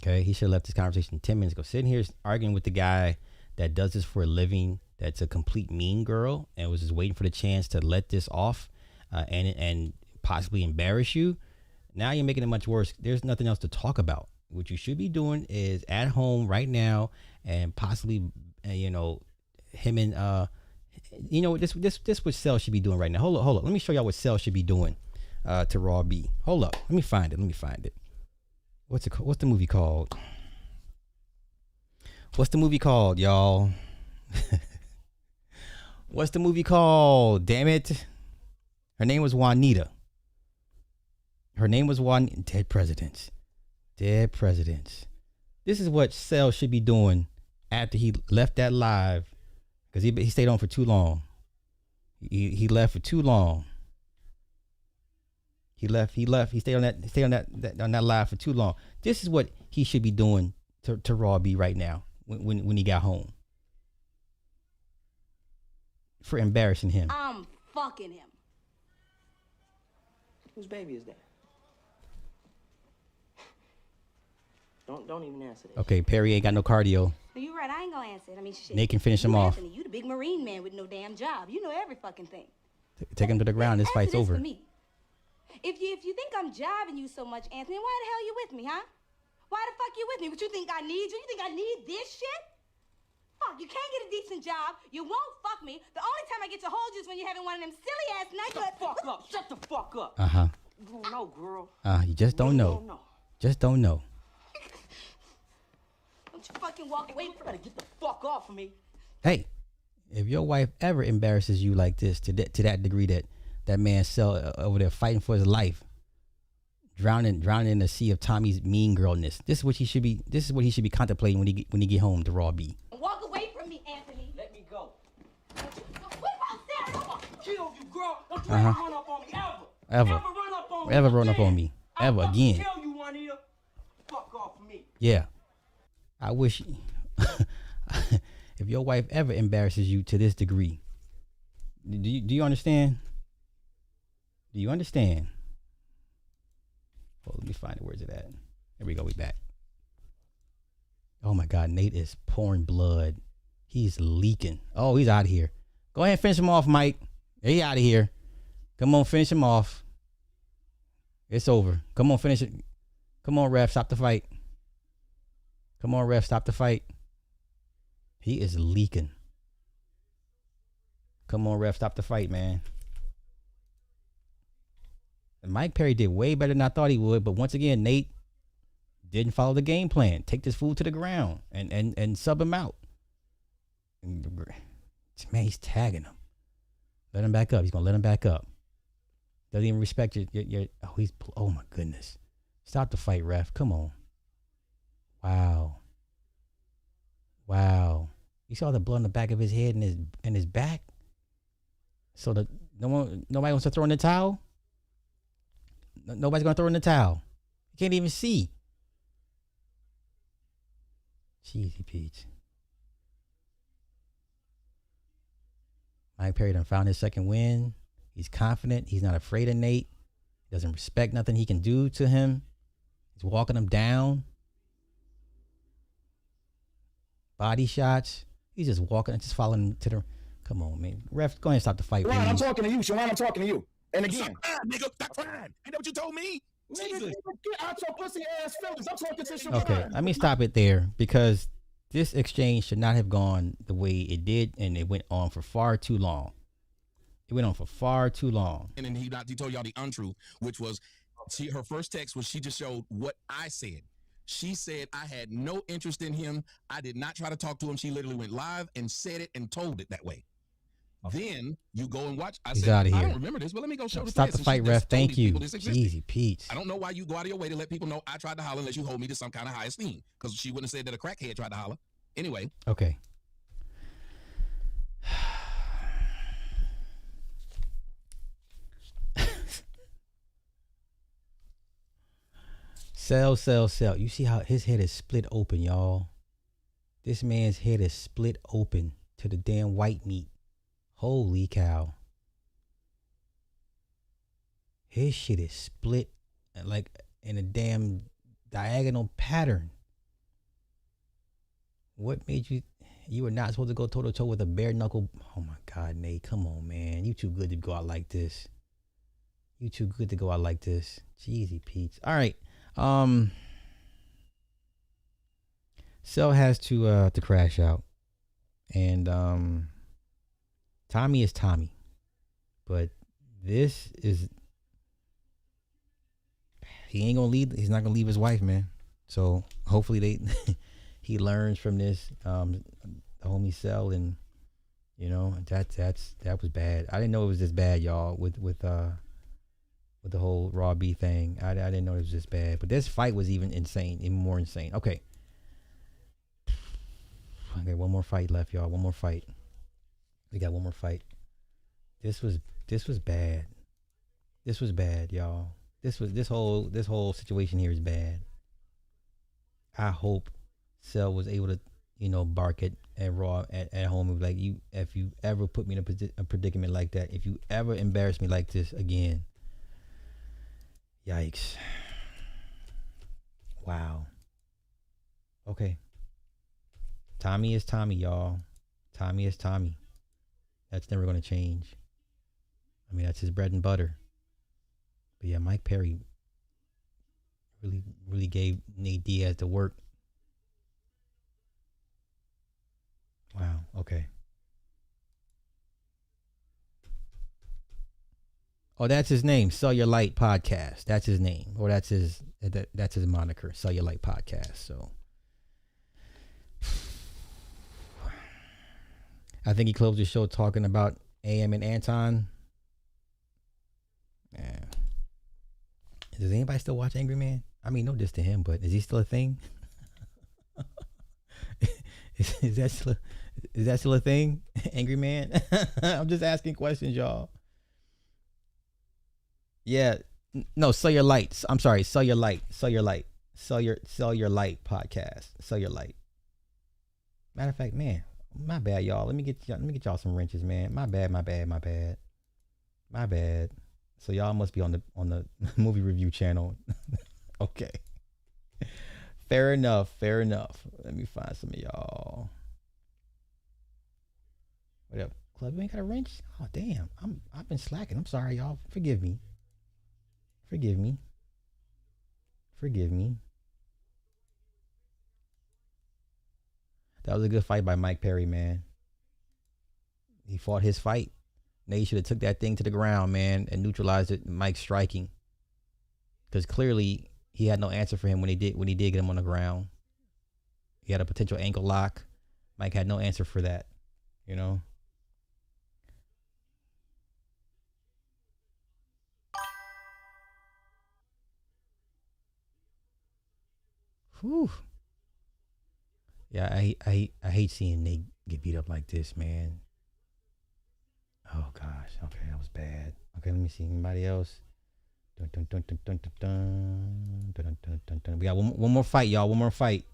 Okay, he should have left this conversation 10 minutes ago. Sitting here arguing with the guy that does this for a living, that's a complete mean girl, and was just waiting for the chance to let this off and possibly embarrass you. Now you're making it much worse. There's nothing else to talk about. What you should be doing is at home right now and possibly, him and, this what Cell should be doing right now. Hold up. Let me show y'all what Cell should be doing to Raw B. Hold up. Let me find it. What's the movie called? What's the movie called, y'all? What's the movie called? Damn it. Her name was Juanita. Dead Presidents. This is what Cell should be doing after he left that live, because he stayed on for too long. He left for too long. He stayed on that live for too long. This is what he should be doing to Raw B right now when he got home. For embarrassing him. I'm fucking him. Whose baby is that? Don't even answer that. Okay, Perry ain't got no cardio. No, you're right. I ain't gonna answer it. I mean, shit. Nate can finish him off. Anthony, you the big Marine man with no damn job. You know every fucking thing. Take him to the ground. This fight's over. For me. If you think I'm jiving you so much, Anthony, why the hell you with me, huh? Why the fuck you with me? What, you think I need you? You think I need this shit? Fuck, you can't get a decent job. You won't fuck me. The only time I get to hold you is when you're having one of them silly ass nights. Shut the fuck up. Shut the fuck up. Uh-huh. You don't know, girl. You just don't know. Just don't know. Don't you fucking walk away from me. Get the fuck off of me. Hey, if your wife ever embarrasses you like this to that degree that man Cell over there fighting for his life, drowning in the sea of Tommy's mean girlness. This is what he should be contemplating when he get home to Raw B. Walk away from me, Anthony. Let me go. What about that? I'm gonna kill you, girl. Don't try to run up on me Ever run up on me. Ever again. I'll tell you one here. Fuck off me. Yeah. I wish if your wife ever embarrasses you to this degree, do you understand? Do you understand? Oh, let me find it. Where's it at? There we go. We back. Oh my God, Nate is pouring blood. He's leaking. Oh, he's out of here. Go ahead and finish him off, Mike. He out of here. Come on, finish him off. It's over. Come on, finish it. Come on, ref, stop the fight. Come on, ref, stop the fight. He is leaking. Come on, ref, stop the fight, man. And Mike Perry did way better than I thought he would, but once again, Nate didn't follow the game plan. Take this fool to the ground and sub him out. Man, he's tagging him. Let him back up. He's gonna let him back up. Doesn't even respect your oh my goodness. Stop the fight, ref. Come on. Wow. You saw the blood on the back of his head and his back? So nobody wants to throw in the towel? Nobody's gonna throw in the towel. You can't even see. Cheesy Peach. Mike Perry done found his second win. He's confident. He's not afraid of Nate. He doesn't respect nothing he can do to him. He's walking him down. Body shots. He's just walking and just following him to the... Come on, man. Ref, go ahead and stop the fight. Ron, I'm talking to you. Sharon, I'm talking to you. And again... Nigga, stop crying. Ain't that what you told me? Nigga, get out your pussy ass feelings. I'm talking to Sharon. Okay, let me stop it there because this exchange should not have gone the way it did, and it went on for far too long. It went on for far too long. And then he told y'all the untruth, which was her first text was she just showed what I said. She said I had no interest in him. I did not try to talk to him. She literally went live and said it and told it that way. Then you go and watch. He's outta I here. don't remember this, but let me go show the Stop feds the some fight, shit ref. that's told Thank these you. people this existed. Jeezy Pete's. I don't know why you go out of your way to let people know I tried to holler unless you hold me to some kind of high esteem. Because she wouldn't have said that a crackhead tried to holler. Anyway. Okay. Sell. You see how his head is split open, y'all? This man's head is split open to the damn white meat. Holy cow. His shit is split like in a damn diagonal pattern. What made you were not supposed to go toe to toe with a bare knuckle? Oh my God, Nate, come on, man. You too good to go out like this. You too good to go out like this. Jeezy Pete's. All right. Cell has to crash out. And Tommy is Tommy. But this is he's not gonna leave his wife, man. So hopefully he learns from this, the homie Cell, and you know that was bad. I didn't know it was this bad, y'all, with the whole Raw B thing. I didn't know it was this bad. But this fight was even more insane. Okay, one more fight left, y'all. One more fight. We got one more fight. This was bad. This was bad, y'all. This whole situation here is bad. I hope Cell was able to, bark at Raw at home and be like, if you ever put me in a predicament like that, if you ever embarrass me like this again, yikes. Wow. Okay. Tommy is Tommy, y'all. Tommy is Tommy. That's never going to change. I mean, that's his bread and butter. But yeah, Mike Perry really gave Nate Diaz the work. Wow. Okay. Oh, that's his name. Cellulite Podcast. That's his name. Or that's his moniker. Cellulite Podcast. So I think he closed the show talking about AM and Anton. Yeah. Does anybody still watch Angry Man? I mean, no diss to him, but is he still a thing? is that still a thing? Angry Man? I'm just asking questions, y'all. Yeah. No, Cellulite. I'm sorry, Cellulite Podcast. Cellulite. Matter of fact, man, my bad, y'all. Let me get y'all some wrenches, man. My bad. So y'all must be on the movie review channel. Okay. Fair enough. Let me find some of y'all. What up, Club? You ain't got a wrench? Oh damn. I've been slacking. I'm sorry, y'all. Forgive me. That was a good fight by Mike Perry, man. He fought his fight. Nate should have took that thing to the ground, man, and neutralized it. Mike striking, because clearly he had no answer for him when he did get him on the ground. He had a potential ankle lock. Mike had no answer for that, Whew. Yeah, I hate seeing Nate get beat up like this, man. Oh gosh. Okay, that was bad. Okay, let me see anybody else. We got one more fight, y'all. One more fight.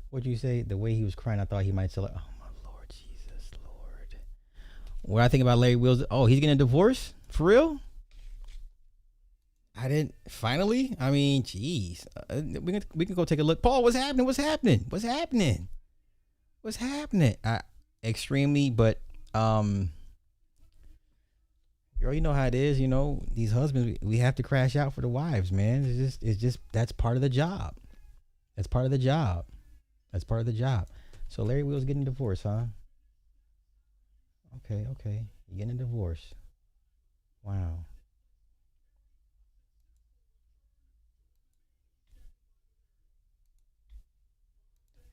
What'd you say? The way he was crying, I thought he might sell it. Oh my Lord, Jesus, Lord. What I think about Larry Wheels? Oh, he's getting a divorce? For real? I didn't. Finally? I mean, jeez. We can go take a look. Paul, what's happening? Extremely, but girl, you know how it is. These husbands, we have to crash out for the wives, man. It's just that's part of the job. So Larry Wheels getting a divorce, huh? Okay. You're getting a divorce. Wow.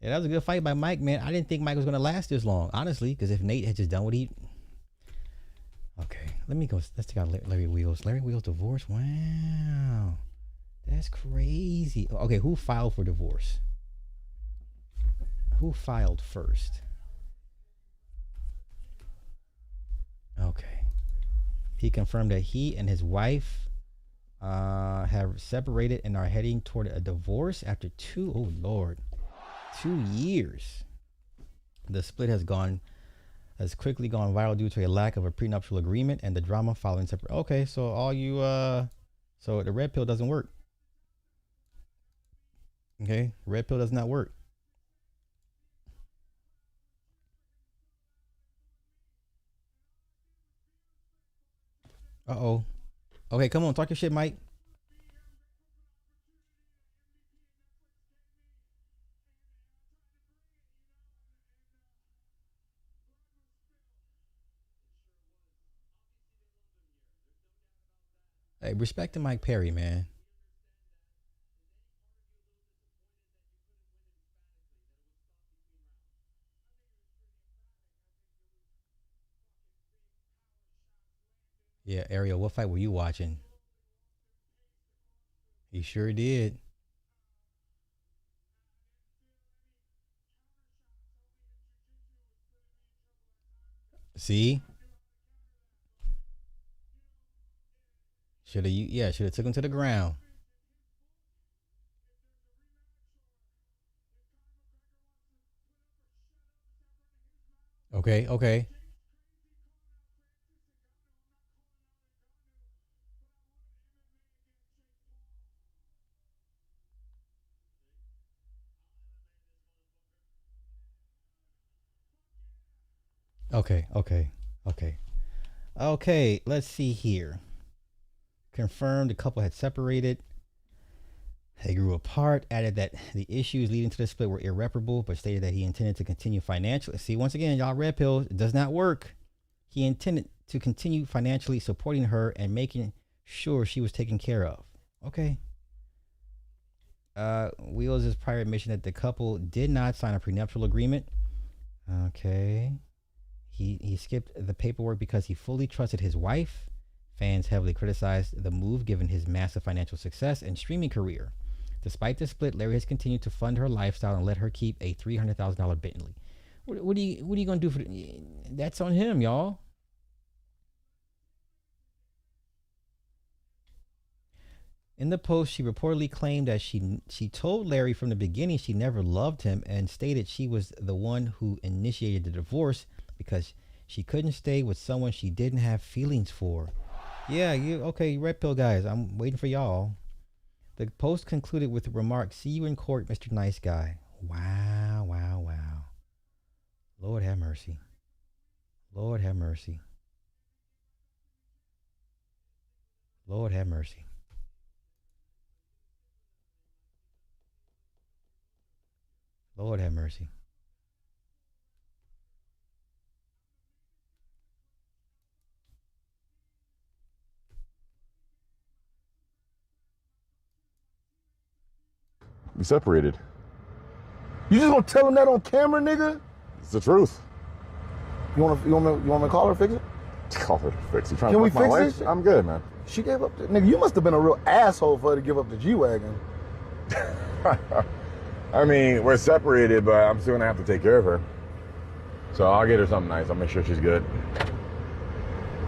Yeah, that was a good fight by Mike, man. I didn't think Mike was gonna last this long, honestly, because if Nate had just done what he. Okay, let me go. Let's check out Larry Wheels. Larry Wheels divorce. Wow, that's crazy. Okay, who filed for divorce? Who filed first? Okay, he confirmed that he and his wife have separated and are heading toward a divorce after 2 years. The split has quickly gone viral due to a lack of a prenuptial agreement and the drama following separate. Okay, so so the red pill doesn't work. Okay, red pill does not work. Uh-oh. Okay, come on, talk your shit, Mike. Hey, respect to Mike Perry, man. Yeah, Ariel, what fight were you watching? He sure did. See? Should have took him to the ground. Okay. Okay. Okay, let's see here. Confirmed the couple had separated. They grew apart, added that the issues leading to the split were irreparable, but stated that he intended to continue financially. See, once again, y'all, red pill, it does not work. He intended to continue financially supporting her and making sure she was taken care of. Okay. Wheels' prior admission that the couple did not sign a prenuptial agreement. Okay. He skipped the paperwork because he fully trusted his wife. Fans heavily criticized the move given his massive financial success and streaming career. Despite the split, Larry has continued to fund her lifestyle and let her keep a $300,000 Bentley. What are you gonna do for that's on him, y'all. In the post, she reportedly claimed that she told Larry from the beginning she never loved him and stated she was the one who initiated the divorce because she couldn't stay with someone she didn't have feelings for. Yeah, okay, red pill guys, I'm waiting for y'all. The post concluded with the remark, "See you in court, Mr. Nice Guy." Wow. Lord have mercy. Lord have mercy. Lord have mercy. Lord have mercy. We separated. You just gonna tell him that on camera, nigga? It's the truth. You want me to call her, fix it? Call her, fix it. Trying Can to we fuck my fix wife? this? I'm good, man. She gave up. Nigga, you must have been a real asshole for her to give up the G-Wagon. I mean, we're separated, but I'm still gonna have to take care of her. So I'll get her something nice. I'll make sure she's good.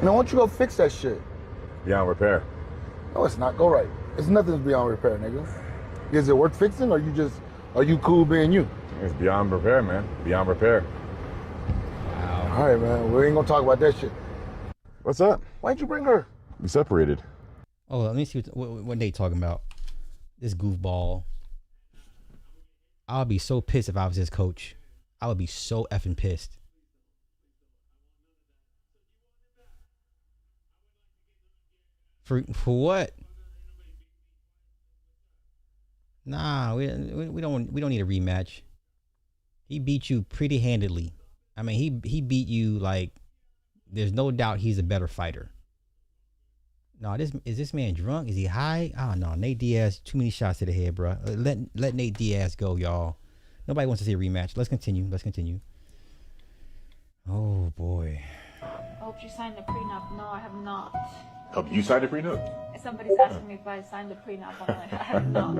And I want you to go fix that shit. Beyond repair. No, it's not. Go right. It's nothing's beyond repair, nigga. Is it worth fixing, or are you cool being you? It's beyond repair, man. Beyond repair. Wow. All right, man. We ain't gonna talk about that shit. What's up? Why'd you bring her? We separated. Oh, let me see what they talking about. This goofball. I'll be so pissed if I was his coach. I would be so effing pissed. For what? Nah, we don't need a rematch. He beat you pretty handedly. I mean, he beat you like there's no doubt he's a better fighter. No, is this man drunk? Is he high? Oh no, Nate Diaz, too many shots to the head, bro. Let Nate Diaz go, y'all. Nobody wants to see a rematch. Let's continue. Oh boy. I hope you signed the prenup. No, I have not. Oh, you signed a prenup? Somebody's asking me if I signed the prenup. I'm like, I have not.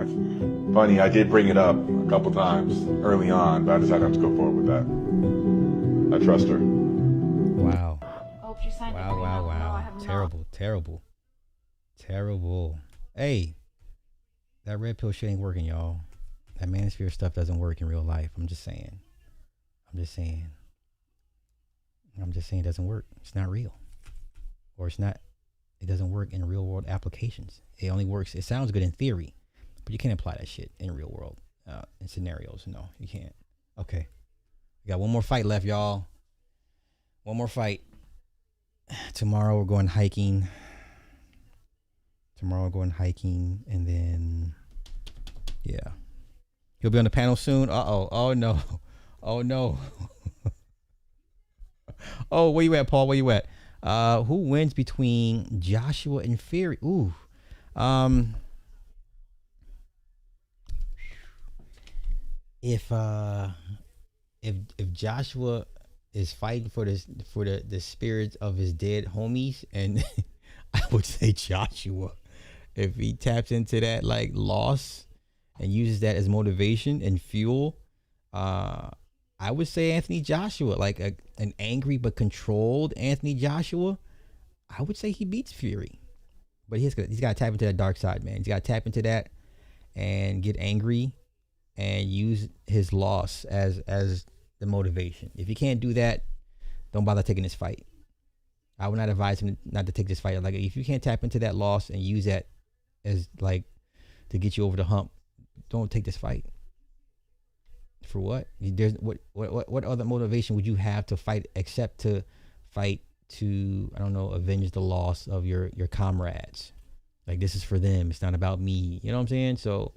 Funny, I did bring it up a couple times early on, but I decided not to go forward with that. I trust her. Wow. I hope you signed the prenup. No, I have not. Terrible. Hey, that red pill shit ain't working, y'all. That manosphere stuff doesn't work in real life. I'm just saying it doesn't work. It's not real. Or it doesn't work in real world applications. It only works, it sounds good in theory, but you can't apply that shit in real world in scenarios. No, you can't. Okay. We got one more fight left, y'all. One more fight. Tomorrow we're going hiking. And then, yeah. He'll be on the panel soon. Uh-oh. Oh, no. Oh, no. Oh, where you at, Paul? Where you at? Who wins between Joshua and Fury? Ooh. If Joshua is fighting for the spirits of his dead homies, and I would say Joshua, if he taps into that like loss and uses that as motivation and fuel, I would say Anthony Joshua, like an angry but controlled Anthony Joshua, I would say he beats Fury. But he's got to tap into that dark side, man. He's got to tap into that and get angry and use his loss as the motivation. If you can't do that, don't bother taking this fight. I would not advise him not to take this fight. Like, if you can't tap into that loss and use that as like to get you over the hump, don't take this fight. For what? There's what other motivation would you have to fight except to fight to, I don't know, avenge the loss of your comrades? Like, this is for them. It's not about me. You know what I'm saying? So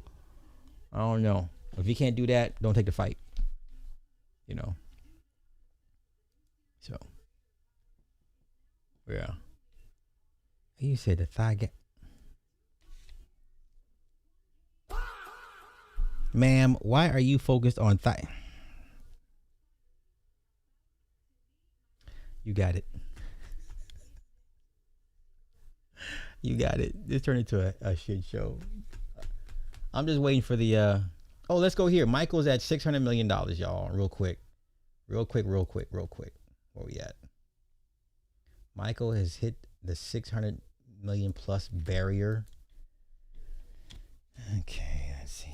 I don't know. If you can't do that, don't take the fight. You know. So yeah. You said the thigh gap. Ma'am, why are you focused on thigh? You got it. You got it. This turned into a shit show. I'm just waiting for the oh, let's go here. Michael's at $600 million, y'all. Real quick. Where we at? Michael has hit the 600 million plus barrier. Okay, let's see.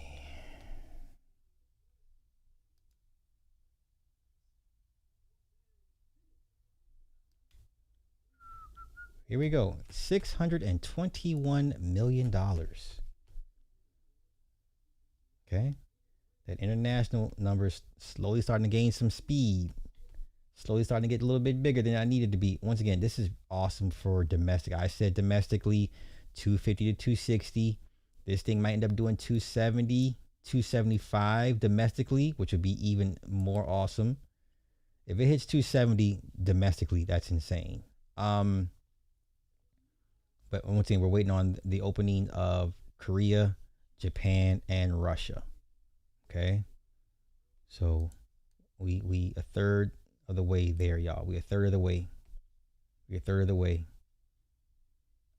Here we go. $621 million. Okay. That international number's slowly starting to gain some speed. Slowly starting to get a little bit bigger than I needed to be. Once again, this is awesome for domestic. I said domestically 250 to 260. This thing might end up doing 270, 275 domestically, which would be even more awesome. If it hits 270 domestically, that's insane. But once again, we're waiting on the opening of Korea, Japan, and Russia. Okay. So we a third of the way there, y'all. We a third of the way.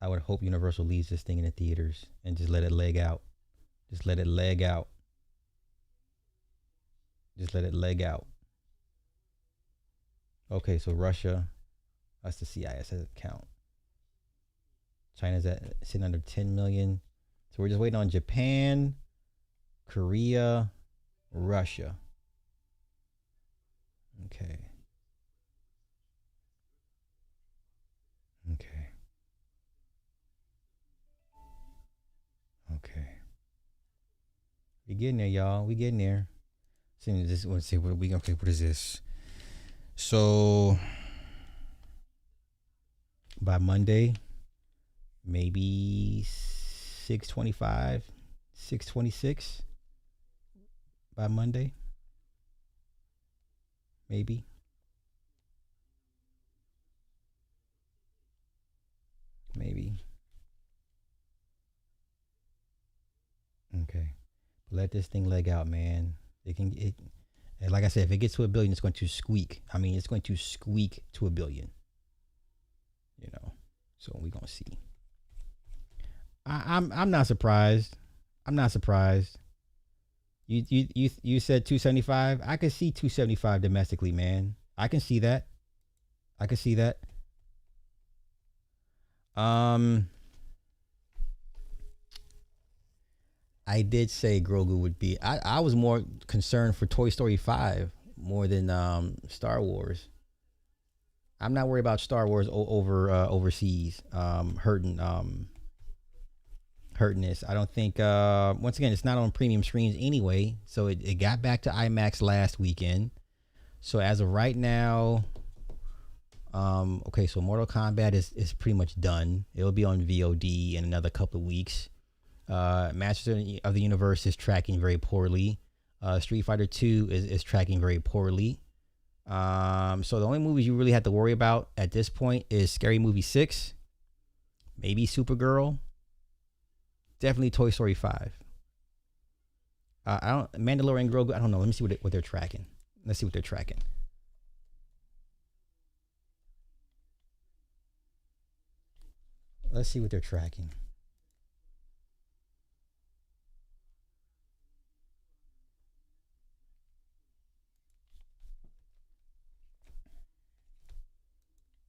I would hope Universal leaves this thing in the theaters and just let it leg out. Just let it leg out. Okay, so Russia, that's the CIS account. China's sitting under 10 million. So we're just waiting on Japan, Korea, Russia. Okay. We getting there, y'all. We getting there. Let's see what we okay. What is this? So by Monday, maybe 625, 626 by Monday. Maybe. Okay. Let this thing leg out, man. And like I said, if it gets to $1 billion, it's going to squeak. I mean, it's going to squeak to $1 billion. You know, so we're gonna see. I'm not surprised. I'm not surprised. You said 275. I could see 275 domestically, man. I can see that. I can see that. I did say Grogu would be. I was more concerned for Toy Story 5 more than Star Wars. I'm not worried about Star Wars overseas hurting this. I don't think once again it's not on premium screens anyway. So it got back to IMAX last weekend. So as of right now, okay, so Mortal Kombat is pretty much done. It'll be on VOD in another couple of weeks. Masters of the Universe is tracking very poorly. Street Fighter 2 is tracking very poorly. So the only movies you really have to worry about at this point is Scary Movie 6, maybe Supergirl, definitely Toy Story 5. I don't Mandalorian, Grogu. I don't know. Let me see what they're tracking. Let's see what they're tracking. Let's see what they're tracking.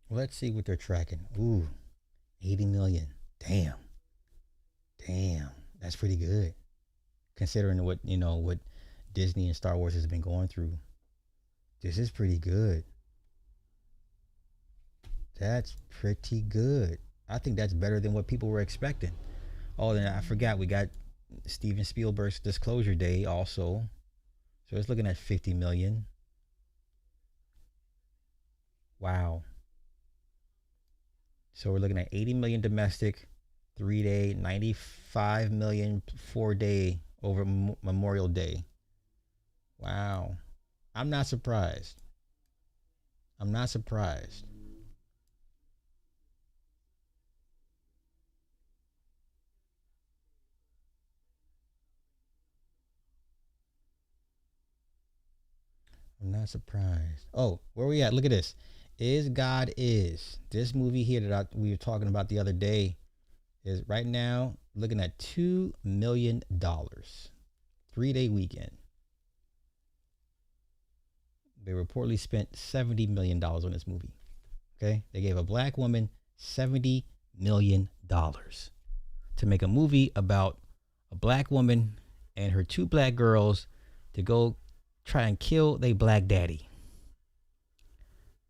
Let's see what they're tracking. Ooh, 80 million. Damn. That's pretty good. Considering what Disney and Star Wars has been going through. This is pretty good. That's pretty good. I think that's better than what people were expecting. Oh, then I forgot we got Steven Spielberg's Disclosure Day also. So it's looking at 50 million. Wow. So we're looking at 80 million domestic, 3-day, 95 million 4-day over Memorial Day. Wow. I'm not surprised. I'm not surprised. I'm not surprised. Oh, where we at? Look at this. Is God Is. This movie here that we were talking about the other day is right now looking at $2 million. 3-day weekend. They reportedly spent $70 million on this movie. Okay? They gave a black woman $70 million to make a movie about a black woman and her 2 black girls to go try and kill their black daddy.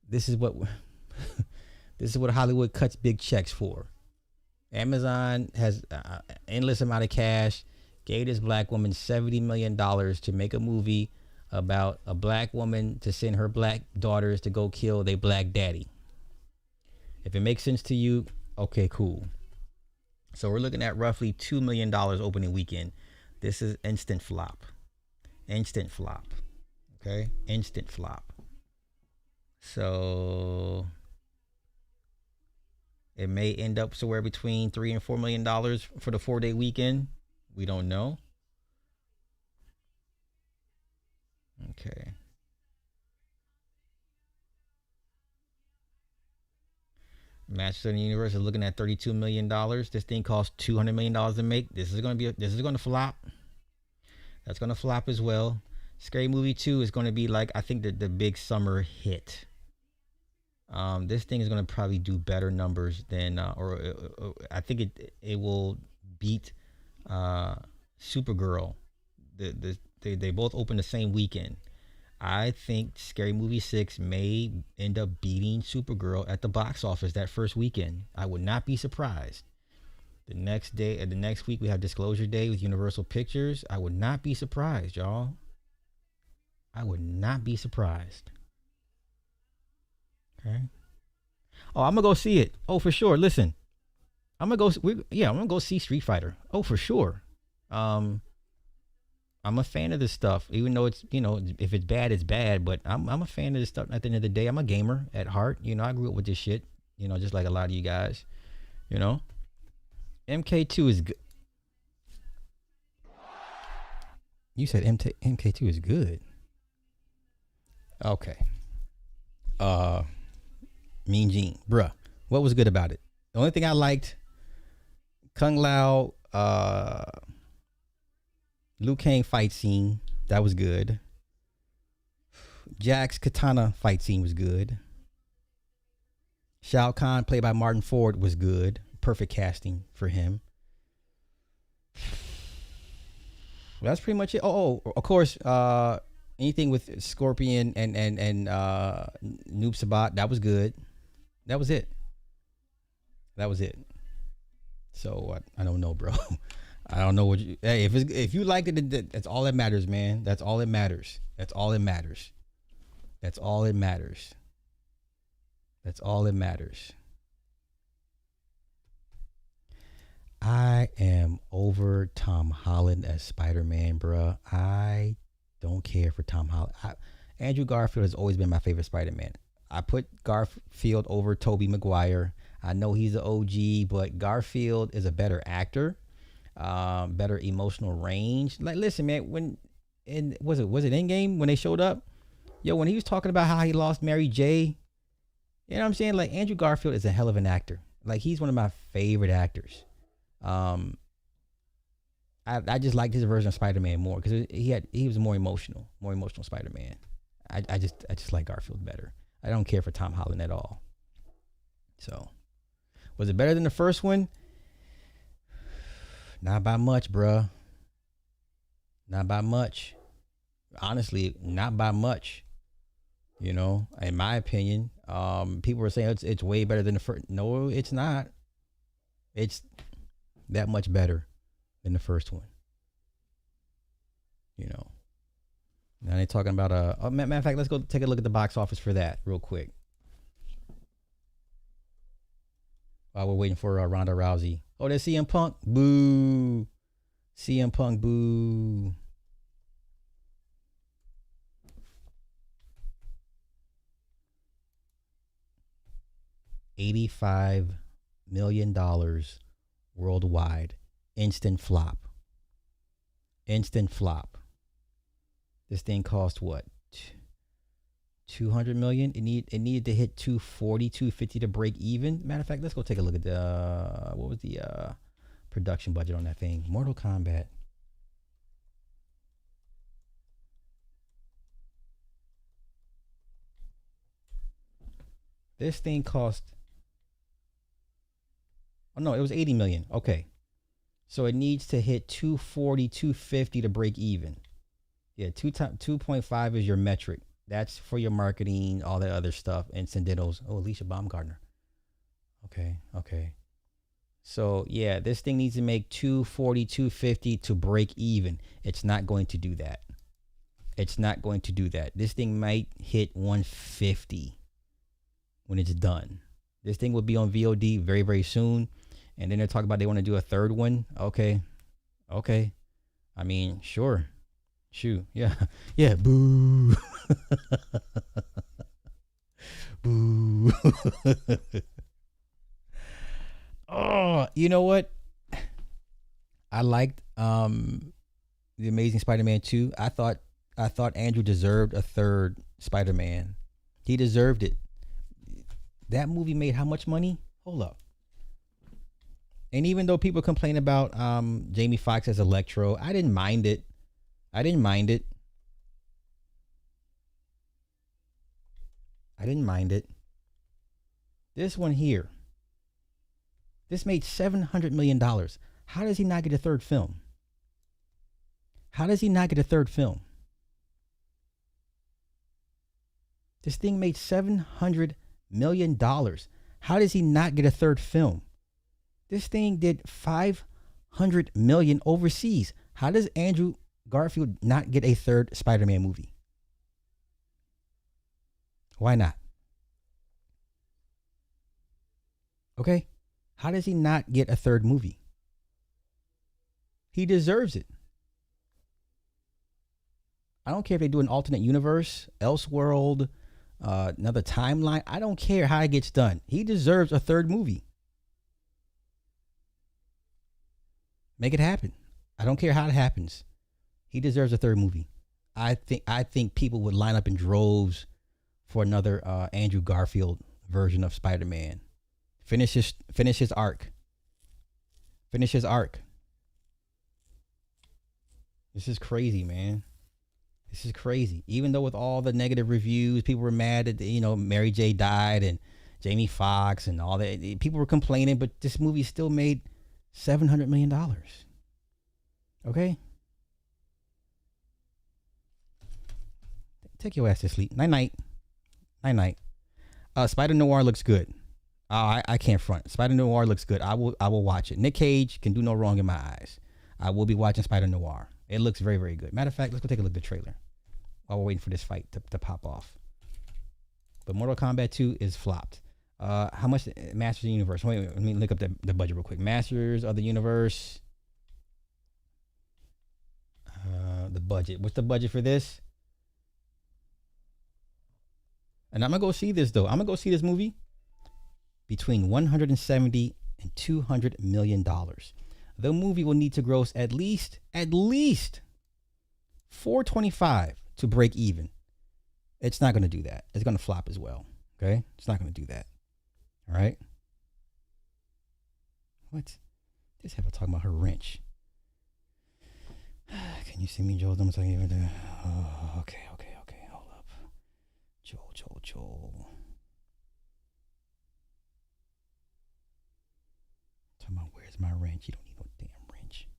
This is what Hollywood cuts big checks for. Amazon has endless amount of cash, gave this black woman $70 million to make a movie about a black woman to send her black daughters to go kill their black daddy. If it makes sense to you, okay, cool. So we're looking at roughly $2 million opening weekend. This is instant flop. Instant flop. Okay? Instant flop. So it may end up somewhere between $3 and $4 million for the 4-day weekend. We don't know. Okay. Masters of the Universe is looking at $32 million. This thing costs $200 million to make. This is going to flop. That's going to flop as well. Scary Movie 2 is going to be like, I think, the big summer hit. This thing is going to probably do better numbers than, I think it will beat Supergirl. They both open the same weekend. I think Scary Movie 6 may end up beating Supergirl at the box office that first weekend. I would not be surprised. The next week we have Disclosure Day with Universal Pictures. I would not be surprised, y'all. I would not be surprised. Okay. Oh, I'm gonna go see it. Oh, for sure. Listen, I'm gonna go see Street Fighter. Oh, for sure. I'm a fan of this stuff, even though it's, if it's bad, it's bad. But I'm a fan of this stuff. At the end of the day, I'm a gamer at heart. I grew up with this shit. Just like a lot of you guys. MK2 is good. You said MK2 is good. Okay. Mean Gene, bruh. What was good about it? The only thing I liked, Kung Lao, Liu Kang fight scene. That was good. Jack's katana fight scene was good. Shao Kahn, played by Martin Ford, was good. Perfect casting for him. That's pretty much it. Oh, of course, anything with Scorpion and Noob Sabat, that was good. That was it. So I don't know, bro. I don't know what you. Hey, if you liked it, that's all that matters, man. That's all that matters. I am over Tom Holland as Spider-Man, bruh. I don't care for Tom Holland. Andrew Garfield has always been my favorite Spider-Man. I put Garfield over Tobey Maguire. I know he's the OG, but Garfield is a better actor, better emotional range. Like, listen, man, was it Endgame when they showed up? Yo, when he was talking about how he lost Mary J., you know what I'm saying? Like, Andrew Garfield is a hell of an actor. Like, he's one of my favorite actors. I just liked his version of Spider-Man more because he was more emotional Spider-Man. I just like Garfield better. I don't care for Tom Holland at all. So, was it better than the first one? Not by much, bruh. Not by much. Honestly, not by much. You know, in my opinion, people were saying it's way better than the first. No, it's not. It's that much better than the first one. You know. Now they're talking about matter of fact, let's go take a look at the box office for that real quick. While we're waiting for Ronda Rousey. Oh, there's CM Punk. Boo. CM Punk. Boo. $85 million worldwide. Instant flop. This thing cost what? 200 million. It needed to hit 240, 250 to break even. Matter of fact, let's go take a look at what was the production budget on that thing? Mortal Kombat. This thing cost. Oh no, it was 80 million. Okay. So it needs to hit 240, 250 to break even. Yeah, 2.5 is your metric. That's for your marketing, all that other stuff, incidentals. Oh, Alicia Baumgartner. Okay. So yeah, this thing needs to make 240, 250 to break even. It's not going to do that. This thing might hit 150 when it's done. This thing will be on VOD very, very soon. And then they're talking about they want to do a third one. Okay. I mean, sure. Shoot. Yeah. Boo. Boo. Oh, you know what? I liked The Amazing Spider-Man 2. I thought Andrew deserved a third Spider-Man. He deserved it. That movie made how much money? Hold up. And even though people complain about Jamie Foxx as Electro, I didn't mind it. This one here. This made $700 million. How does he not get a third film? This thing made $700 million. How does he not get a third film? This thing did $500 million overseas. How does Andrew Garfield not get a third Spider-Man movie? Why not? Okay. How does he not get a third movie? He deserves it. I don't care if they do an alternate universe, Elseworld, another timeline. I don't care how it gets done. He deserves a third movie. Make it happen. I don't care how it happens. He deserves a third movie. I think people would line up in droves for another Andrew Garfield version of Spider-Man. Finish his arc. Finish his arc. This is crazy, man. This is crazy. Even though with all the negative reviews, people were mad that, you know, Mary J died and Jamie Foxx and all that. People were complaining, but this movie still made $700 million. Okay? Take your ass to sleep. Night-night. Night-night. Spider Noir looks good. I can't front. Spider Noir looks good. I will watch it. Nick Cage can do no wrong in my eyes. I will be watching Spider Noir. It looks very, very good. Matter of fact, let's go take a look at the trailer while we're waiting for this fight to pop off. But Mortal Kombat 2 is flopped. How much Masters of the Universe? Wait, let me look up the budget real quick. Masters of the Universe. The budget. What's the budget for this? And I'm going to go see this, though. I'm going to go see this movie. Between $170 and $200 million. The movie will need to gross at least $425 to break even. It's not going to do that. It's going to flop as well. Okay? It's not going to do that. All right? What? This have a talking about her wrench. Can you see me, Joel? I'm telling you. Oh, okay. Hold up. Joel. Talking about where's my wrench? You don't need no damn wrench.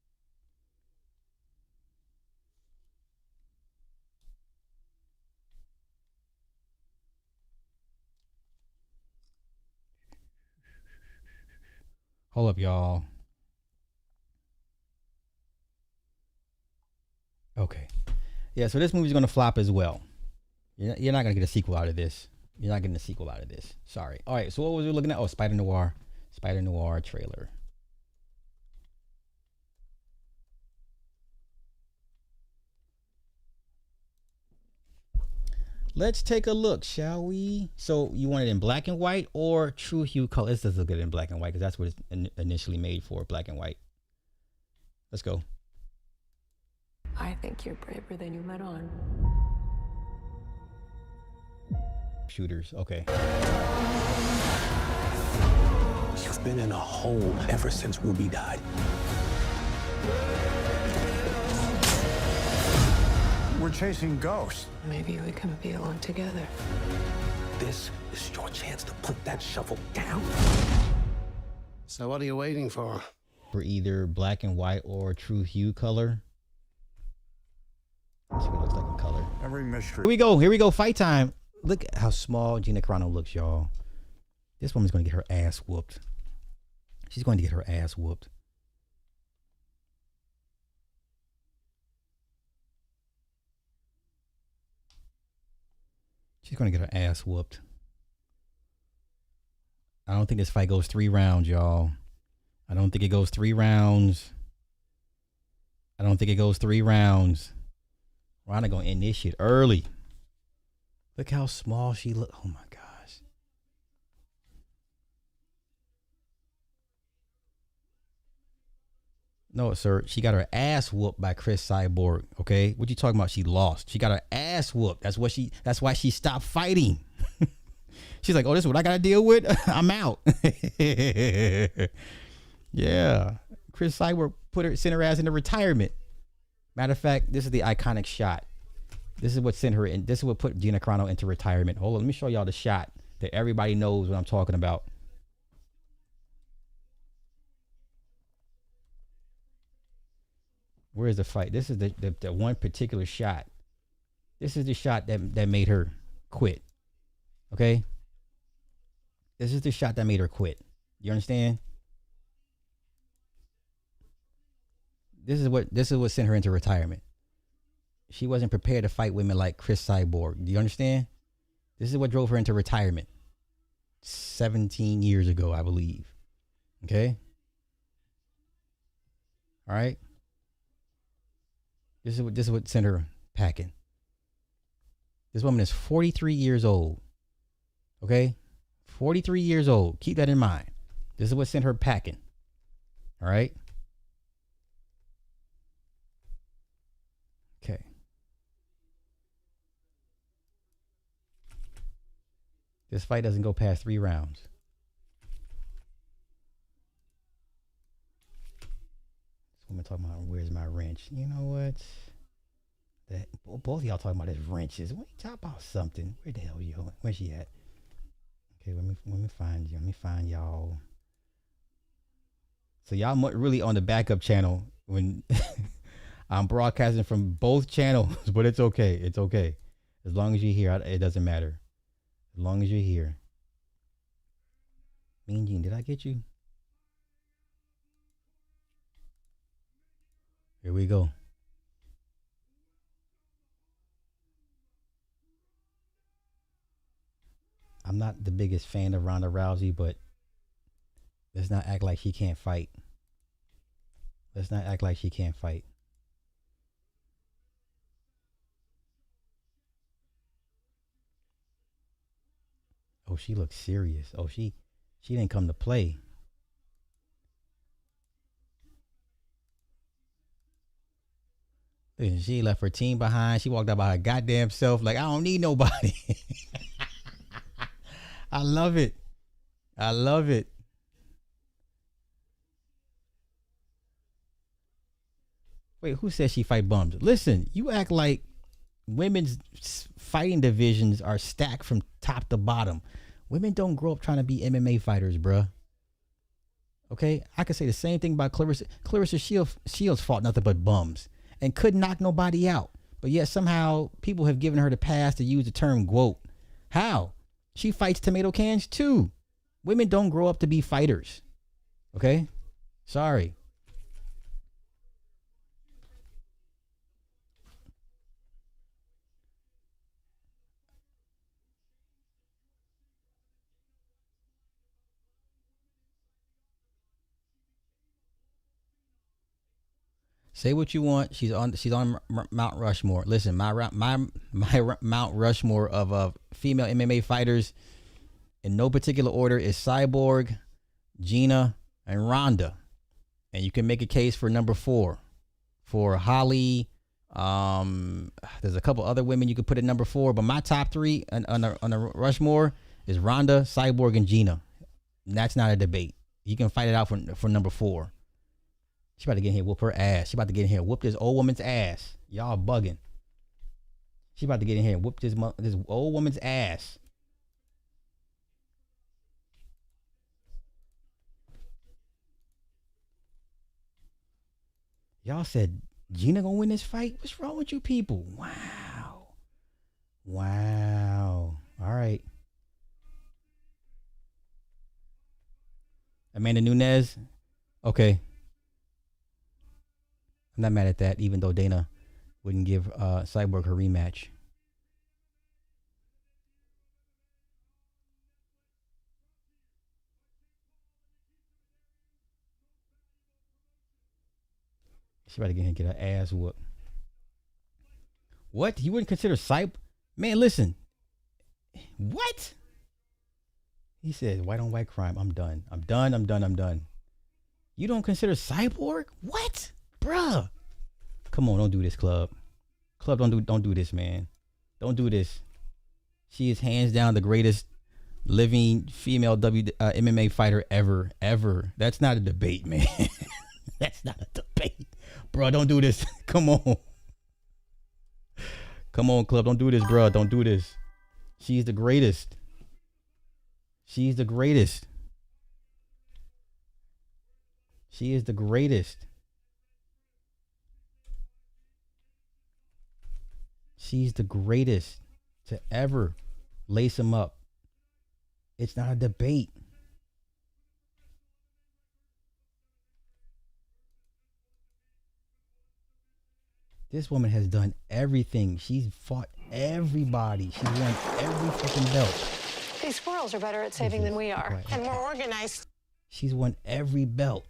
Hold up, y'all. Okay. Yeah, so this movie's going to flop as well. You're not going to get a sequel out of this. You're not getting a sequel out of this. Sorry. All right, so what was we looking at? Oh, Spider Noir. Spider Noir trailer. Let's take a look, shall we? So you want it in black and white or true hue color? This does look good in black and white because that's what it's initially made for, black and white. Let's go. I think you're braver than you let on. Shooters, okay. She's been in a hole ever since Ruby died. We're chasing ghosts. Maybe we can be alone together. This is your chance to put that shovel down. So what are you waiting for? For either black and white or true hue color. Let's see what it looks like in color. Every mystery. Here we go. Fight time. Look at how small Gina Carrano looks, y'all. This woman's going to get her ass whooped. She's going to get her ass whooped. She's going to get her ass whooped. I don't think this fight goes 3 rounds, y'all. I don't think it goes 3 rounds. Ronda going to end this shit early. Look how small she look. Oh, my gosh. No, sir. She got her ass whooped by Chris Cyborg. Okay, what you talking about? She lost. She got her ass whooped. That's why she stopped fighting. She's like, oh, this is what I gotta deal with. I'm out. Yeah, Chris Cyborg sent her ass into retirement. Matter of fact, this is the iconic shot. This is what sent her in. This is what put Gina Carrano into retirement. Hold on, let me show y'all the shot that everybody knows what I'm talking about. Where's the fight? This is the one particular shot. This is the shot that made her quit. Okay? This is the shot that made her quit. You understand? This is what sent her into retirement. She wasn't prepared to fight women like Chris Cyborg. Do you understand? This is what drove her into retirement. 17 years ago, I believe. Okay? All right? This is what sent her packing. This woman is 43 years old. Okay? 43 years old. Keep that in mind. This is what sent her packing. All right? This fight doesn't go past 3 rounds. This woman talking about where's my wrench. You know what? That both of y'all talking about his wrenches. When you talk about something, where the hell are you? Where's she at? Okay, let me find you. Let me find y'all. So y'all really on the backup channel when I'm broadcasting from both channels, but it's okay. It's okay. As long as you're here, it doesn't matter. As long as you're here. Mean Gene, did I get you? Here we go. I'm not the biggest fan of Ronda Rousey, but let's not act like she can't fight. Let's not act like she can't fight. Oh, she looks serious. Oh, she didn't come to play. She left her team behind. She walked out by her goddamn self like, I don't need nobody. I love it. I love it. Wait, who says she fight bums? Listen, you act like women's fighting divisions are stacked from top to bottom. Women don't grow up trying to be MMA fighters, bruh. Okay? I could say the same thing about Clarissa. Clarissa Shields fought nothing but bums and couldn't knock nobody out. But yet somehow people have given her the pass to use the term GWOAT. How? She fights tomato cans too. Women don't grow up to be fighters. Okay? Sorry. Say what you want. She's on Mount Rushmore. Listen, my Mount Rushmore of female MMA fighters in no particular order is Cyborg, Gina, and Ronda. And you can make a case for number 4 for Holly. There's a couple other women you could put at number 4, but my top 3 on the Rushmore is Ronda, Cyborg, and Gina. And that's not a debate. You can fight it out for number 4. She about to get in here and whoop her ass. She about to get in here and whoop this old woman's ass. Y'all bugging. She about to get in here and whoop this old woman's ass. Y'all said Gina gonna win this fight? What's wrong with you people? Wow. Wow. All right. Amanda Nunes. Okay. I'm not mad at that, even though Dana wouldn't give Cyborg her rematch. She about to get here and get her ass whooped. What? You wouldn't consider Cyborg? Man, listen. What? He said, white on white crime. I'm done. I'm done. You don't consider Cyborg? What? Bruh. Come on, don't do this, Club. Club, don't do this, man. Don't do this. She is hands down the greatest living female MMA fighter ever. That's not a debate, man. That's not a debate. Bro, don't do this. Come on. Come on, Club. Don't do this, bro. Don't do this. She's the greatest. She's the greatest. She is the greatest. She's the greatest to ever lace him up. It's not a debate. This woman has done everything. She's fought everybody. She's won every fucking belt. These squirrels are better at saving than we are. And more organized. She's won every belt.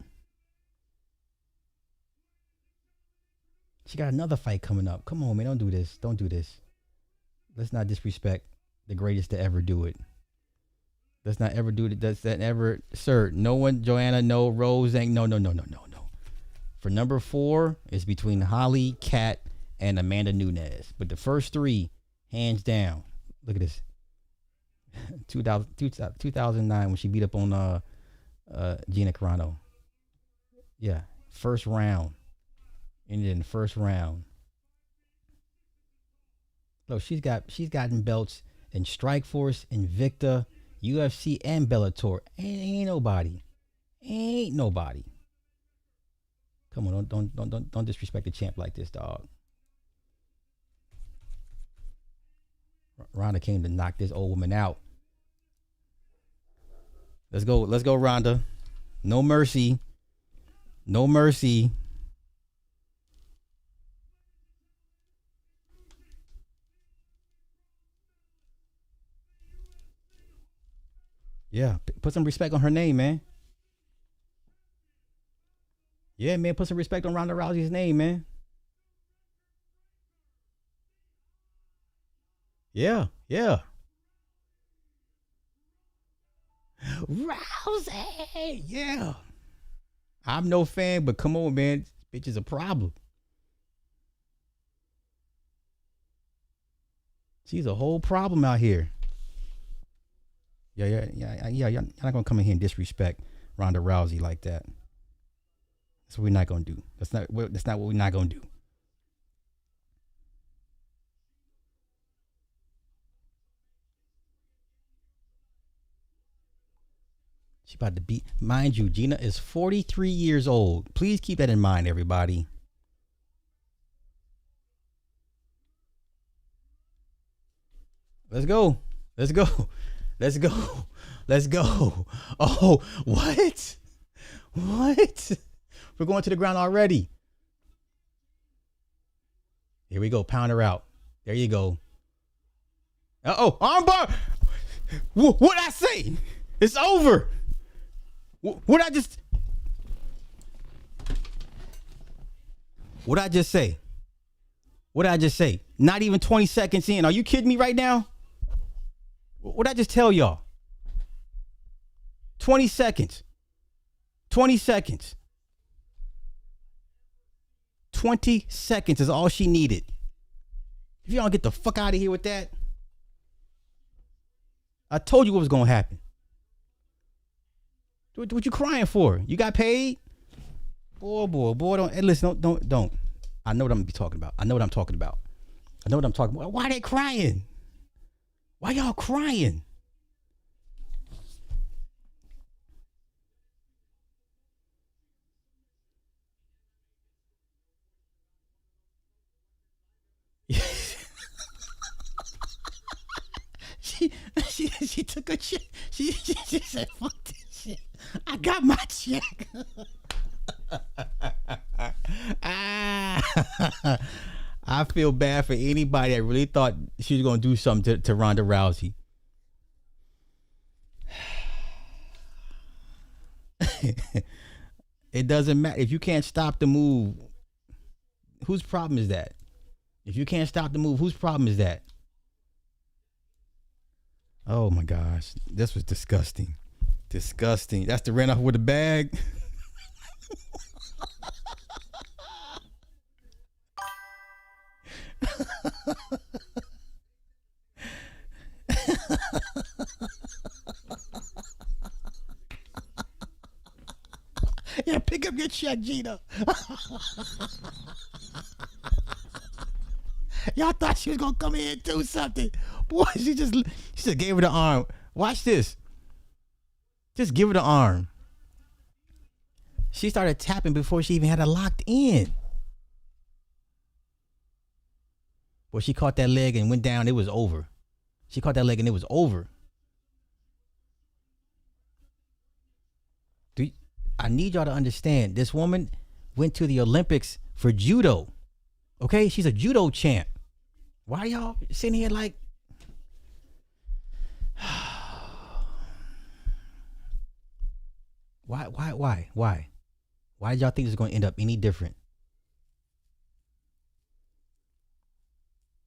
She got another fight coming up. Come on, man. Don't do this. Don't do this. Let's not disrespect the greatest to ever do it. Let's not ever do it. Does that ever, sir? No one, Joanna, no, Rose, ain't, no. For number 4, it's between Holly, Kat, and Amanda Nunes. But the first 3, hands down. Look at this. 2009 when she beat up on Gina Carrano. Yeah, first round. Ended in the first round. Look, she's gotten belts in Strikeforce, Invicta, UFC, and Bellator. Ain't nobody. Come on, don't disrespect the champ like this, dog. Ronda came to knock this old woman out. Let's go, Ronda. No mercy. No mercy. Yeah, put some respect on her name, man. Yeah, man, put some respect on Ronda Rousey's name, man. Yeah. Rousey, yeah. I'm no fan, but come on, man. This bitch is a problem. She's a whole problem out here. Yeah. You're not gonna come in here and disrespect Ronda Rousey like that. That's what we're not gonna do. That's not what we're not gonna do. She about to beat, mind you, Gina is 43 years old. Please keep that in mind, everybody. Let's go. Oh, what? We're going to the ground already. Here we go. Pound her out. There you go. Uh-oh. Armbar. What'd I say? It's over. What'd I just say? Not even 20 seconds in. Are you kidding me right now? What'd I just tell y'all? 20 seconds. 20 seconds. 20 seconds is all she needed. If y'all get the fuck out of here with that. I told you what was going to happen. What you crying for? You got paid? Boy, don't. Hey, listen, don't. I know what I'm talking about. Why are they crying? Why y'all crying? She took a check. She said, fuck this shit. I got my check. I feel bad for anybody that really thought she was going to do something to Ronda Rousey. It doesn't matter. If you can't stop the move, whose problem is that? If you can't stop the move, whose problem is that? Oh my gosh. This was disgusting. Disgusting. That's the ran off with a bag. Yeah, pick up your check, Gina. Y'all thought she was gonna come in and do something. Boy, she just gave her the arm. Watch this. Just give her the arm. She started tapping before she even had it locked in. Well, she caught that leg and went down. It was over. She caught that leg and it was over. I need y'all to understand. This woman went to the Olympics for judo. Okay? She's a judo champ. Why y'all sitting here like... Why? Why did y'all think it's going to end up any different?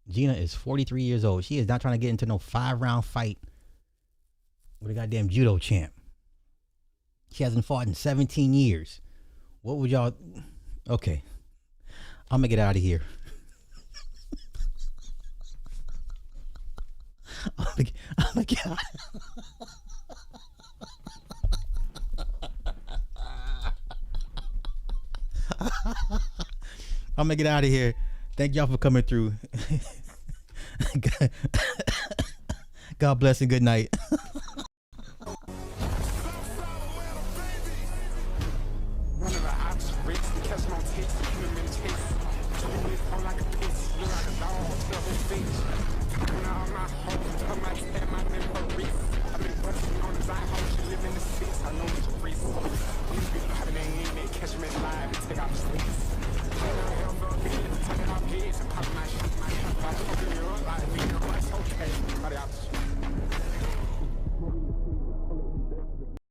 Gina is 43 years old. She is not trying to get into no 5-round fight with a goddamn judo champ. She hasn't fought in 17 years. What would y'all... Okay. I'm going to get out of here. Oh my God. I'm gonna get out of here. Thank y'all for coming through. God bless and good night.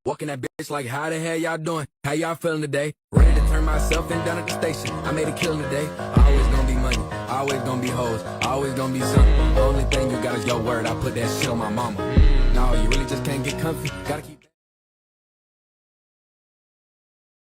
Walking that bitch like, how the hell y'all doing? How y'all feeling today? Ready to turn myself in down at the station. I made a killing today. Always gonna be money. Always gonna be hoes. Always gonna be something. The only thing you got is your word. I put that shit on my mama. No, you really just can't get comfy. Gotta keep